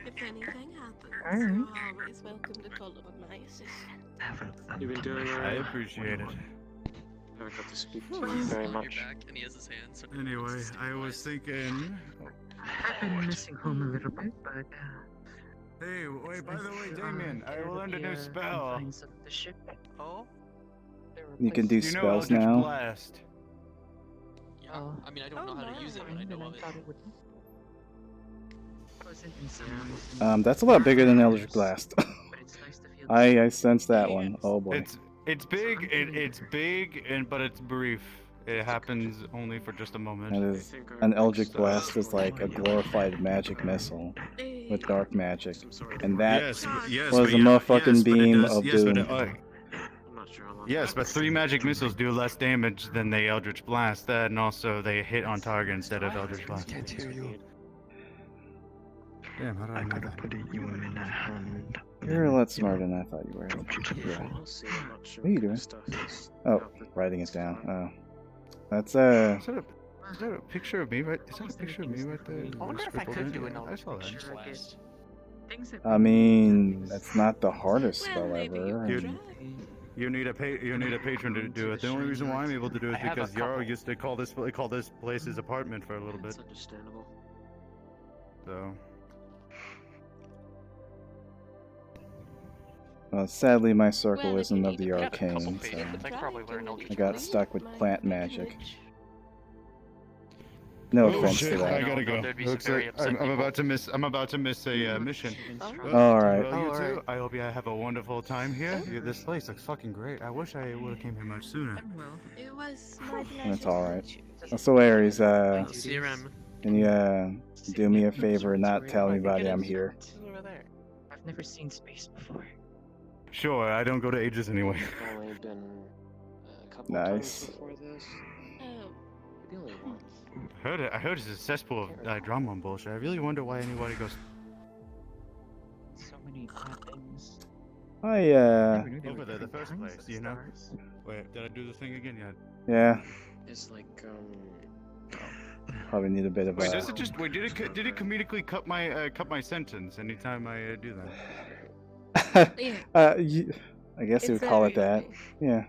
If anything happens, Alright. you're always welcome to call on my assistant. You've been doing I alright? appreciate it. Never got to speak to you very much. And he has his hands. So Anyway, I was thinking. I've been missing home a little bit, but Hey, wait, by the way, nice to, Damien, I get out of learned a the, new spell. confines of the ship. Oh? You can do You know spells Eldritch now. Blast. Yeah. I mean, I don't know how to use it, but I know of it. That's a lot bigger than Eldritch Blast. I sense that one. Oh boy. It's big. It's big, but it's brief. It happens only for just a moment. That is, an Eldritch Blast is like a glorified magic missile with dark magic, and that yes, was a motherfucking beam of doom. Yes, but 3 magic missiles do less damage than the Eldritch Blast. That and also they hit on target instead of Eldritch Blast. Can't hear you. Damn, how do I know gotta that? put you in a hand. You're a lot smarter than I thought you were. Yeah. What are you doing? Oh, writing it down. Oh, that's Is that a picture of me right? Is that a picture of me right there? I wonder if I Scribbled could in? do an I Eldritch saw that. Blast. I mean, that's not the hardest spell ever. You need a patron to do it. The only reason why I'm able to do it is because Yarrow used to call this place his apartment for a little bit. That's understandable. So. Well, sadly, my circle isn't of the arcane, so I could probably learn Eldritch I got Blast. stuck with plant magic. No Oh offense shit! to that. I gotta go. there'd be some Looks very like upset I'm about to miss. I'm about to miss a mission. All right. Well, you Oh, two. alright. I hope you have a wonderful time here. This place looks fucking great. I wish I would have came here much sooner. Well, it was my pleasure. That's all right. So Aries, See you around. can you do me a favor and not tell anybody I'm here? Over there. I've never seen space before. Sure, I don't go to Aegis anyway. I've only been a couple Nice. times before this. Oh, Maybe only once. I heard it's a cesspool of drama and bullshit. I really wonder why anybody goes. So many bad things. I Over there, the first place, you know. Wait, did I do the thing again yet? yeah, It's like probably need a bit of Wait, does it just wait? Did it comedically cut my sentence anytime I do that? I guess you would call it that. Yeah.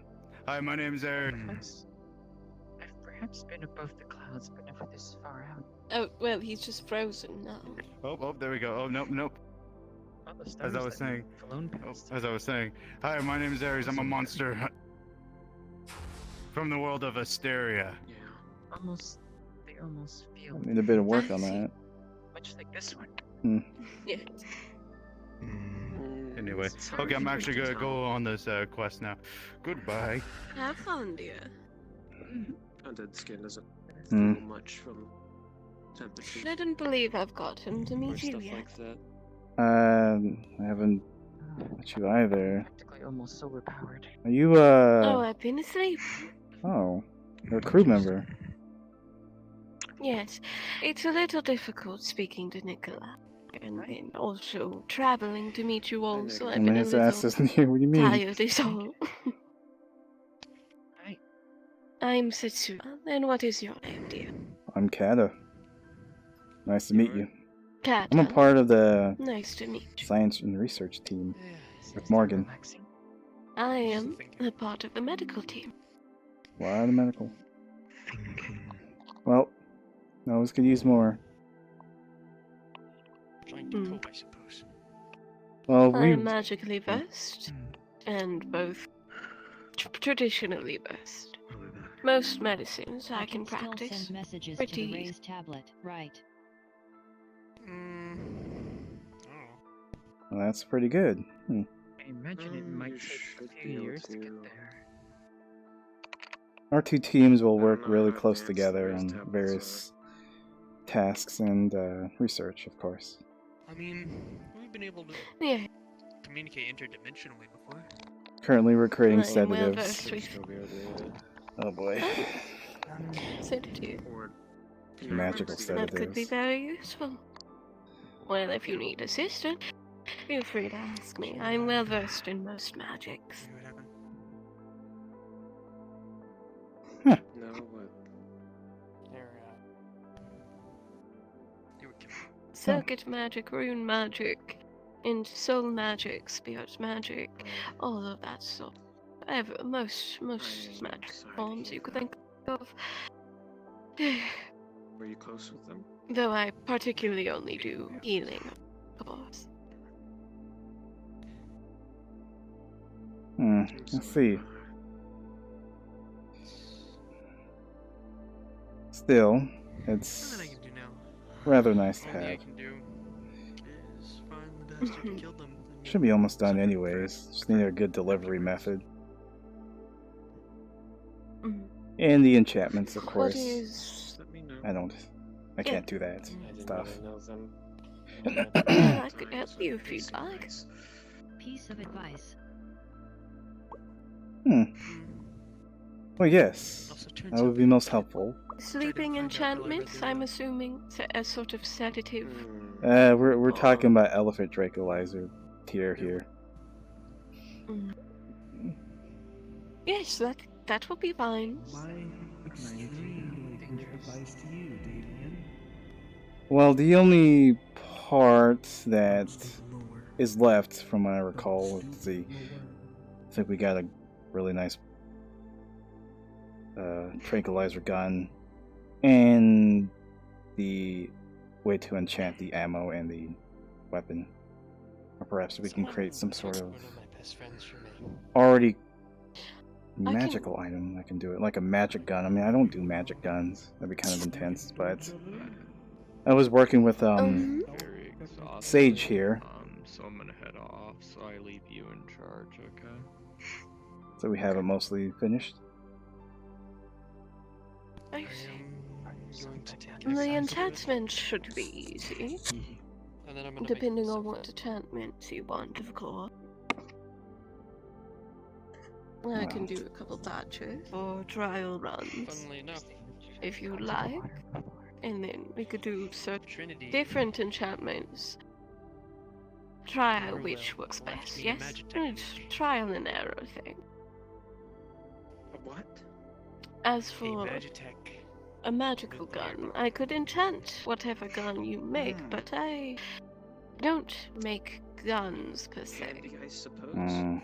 Hi, my name's Eric. I've perhaps been above the clouds, but never this far out. oh well, he's just frozen now. Oh, there we go. Oh, nope. All the As stars I was that saying. you've flown past. As I was saying. Hi, my name's Ares. I'm a monster from the world of Asteria. Almost, they almost feel Need a bit of work on that. much like this one. Hmm. Yeah. Anyway, okay, I'm actually gonna go on this quest now. Goodbye. Have fun, dear. undead skin doesn't Hmm. feel much from temperature I don't believe I've gotten to or meet you stuff yet. like that. I haven't met you either. Practically almost solar powered. Are you Oh, I've been asleep. Oh, you're a crew member. Yes, it's a little difficult speaking to Nicola. And then also traveling to meet you all, so I've And been a his ass little isn't here. What do you mean? tired is all. I'm Setsuna. And what is your name, dear? I'm Kata. Nice to meet you. Kata. I'm a part of the Nice to meet you. science and research team with Morgan. I am a part of the medical team. Why the medical? Well, I always could use more. Trying to cope, I suppose. Well, I am magically versed, and both traditionally versed. Most medicines I can Still practice. send messages pretty to the easy. raised tablet, right? Well, that's pretty good. Hmm. I imagine it might take a few years to get there. Our two teams will work really close together on various tasks and research, of course. I mean, we've been able to Yeah. communicate interdimensionally before. Currently, we're creating I am well sedatives. versed with Oh boy. sedative. Magical That could be sedatives. very useful. Well, if you need assistance, feel free to ask me. I'm well versed in most magics. No, what? Circuit magic, rune magic, and soul magic, spirit magic, all of that stuff. Most magic forms you could think of. Were you close with them? Though I particularly only do healing, of course. Let's see. Still, it's rather nice to All I have. can do is find the bastard who killed them. Should be almost done anyways. Just need a good delivery method. And the enchantments, of What course. is... I can't do that stuff. I could help you if you'd like. Piece of advice. Well, yes. That would be most helpful. Sleeping enchantments, I'm assuming, a sort of sedative. We're talking about elephant tranquilizer tier here. Yes, that will be fine. My extremely good advice to you, Damien. Well, the only part that is left, from what I recall, let's see. I think we got a really nice tranquilizer gun and the way to enchant the ammo and the weapon. Or perhaps we can create some sort of already magical item, I can do it. Like a magic gun. I mean, I don't do magic guns. That'd be kind of intense, but I was working with Very exhausted. Sage here. So I'm gonna head off. So I leave you in charge, okay? So we have it mostly finished. I see. The enchantment should be easy. Depending on what enchantments you want, of course. I can do a couple batches or trial runs if you like, and then we could do certain different enchantments. Trial which works best, yes? It's trial and error thing. What? As for a magical gun, I could enchant whatever gun you make, but I don't make guns per se. I suppose. I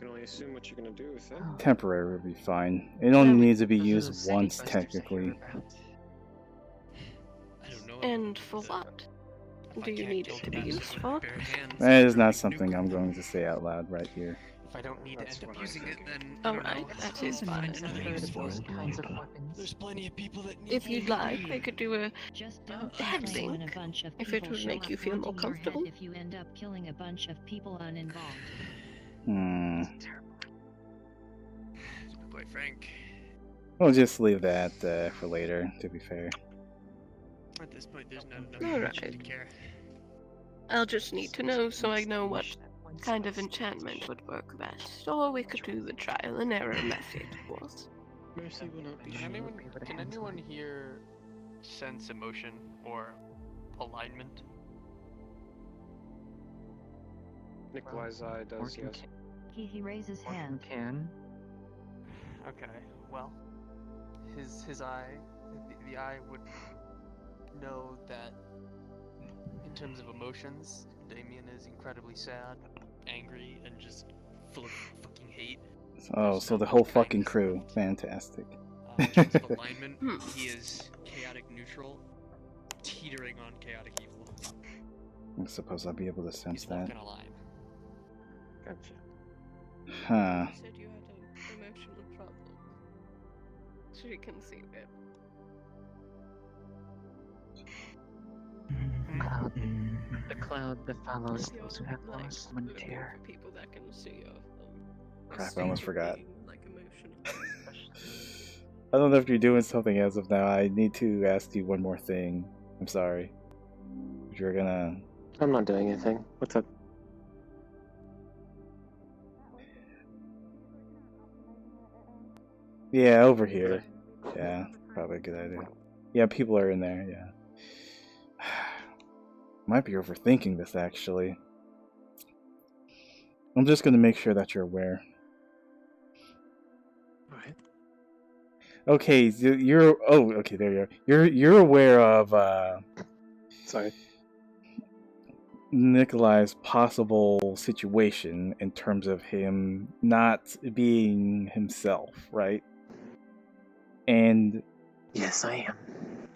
can only assume what you're gonna do with it. Temporary would be fine. It only needs to be used once, technically. And for what? Do you need it to be used for? That is not something I'm going to say out loud right here. If I don't need to end up using it, then alright, that is fine. There's plenty of people that need If you'd like, we could do a head link, if it would make you feel more comfortable. If you end up killing a bunch of people uninvolved. Quite frank. We'll just leave that for later, to be fair. At this point, there's not enough to care. I'll just need to know so I know what kind of enchantment would work best. Or we could do the trial and error method, of course. Mercy will not be can anyone here sense emotion or alignment? Nikolai's eye does, yes. He raises hand. Okay, well, his eye, the eye would know that in terms of emotions, Damien is incredibly sad, angry, and just full of fucking hate. Oh, so the whole fucking crew. Fantastic. In terms of alignment, he is chaotic neutral, teetering on chaotic evil. I suppose I'll be able to sense that. Gonna lie. Gotcha. Huh. You said you had an emotional problem. So you can see it. The cloud that follows those who have lost someone dear. People that can see Crap, I almost forgot. like emotional. I don't know if you're doing something as of now. I need to ask you one more thing. I'm sorry. You're gonna... I'm not doing anything. What's up? Yeah, over here. Yeah, probably a good idea. Yeah, people are in there, yeah. Might be overthinking this, actually. I'm just gonna make sure that you're aware. What? Okay, you're... Oh, okay, there you are. You're aware of, Sorry. Nikolai's possible situation in terms of him not being himself, right? And yes, I am.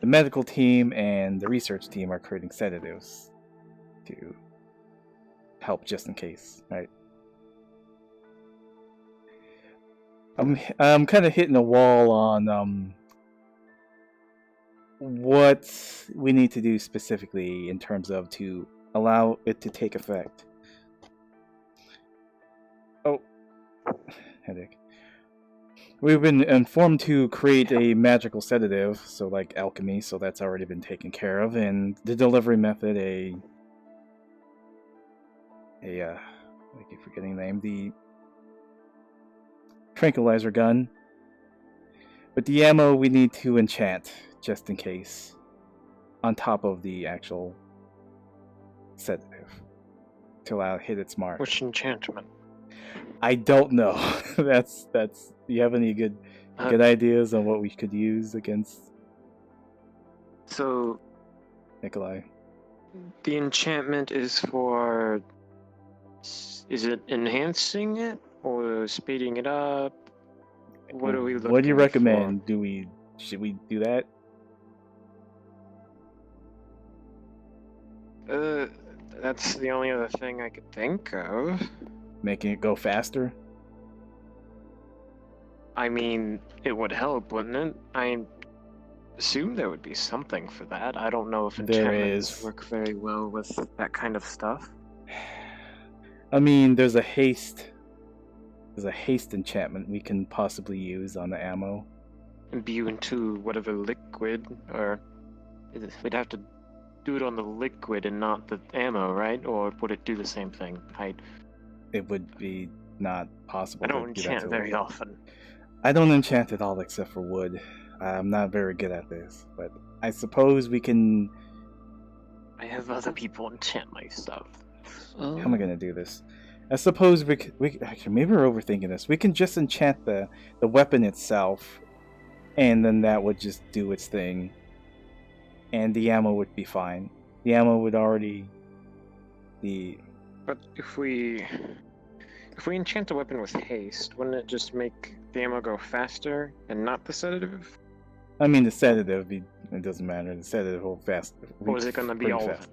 The medical team and the research team are creating sedatives to help just in case, right? I'm kind of hitting a wall on what we need to do specifically in terms of to allow it to take effect. Oh, headache. We've been informed to create a magical sedative, so like alchemy, so that's already been taken care of, and the delivery method, I keep forgetting the name, the tranquilizer gun. But the ammo we need to enchant, just in case, on top of the actual sedative, to allow it hit its mark. Which enchantment? I don't know. that's. Do you have any good ideas on what we could use against? So, Nikolai. The enchantment is for. Is it enhancing it or speeding it up? What are we looking for? What do you recommend? Should we do that? That's the only other thing I could think of. Making it go faster? I mean, it would help, wouldn't it? I assume there would be something for that. I don't know if There enchantments is. work very well with that kind of stuff. I mean, there's a haste enchantment we can possibly use on the ammo. Imbue into whatever liquid, or we'd have to do it on the liquid and not the ammo, right? Or would it do the same thing? It would be not possible. I don't to do that enchant to very wood. often. I don't enchant at all except for wood. I'm not very good at this, but I suppose we can. I have other people enchant my stuff. How am I gonna do this? I suppose we actually, maybe we're overthinking this. We can just enchant the weapon itself, and then that would just do its thing, and the ammo would be fine. The ammo would already But if we enchant a weapon with haste, wouldn't it just make the ammo go faster and not the sedative? I mean, the sedative, it doesn't matter. The sedative will fast. Or is it gonna be all of fast?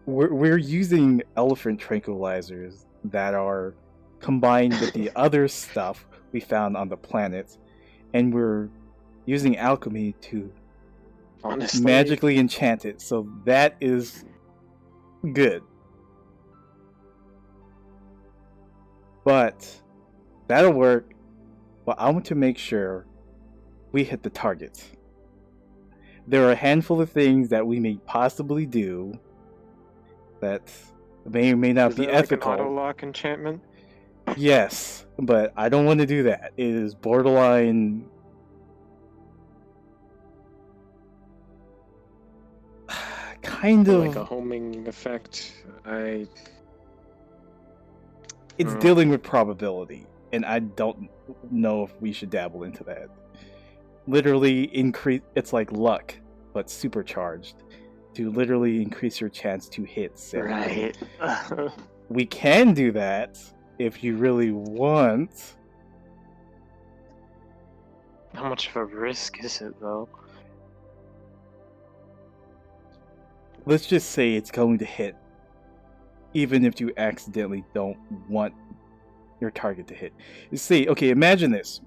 We're using elephant tranquilizers that are combined with the other stuff we found on the planet, and we're using alchemy to magically enchant it. So that is good. But that'll work. But I want to make sure we hit the target. There are a handful of things that we may possibly do that may or may not be ethical. Like an auto lock enchantment? Yes, but I don't want to do that. It is borderline. Kind of like a homing effect. It's dealing with probability, and I don't know if we should dabble into that. Literally increase. It's like luck, but supercharged to literally increase your chance to hit. Right. We can do that if you really want. How much of a risk is it, though? Let's just say it's going to hit, even if you accidentally don't want your target to hit. You see, okay, imagine this.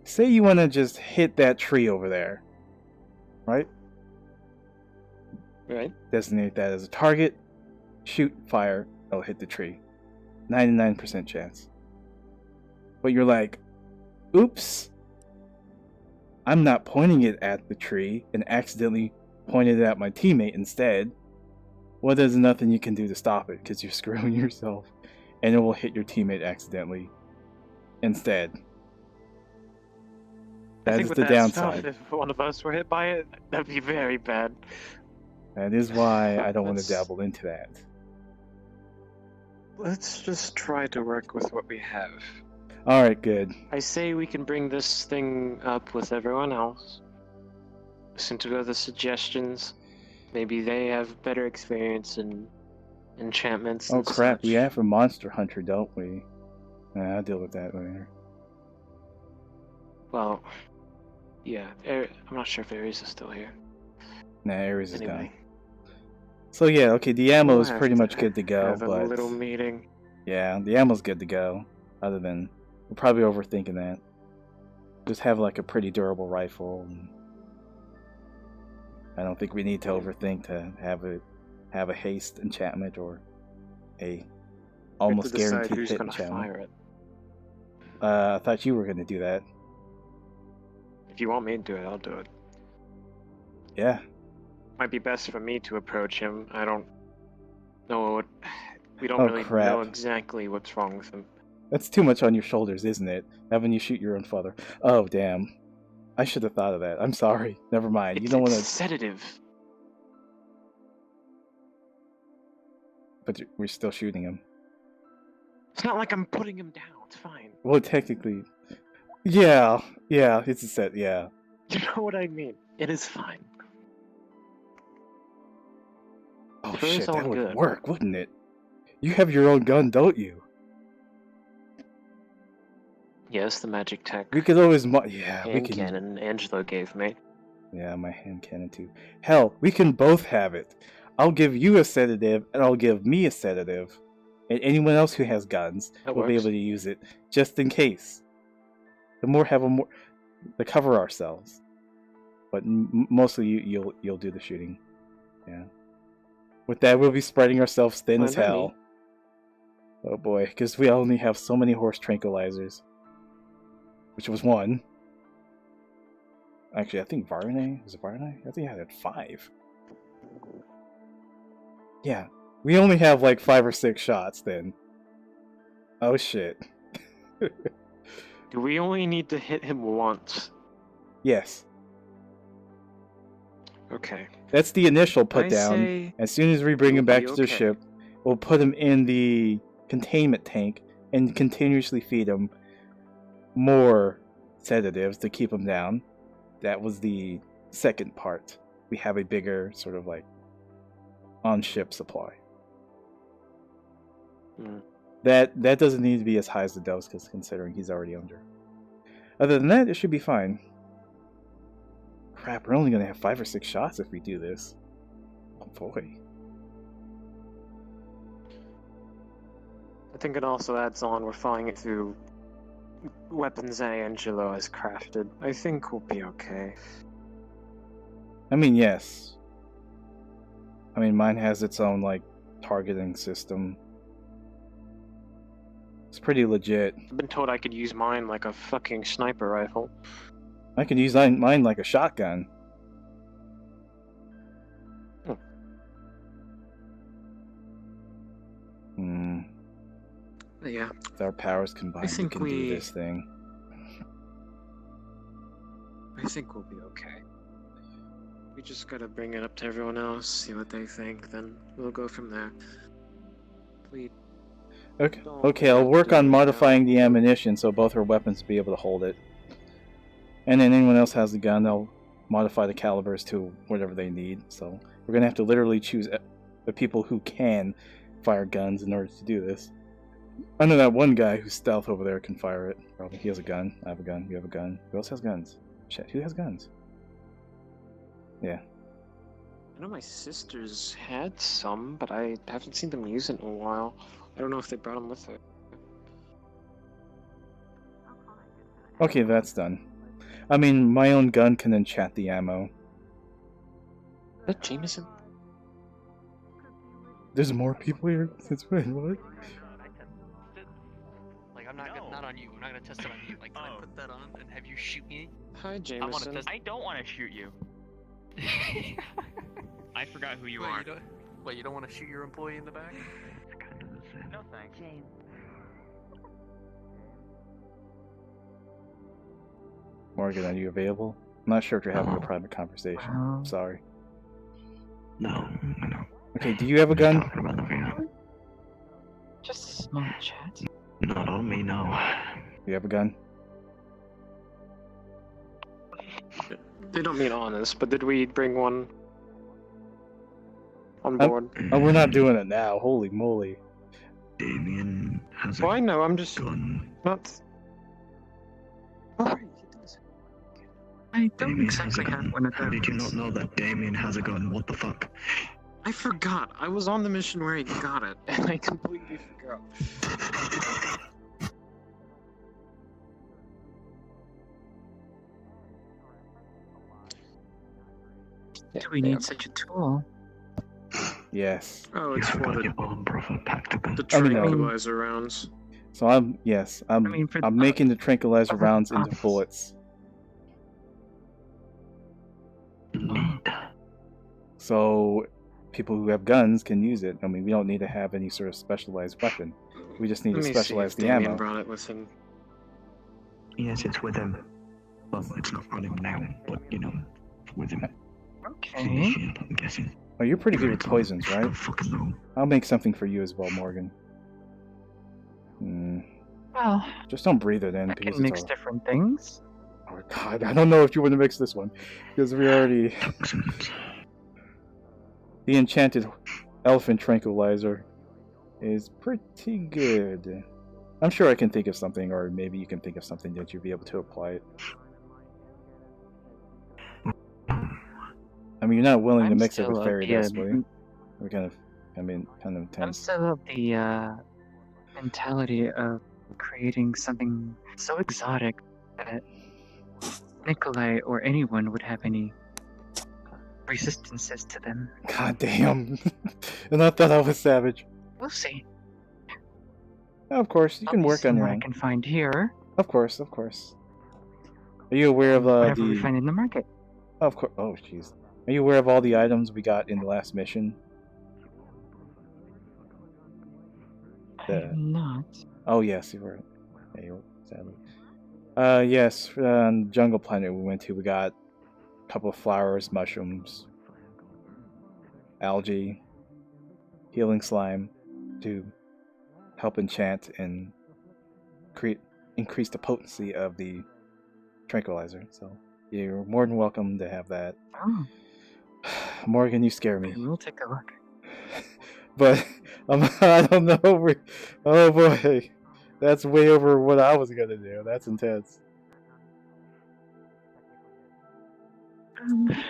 Say you want to just hit that tree over there, right? Right. Designate that as a target. Shoot, fire, it'll hit the tree. 99% chance. But you're like, oops. I'm not pointing it at the tree and accidentally pointed it at my teammate instead. Well, there's nothing you can do to stop it because you're screwing yourself. And it will hit your teammate accidentally instead. That is the downside. Stuff, if one of us were hit by it, that'd be very bad. That is why I don't want to dabble into that. Let's just try to work with what we have. Alright, good. I say we can bring this thing up with everyone else. Listen to other suggestions. Maybe they have better experience in enchantments. Oh and crap, such. we have a monster hunter, don't we? I'll deal with that later. Well, yeah, I'm not sure if Ares is still here. Nah, Ares is Anyway. gone. So yeah, okay, the ammo We'll is have pretty to much good to go, have but a little meeting. yeah, the ammo's good to go. Other than we're probably overthinking that. Just have like a pretty durable rifle. And I don't think we need to overthink to have a haste enchantment or a almost we have to decide guaranteed who's hit gonna enchantment. fire it. I thought you were gonna do that. If you want me to do it, I'll do it. Yeah. Might be best for me to approach him. I don't know what. We don't Oh, really crap. know exactly what's wrong with him. That's too much on your shoulders, isn't it? Having you shoot your own father. Oh, damn. I should have thought of that. I'm sorry. Never mind. You don't want It's to. sedative. But we're still shooting him. It's not like I'm putting him down. It's fine. Well, technically. Yeah. Yeah, it's a set. Yeah. You know what I mean. It is fine. Oh, Sure, shit. it's all That would good. work, wouldn't it? You have your own gun, don't you? Yes, the magic tech. We could always. Yeah, we hand can. cannon Angelo gave me. Yeah, my hand cannon too. Hell, we can both have it. I'll give you a sedative, and I'll give me a sedative, and anyone else who has guns That will be works. able to use it just in case. The more to cover ourselves. But mostly you'll do the shooting. Yeah. With that, we'll be spreading ourselves thin as Fine by hell. me. Oh boy, because we only have so many horse tranquilizers. Which was one. Actually, I think Varney, was it Varney? I think I had 5. Yeah, we only have like 5 or 6 shots then. Oh shit. Do we only need to hit him once? Yes. Okay. That's the initial put I down. say As soon as we bring him we'll back be to the okay. ship, we'll put him in the containment tank and continuously feed him more sedatives to keep him down. That was the second part. We have a bigger sort of like on-ship supply. Mm. That doesn't need to be as high as the dose, because considering he's already under. Other than that, it should be fine. Crap, we're only going to have 5 or 6 shots if we do this. Oh boy. I think it also adds on we're flying it through weapons that Angelo has crafted. I think we'll be okay. I mean, yes. I mean, mine has its own, like, targeting system. It's pretty legit. I've been told I could use mine like a fucking sniper rifle. I can use mine like a shotgun. Hmm. Yeah. With our powers combined, we think can do this thing. I think we'll be okay. We just gotta bring it up to everyone else, see what they think, then we'll go from there. We Okay, I'll work on modifying the ammunition so both our weapons will be able to hold it. And then anyone else has the gun, they'll modify the calibers to whatever they need. So we're gonna have to literally choose the people who can fire guns in order to do this. I know that one guy who's stealth over there can fire it. Probably he has a gun. I have a gun. You have a gun. Who else has guns? Shit, who has guns? Yeah. I know my sisters had some, but I haven't seen them use it in a while. I don't know if they brought them with her. Okay, that's done. I mean, my own gun can enchant the ammo. Is that Jameson? There's more people here since when? What? Like, I'm not gonna, not on you. I'm not gonna test it on you. Like, can I put that on and have you shoot me? Hi, Jameson. I don't want to shoot you. I forgot who you are. You don't want to shoot your employee in the back? No thanks. Morgan, are you available? I'm not sure if you're having a private conversation. I'm sorry. No. Okay, do you have a gun? Just a small chat. Not on me, no. You have a gun? They don't mean honest, but did we bring one on board? Oh, we're not doing it now. Holy moly. Damien has Well, I know, I'm just not... I don't exactly have one of those. How did you not know that Damien has a gun? What the fuck? I forgot. I was on the mission where he got it, and I completely forgot. Do we need such a tool? Yes. Oh, it's for the I mean, tranquilizer rounds. So I'm making the tranquilizer rounds into bullets. So people who have guns can use it. I mean, we don't need to have any sort of specialized weapon. We just need to specialize the Damien ammo. brought it with him. Yes, it's with him. Well, it's not on him now, but, you know, with him. Okay. I'm guessing. Oh, you're pretty good with poisons, right? I'll make something for you as well, Morgan. Well, just don't breathe it in. I because can it's mix all... different things. Oh god, I don't know if you want to mix this one. Because we already... The enchanted elephant tranquilizer is pretty good. I'm sure I can think of something, or maybe you can think of something that you'll be able to apply it. I mean, you're not willing to mix it with fairy dust, will you? We're kind of I'm intense. still of the mentality of creating something so exotic that Nikolai or anyone would have any resistances to them. God damn. And I thought I was savage. We'll see. Of course, you can work on your what own. I can find here. Of course, of course. Are you aware of whatever we find in the market? Of course. Oh, jeez. Are you aware of all the items we got in the last mission? I'm not. Oh yes, you were. Yeah, you were, sadly. Yes. On Jungle Planet we went to, we got a couple of flowers, mushrooms, algae, healing slime to help enchant and increase the potency of the tranquilizer. So you're more than welcome to have that. Oh. Morgan, you scare me. We'll take a look. But I don't know. Oh boy, that's way over what I was gonna do. That's intense. I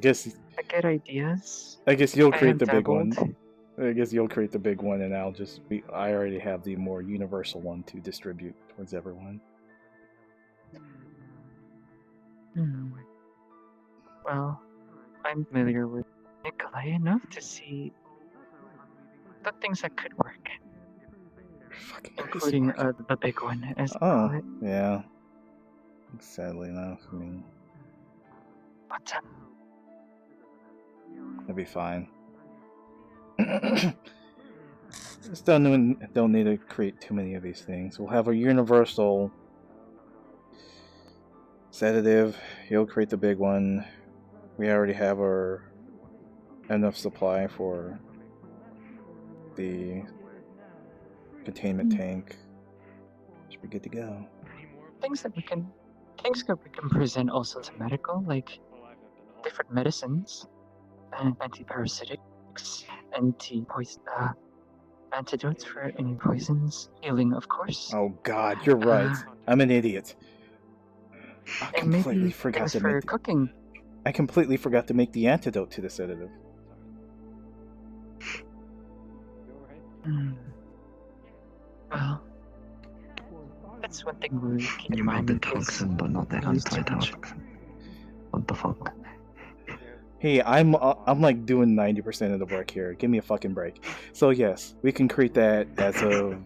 guess I get ideas. I guess you'll create the big dabbled. one. I guess you'll create the big one, and I already have the more universal one to distribute towards everyone. Well, I'm familiar with Nikolai enough to see the things that could work, including the big one, as you call it. Yeah. Sadly enough, I mean, But it'll be fine. Just don't need to create too many of these things. We'll have a universal sedative. You'll create the big one. We already have enough supply for the containment tank. Should be good to go. things that we can present also to medical, like different medicines and antiparasitics, antidotes for any poisons, healing, of course. Oh God, you're right. I'm an idiot. I And maybe completely forgot things to for make. cooking. I completely forgot to make the antidote to the sedative. Well, that's one thing we keep in You made mind. the because toxin, but not the we use too much. antitoxin. What the fuck? Hey, I'm like doing 90% of the work here. Give me a fucking break. So yes, we can create that as of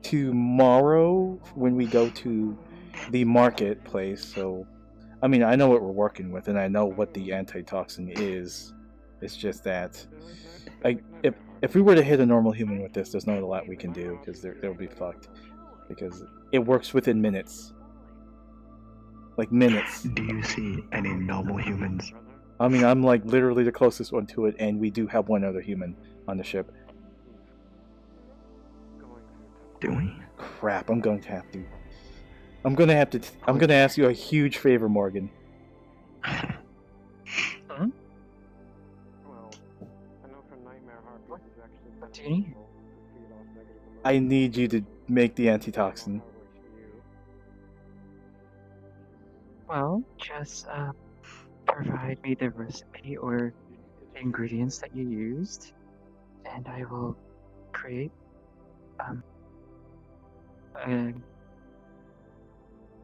tomorrow when we go to the marketplace. So, I mean, I know what we're working with, and I know what the antitoxin is. It's just that, if we were to hit a normal human with this, there's not a lot we can do because they'll be fucked. Because it works within minutes. Like minutes. Do you see any normal humans? I mean, I'm like literally the closest one to it, and we do have one other human on the ship. Do we? Crap, I'm going to have to. I'm gonna ask you a huge favor, Morgan. Huh? What do you need? I need you to make the antitoxin. Well, just provide me the recipe or the ingredients that you used, and I will create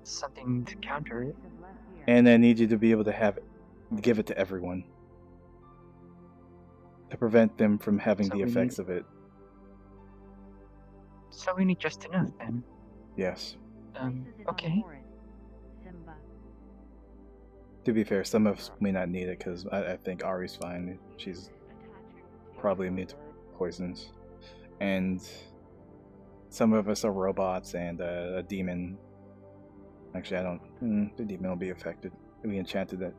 something to counter it. And I need you to be able to give it to everyone. To prevent them from having So the we effects need- of it. So we need just enough then. Yes. Okay. To be fair, some of us may not need it because I think Ari's fine. She's probably immune to poisons. And some of us are robots and a demon. Actually, I don't. The demon will be affected. We enchanted it.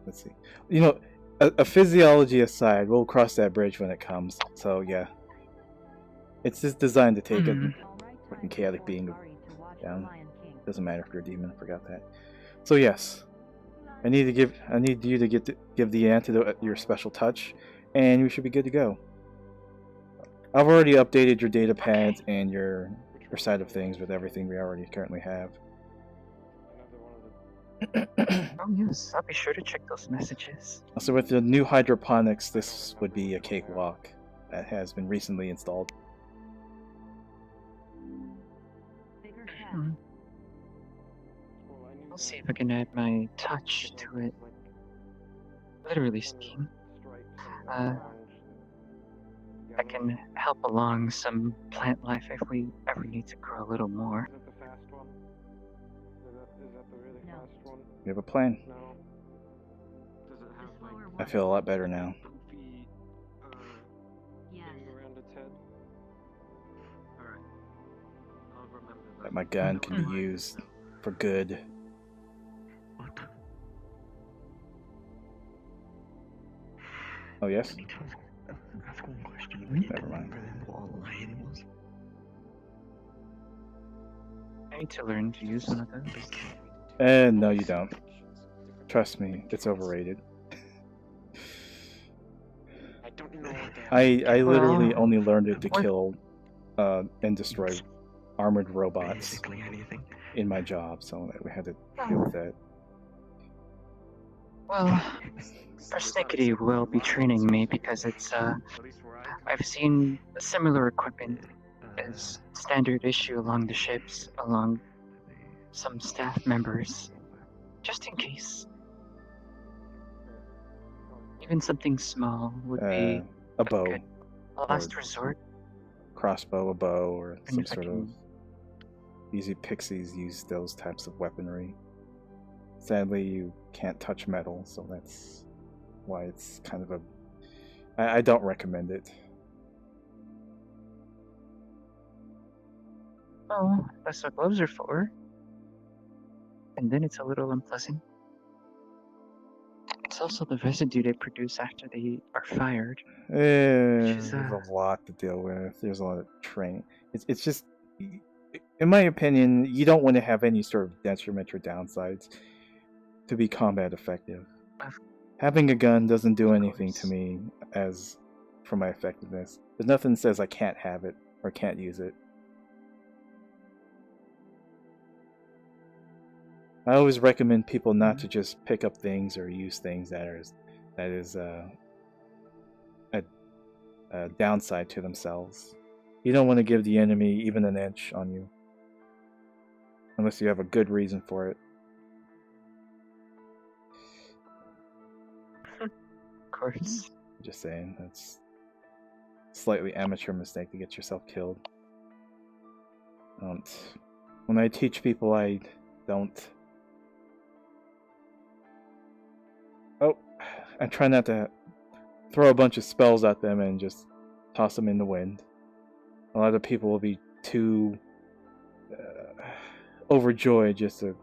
Let's see. You know, a physiology aside, we'll cross that bridge when it comes. So, yeah. It's just designed to take a fucking chaotic being down. Doesn't matter if you're a demon, I forgot that. So, yes. I need you to give the antidote your special touch, and you should be good to go. I've already updated your data pads and your side of things with everything we already currently have. Oh yes, I'll be sure to check those messages. So with the new hydroponics, this would be a cakewalk that has been recently installed. Hmm. I'll see if I can add my touch to it. Literally speaking. I can help along some plant life if we ever need to grow a little more. We have a plan. I feel a lot better now. That my gun can be used for good. Oh yes? Ask one question. Never mind. I need to learn to use one of those. No you don't. Trust me, it's overrated. I literally only learned it to kill and destroy armored robots in my job, so we had to deal with that. Well, Persnickety will be training me because it's I've seen similar equipment as standard issue along the ships, along some staff members, just in case. Even something small would be a bow. good last resort. Crossbow, a bow, or some sort of... Usually pixies use those types of weaponry. Sadly, you can't touch metal, so that's why it's kind of a... I don't recommend it. Oh, that's what gloves are for. And then it's a little unpleasant. It's also the residue they produce after they are fired. There's a lot to deal with. There's a lot of training. It's just... In my opinion, you don't want to have any sort of detriment or downsides to be combat effective. Having a gun doesn't do anything to me as for my effectiveness. There's nothing that says I can't have it or can't use it. I always recommend people not to just pick up things or use things that is a downside to themselves. You don't want to give the enemy even an inch on you. Unless you have a good reason for it. Of course. Just saying, that's a slightly amateur mistake to get yourself killed. When I teach people, I don't... I try not to throw a bunch of spells at them and just toss them in the wind. A lot of people will be too overjoyed just to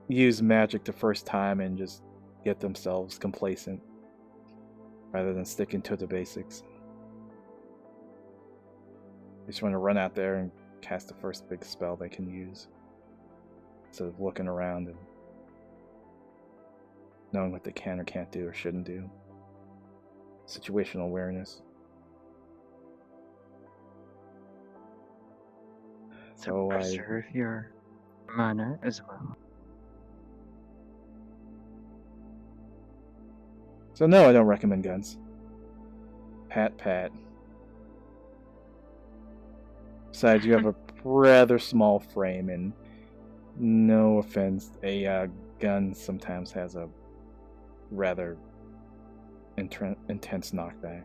use magic the first time and just get themselves complacent rather than sticking to the basics. They just want to run out there and cast the first big spell they can use instead of looking around and knowing what they can or can't do or shouldn't do. Situational awareness. So preserve your mana as well. So no, I don't recommend guns. Pat. Besides, you have a rather small frame, and no offense, a gun sometimes has a rather intense knockback.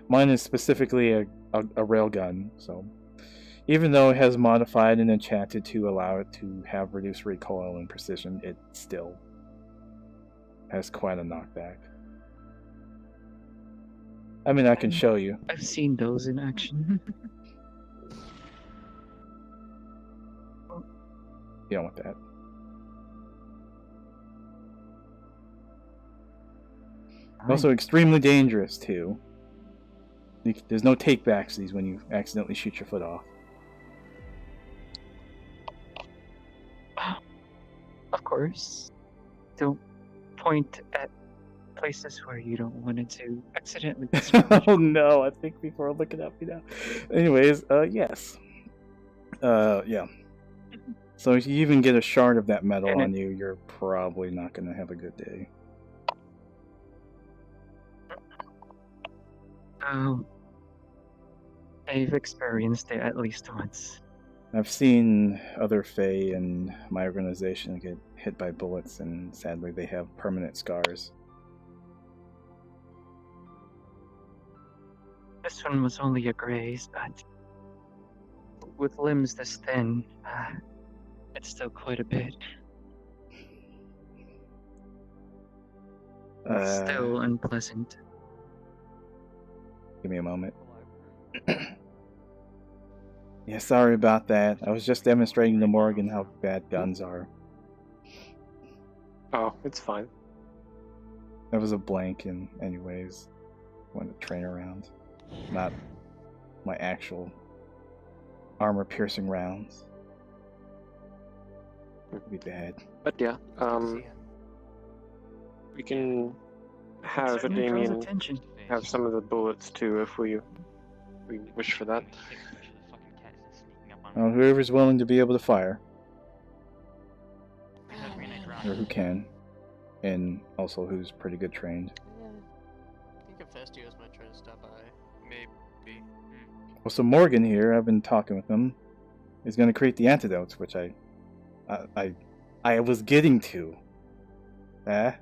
Mine is specifically a railgun, so even though it has modified and enchanted to allow it to have reduced recoil and precision, it still has quite a knockback. I mean, I can show you. I've seen those in action. You don't want that. Also extremely dangerous, too. There's no take-backsies when you accidentally shoot your foot off. Of course. Don't point at places where you don't want it to accidentally destroy. Oh no, I think people are looking at me now. Anyways, yes. Yeah. So if you even get a shard of that metal And on you, you're probably not going to have a good day. Oh, I've experienced it at least once. I've seen other Fae in my organization get hit by bullets, and sadly they have permanent scars. This one was only a graze, but with limbs this thin, it's still quite a bit. It's still unpleasant. Give me a moment. Yeah, sorry about that. I was just demonstrating to Morgan how bad guns are. Oh, it's fine. That was a blank, and anyways, wanted to train around, not my actual armor-piercing rounds. Would be bad. But yeah, we can have Damien have some of the bullets too if we wish for that. Whoever's willing to be able to fire, or who can, and also who's pretty good trained. I think Hephaestus might try to stop by. Maybe. Well, so Morgan here, I've been talking with him, is going to create the antidotes, which I was getting to. The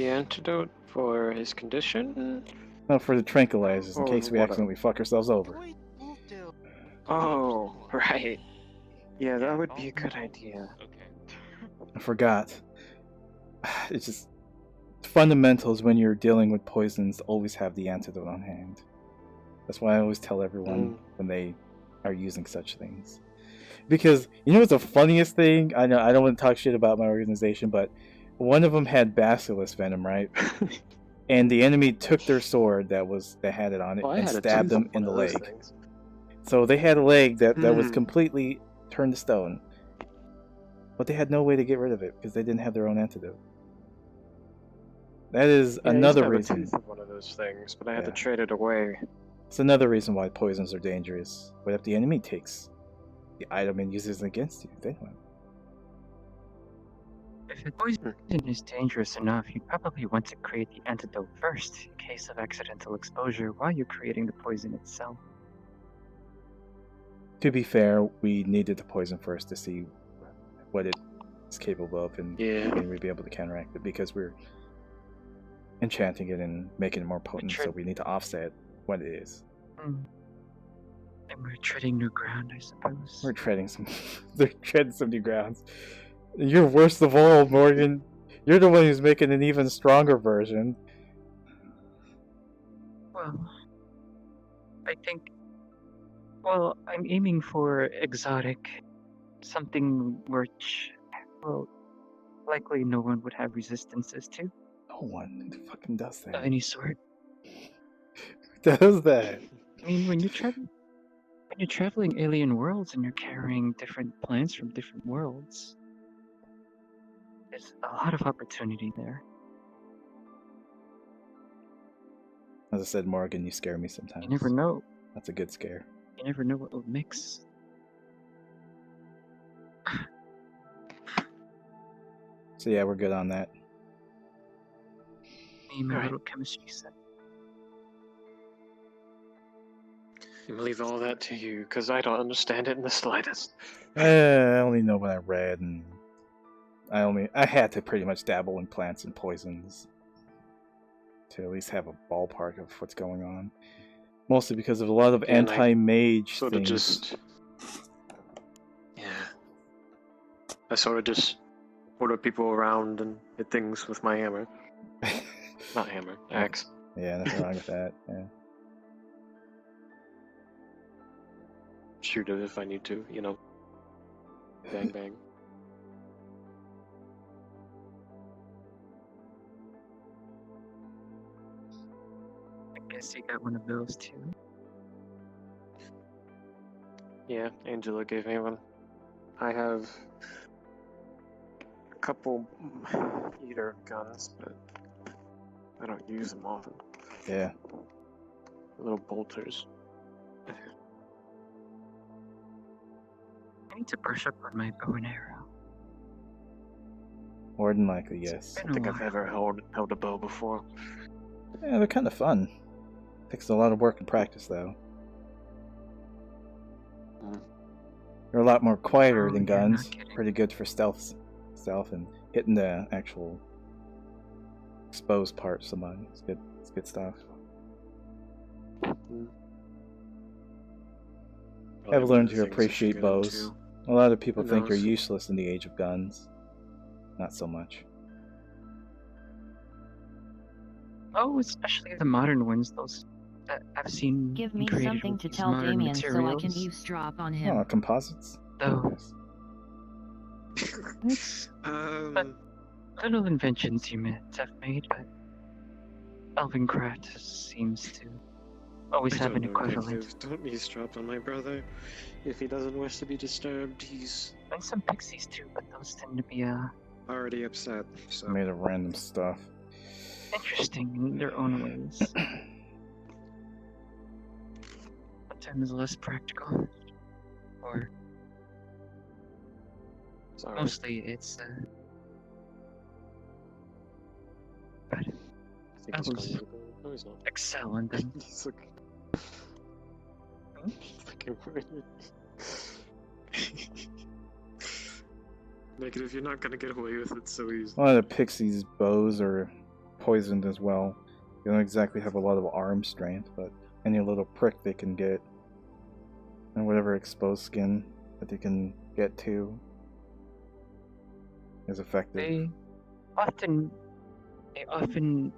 antidote for his condition? No, for the tranquilizers, in case we accidentally fuck ourselves over. Oh, right. Yeah, that would be a good idea. I forgot. It's just fundamentals when you're dealing with poisons. Always have the antidote on hand. That's why I always tell everyone when they are using such things. Because you know what's the funniest thing? I know I don't want to talk shit about my organization, but one of them had basilisk venom, right? And the enemy took their sword that had it on it and stabbed them in the leg. So they had a leg that was completely turned to stone. But they had no way to get rid of it because they didn't have their own antidote. That is another reason. One of those things, but I had to trade it away. It's another reason why poisons are dangerous. But if the enemy takes the item and uses it against you, then what? If a poison is dangerous enough, you probably want to create the antidote first, in case of accidental exposure, while you're creating the poison itself. To be fair, we needed the poison first to see what it is capable of, and we'd be able to counteract it, because we're enchanting it and making it more potent, so we need to offset what it is. And we're treading new ground, I suppose. We're treading some new grounds. You're worst of all, Morgan. You're the one who's making an even stronger version. Well, I think... Well, I'm aiming for exotic. Something which, well, likely no one would have resistances to. No one fucking does that. Of any sort. Who does that? I mean, when you're traveling alien worlds and you're carrying different plants from different worlds, there's a lot of opportunity there. As I said, Morgan, you scare me sometimes. You never know. That's a good scare. You never know what will mix. So yeah, we're good on that. Name a little chemistry set. I leave all that to you, because I don't understand it in the slightest. I only know what I read, and I had to pretty much dabble in plants and poisons to at least have a ballpark of what's going on. Mostly because of a lot of anti-mage things. I sort of just order people around and hit things with my hammer. Not hammer, axe. Yeah, nothing wrong with that. Yeah. Shoot it if I need to, you know. Bang bang. I guess you got one of those too. Yeah, Angela gave me one. I have a couple eater guns, but I don't use them often. Yeah. Little bolters. need to brush up on my bow and arrow. More than likely, yes. I don't think I've ever held a bow before. Yeah, they're kind of fun. Takes a lot of work and practice, though. They're a lot more quieter than guns. Pretty good for stealth and hitting the actual exposed part of somebody. It's good stuff. I've learned to appreciate bows. A lot of people think they're useless in the age of guns. Not so much. Oh, especially the modern ones, those that I've seen. Give me created something with to these tell modern Damien so I can materials. eavesdrop on him. Oh, composites? Those. But little inventions humans have made, but Elvencraft seems to always have an equivalent. Don't eavesdrop on my brother. If he doesn't wish to be disturbed, he's... And some pixies too, but those tend to be, already upset, so... Made of random stuff. interesting in their own ways. Sometimes less practical. Or... Sorry. Mostly it's, but elves No, he's not. excel in them. He's like... Fucking Negative, you're not gonna get away with it so easily. A lot of pixies' bows are poisoned as well. They don't exactly have a lot of arm strength, but any little prick they can get, and whatever exposed skin that they can get to, is effective. They often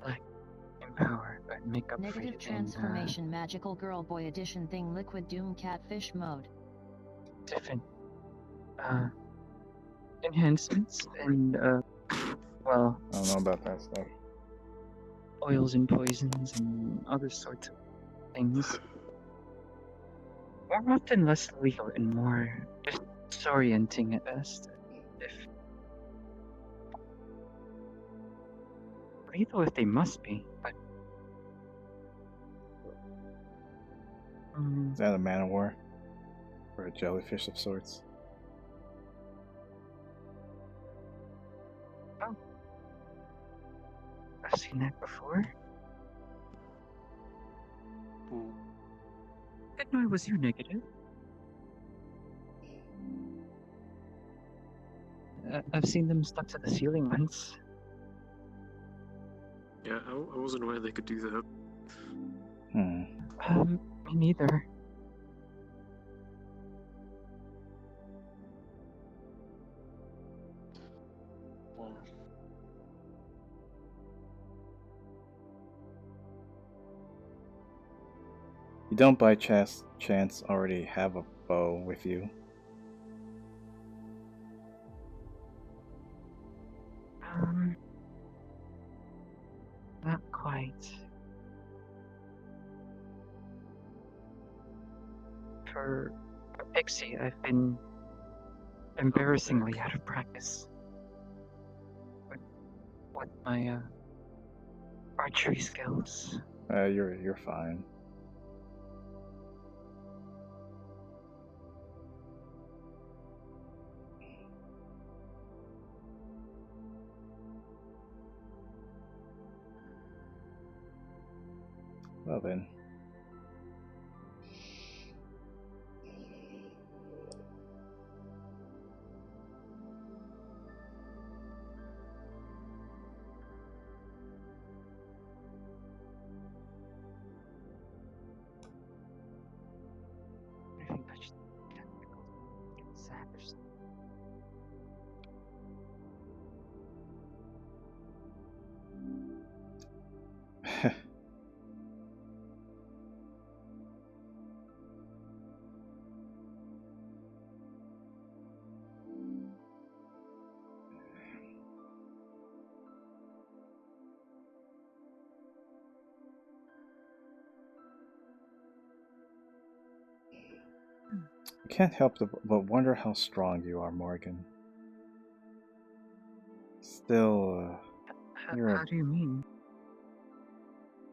like empower and make up for Negative it transformation magical girl boy edition thing liquid doom catfish mode. different enhancements and well, I don't know about that stuff. oils and poisons and other sorts of things. More often less lethal and more disorienting at best. If lethal if they must be, but Is that a man of war? Or a jellyfish of sorts? oh, I've seen that before. Didn't know it was you, Negative. I've seen them stuck to the ceiling once. Yeah, I wasn't aware they could do that. Me neither. You don't by chance already have a bow with you. Not quite. For a pixie, I've been embarrassingly out of practice with my archery skills. You're fine. Well then. If you touch the tentacles, it's savage. I can't help but wonder how strong you are, Morgan. Still, How do you mean?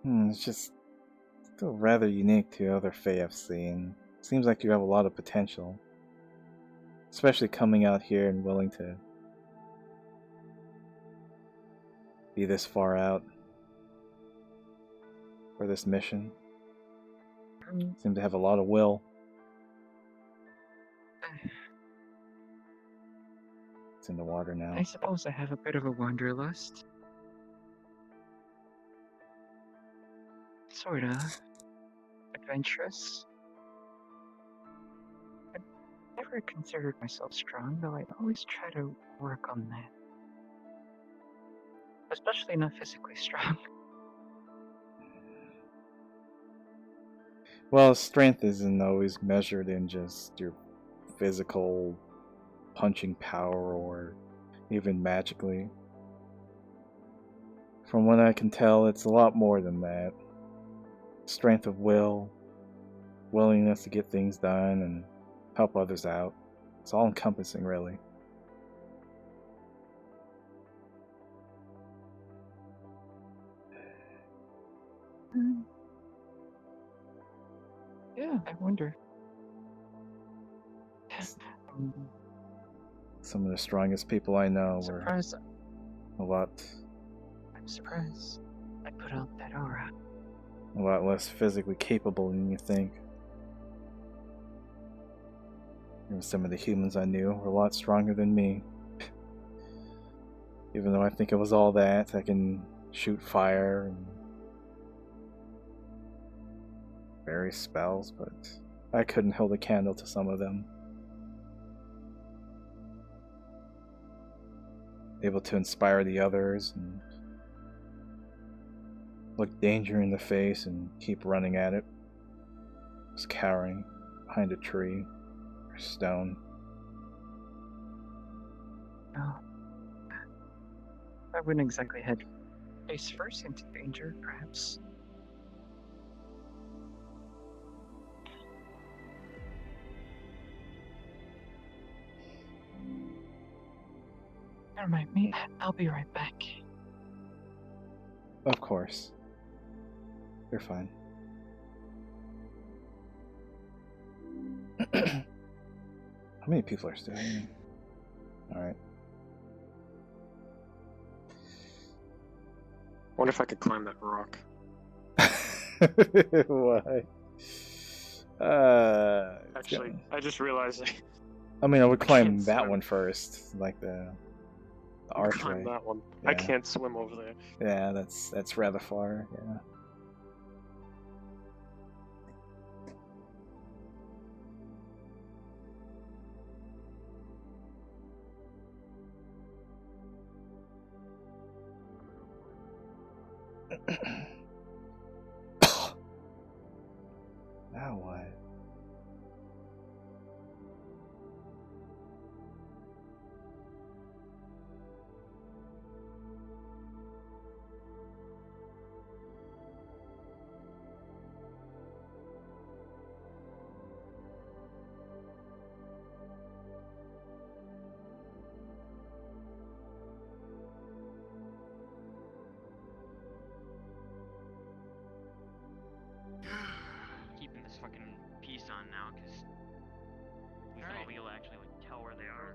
It's just still rather unique to other Fae I've seen. Seems like you have a lot of potential. Especially coming out here and willing to be this far out for this mission. Seem to have a lot of will. It's in the water now. I suppose I have a bit of a wanderlust. Sorta. Adventurous. I've never considered myself strong, though I always try to work on that. Especially not physically strong. Well, strength isn't always measured in just your physical punching power or even magically. From what I can tell, it's a lot more than that. Strength of will, willingness to get things done and help others out. It's all encompassing, really. Yeah, I wonder. Some of the strongest people I know were Surprised. a lot I'm surprised. I put out that aura. less physically capable than you think. Even some of the humans I knew were a lot stronger than me. Even though I think it was all that, I can shoot fire and various spells, but I couldn't hold a candle to some of them. Able to inspire the others and look danger in the face and keep running at it. Just cowering behind a tree or stone. No. I wouldn't exactly head face first into danger, perhaps. Never mind me. I'll be right back. Of course. You're fine. How many people are still here? Alright. Wonder if I could climb that rock. Why? Actually, I just realized I mean, I would climb can't that swim. one first, like the I archway. climb that one. Yeah. I can't swim over there. Yeah, that's rather far. Yeah. Now what? Keeping this fucking piece on now, because we thought we'll actually tell where they are.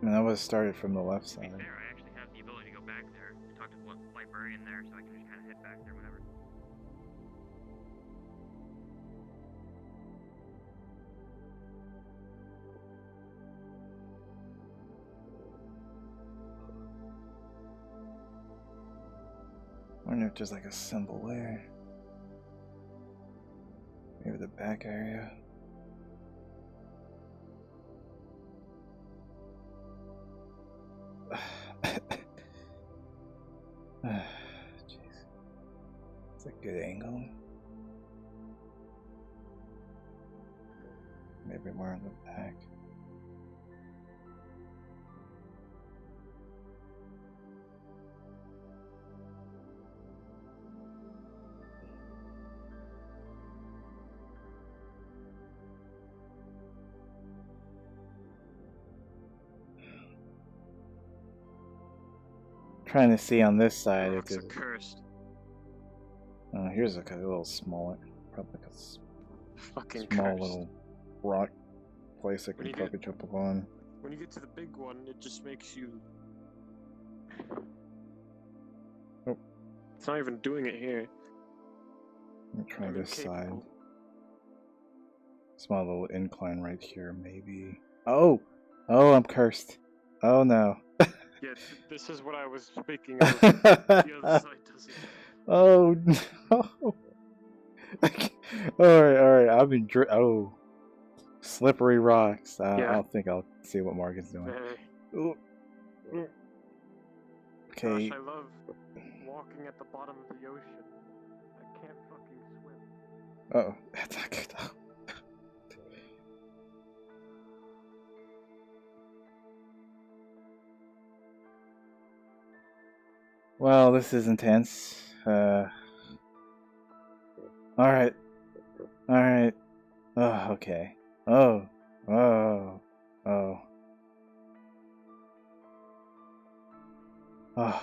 I mean, I would have started from the left side. To be fair, I actually have the ability to go back there to talk to the librarian there, so I can just kind of head back there whenever. I wonder if there's like a symbol there. Maybe the back area. Maybe more in the back. Trying to see on this side if Rocks there's. are cursed. Here's a little smaller, probably like a Fucking small cursed. little rock place I When can you probably get- jump up on. When you get to the big one, it just makes you. Oh. It's not even doing it here. Let me try I'm this side. incapable. Small little incline right here, maybe. Oh! Oh, I'm cursed. Oh no. Yeah, this is what I was speaking of. The other side does it. Oh no. Alright, I've been oh. Slippery rocks. Yeah. I'll think I'll see what Morgan's doing. Very. Okay. Gosh, I love walking at the bottom of the ocean. I can't fucking swim. Oh, that's not good though. Well, this is intense. Alright. Alright. Oh, okay. Oh. Oh. Oh. Oh.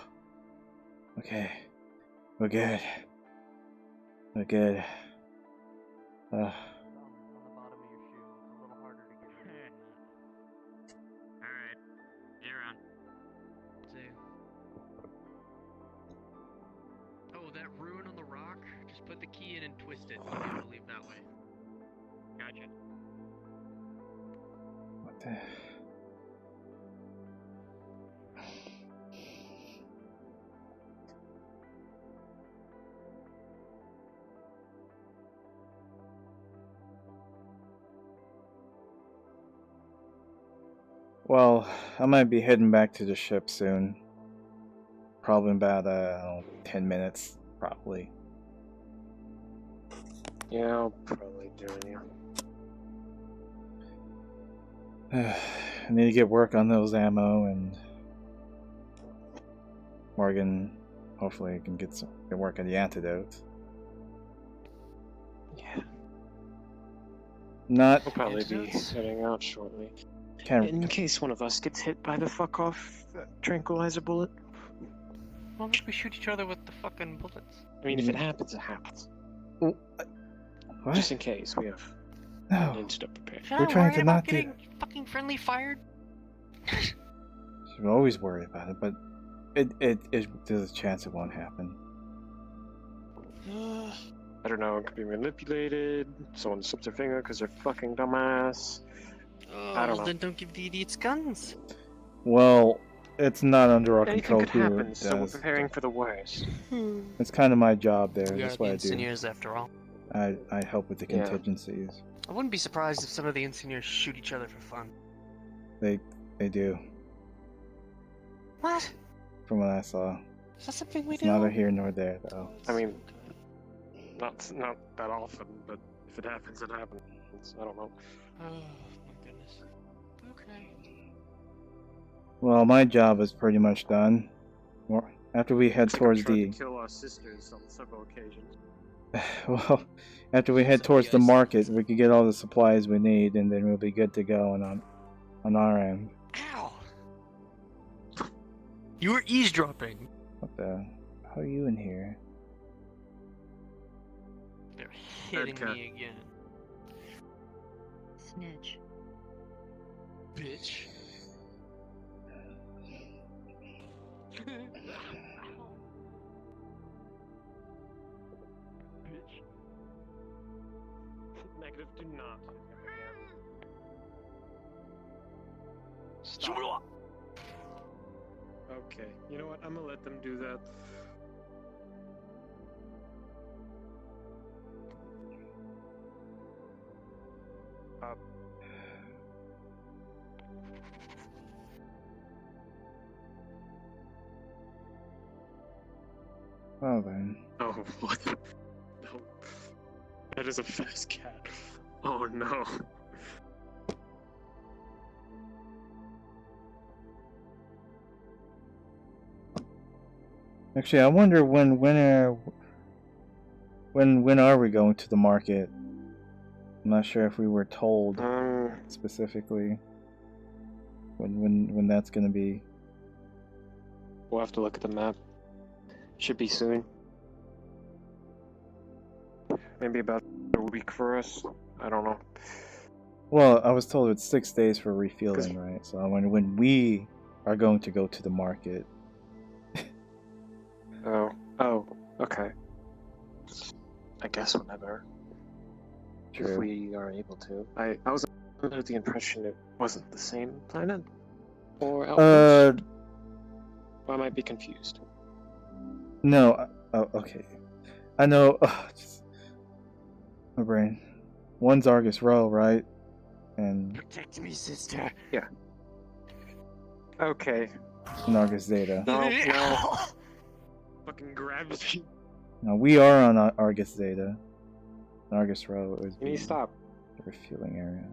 Okay. We're good. We're good. On the bottom of your shoe. It's a little harder to get rid of. Alright. You're on. See. Oh, that rune on the rock? Just put the key in and twist it. I'll be able to leave that way. Gotcha. What the? Well, I might be heading back to the ship soon. Probably in about 10 minutes, probably. Yeah, I'll probably join you. I need to get work on those ammo, and Morgan, hopefully, can get work on the antidote. Yeah. Not. We'll probably be heading out shortly. Can't. In case one of us gets hit by the fuck off tranquilizer bullet. Well, look, we shoot each other with the fucking bullets. I mean, if it happens, it happens. What? Just in case, we have No. an incident prepared. We're trying to about not do. getting fucking friendly fired. I'm always worried about it, but there's a chance it won't happen. I don't know, it could be manipulated, someone slips their finger because they're fucking dumbass. I don't know. Then don't give the idiots guns. Well, it's not under our Anything control could who happen, it so we're does. preparing for the worst. It's kind of my job there. We are That's the what I do. Insanires after all. I help with the Yeah. contingencies. I wouldn't be surprised if some of the Insanires shoot each other for fun. They do. What? From what I saw. Is that something we It's do? neither here nor there, though. I mean, not that often, but if it happens, it happens. I don't know. Oh, my goodness. Okay. Well, my job is pretty much done. After we head towards Tried the to kill our sisters on several occasions. well, after we head towards the market, we can get all the supplies we need, and then we'll be good to go on our end. Ow! You were eavesdropping. What the? How are you in here? They're hitting Okay. me again. Snitch. Bitch. Bitch. Negative, do not. Stop. Okay, you know what? I'm gonna let them do that. Well then. Oh, what? No. That is a fast cat. Oh no. Actually, I wonder when are we going to the market? I'm not sure if we were told specifically when that's gonna be. We'll have to look at the map. Should be soon. Maybe about a week for us. I don't know. Well, I was told it's 6 days for refueling, right? So I wonder when we are going to go to the market. Oh, okay. I guess whenever. True. If we are able to. I was under the impression it wasn't the same planet? Or outpost? Or I might be confused. No. Oh, okay. I know. My brain. One's Argus Row, right? And Protect me, sister. Yeah. Okay. and Argus Zeta. No. Fucking gravity. Now we are on Argus Zeta. Argus Row is You need to stop. the refueling area.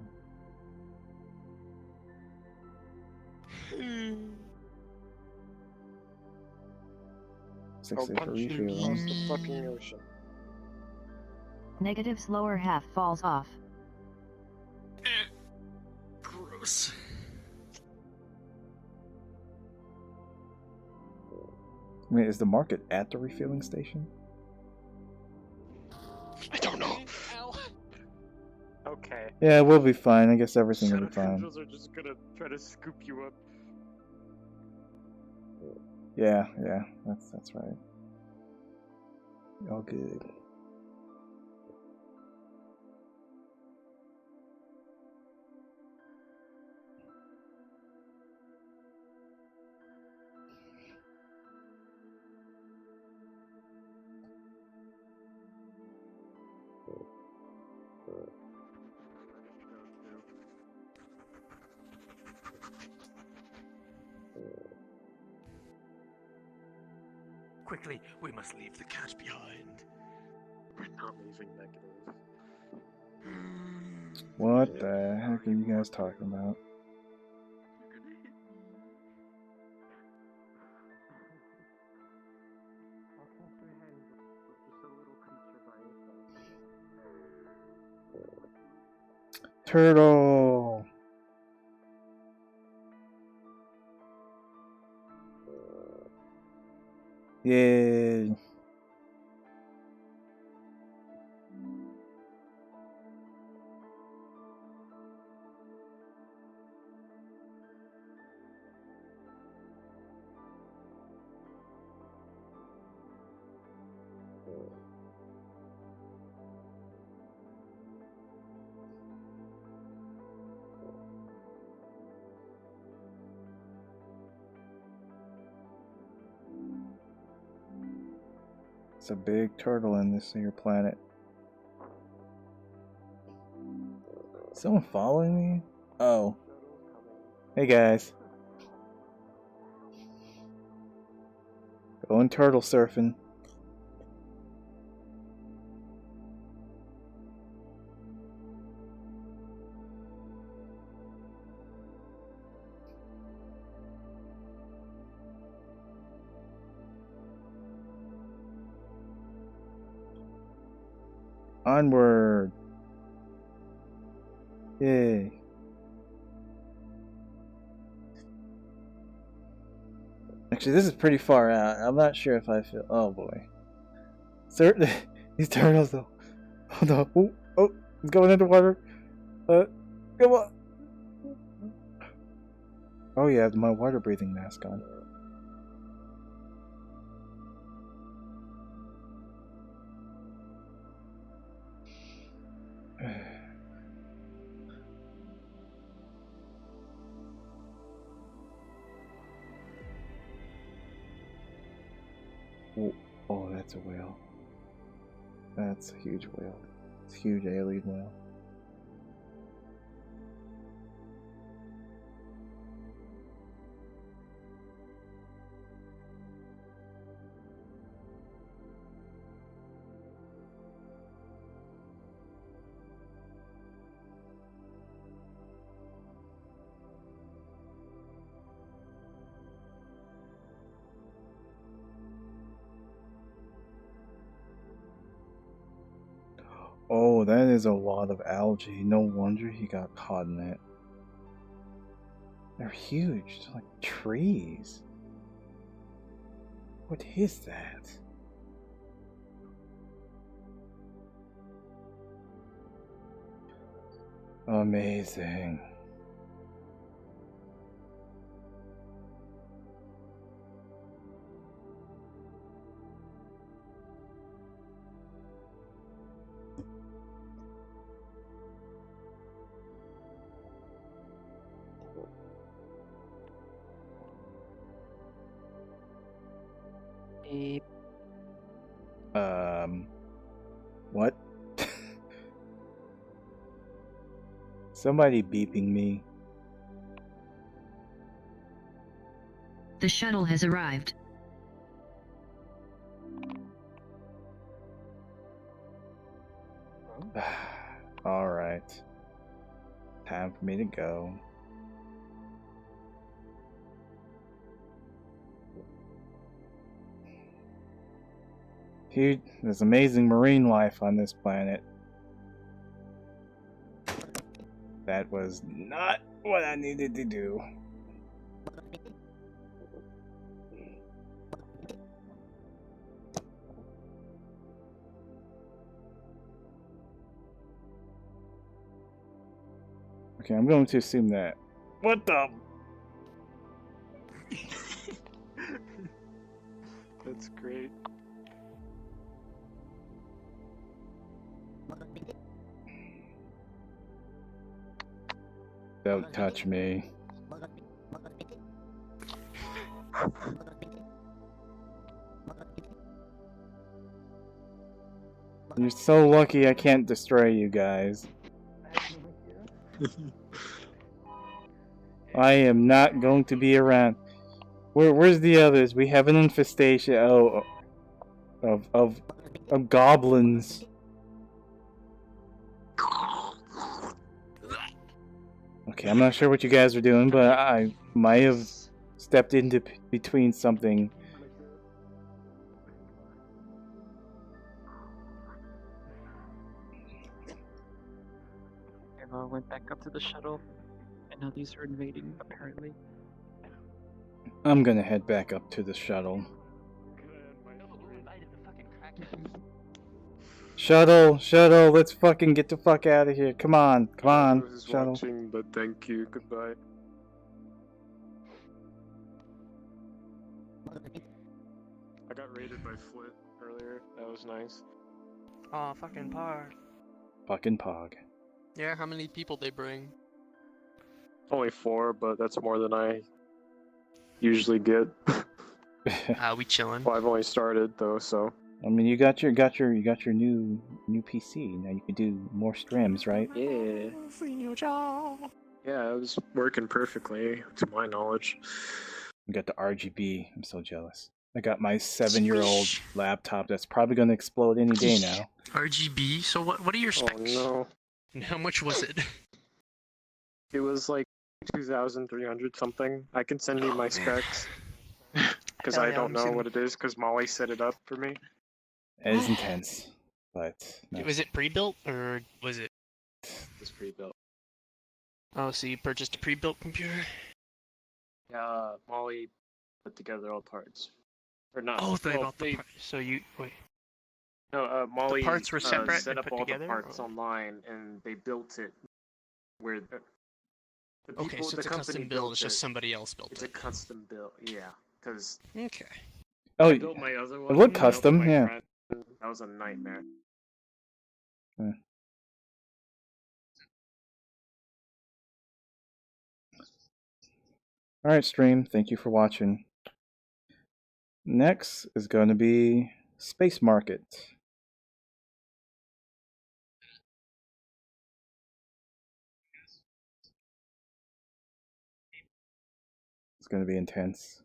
Six I'll days for punch you refueling. across the fucking ocean. Negative's lower half falls off. Gross. Wait, is the market at the refueling station? I don't know. Okay. Yeah, we'll be fine. I guess everything will Shadow be fine. Angels are just gonna try to scoop you up. Yeah, that's right. All good. Quickly, we must leave the cat behind. We're not leaving Negative. What the heck are you guys talking about? Turtle! Yay! It's a big turtle in this here planet. Someone following me? Oh. Hey guys. Going turtle surfing. Onward. Yay. Actually, this is pretty far out. I'm not sure if I feel. Oh boy. Sir, these turtles though. Oh no. Oh, he's going underwater. Come on. Oh yeah, I have my water breathing mask on. Oh, that's a whale. That's a huge whale. It's a huge alien whale. Oh, that is a lot of algae. No wonder he got caught in it. They're huge. They're like trees. What is that? Amazing. What? Somebody beeping me. The shuttle has arrived. Alright. Time for me to go. Dude, there's amazing marine life on this planet. That was not what I needed to do. Okay, I'm going to assume that. What the? That's great. Don't touch me. You're so lucky I can't destroy you guys. I am not going to be around. Where's the others? We have an infestation of goblins. Okay, I'm not sure what you guys are doing, but I might have stepped into between something. Eva went back up to the shuttle, and now these are invading, apparently. I'm gonna head back up to the shuttle. Shuttle, let's fucking get the fuck out of here. Come on, I was shuttle. watching, but thank you. Goodbye. I got raided by Flit earlier. That was nice. Aw, fucking par. Fucking pog. Yeah, how many people they bring? Only 4, but that's more than I usually get. We chillin'. Well, I've only started though, so. I mean, you got your new PC. Now you can do more streams, right? Yeah. Yeah, it was working perfectly, to my knowledge. You got the RGB. I'm so jealous. I got my 7-year-old laptop that's probably gonna explode any day now. RGB? So what are your specs? Oh no. And how much was it? It was like 2,300 something. I can send you my specs. Because I don't know what it is, because Molly set it up for me. It is intense, but no. Was it pre-built or was it? It's pre-built. Oh, so you purchased a pre-built computer? Yeah, Molly put together all parts. Or not. Oh, they well, bought the parts. So you wait. No, Molly The parts were separate set and up put all together, the parts or? online, and they built it where the people, Okay, so the it's a company custom build. built It's just it. somebody else built It's it. a custom build, yeah. Because okay. Oh, I built my other one. it looked I built custom, my yeah. friend. That was a nightmare. Alright, stream. Thank you for watching. Next is going to be Space Market. It's going to be intense.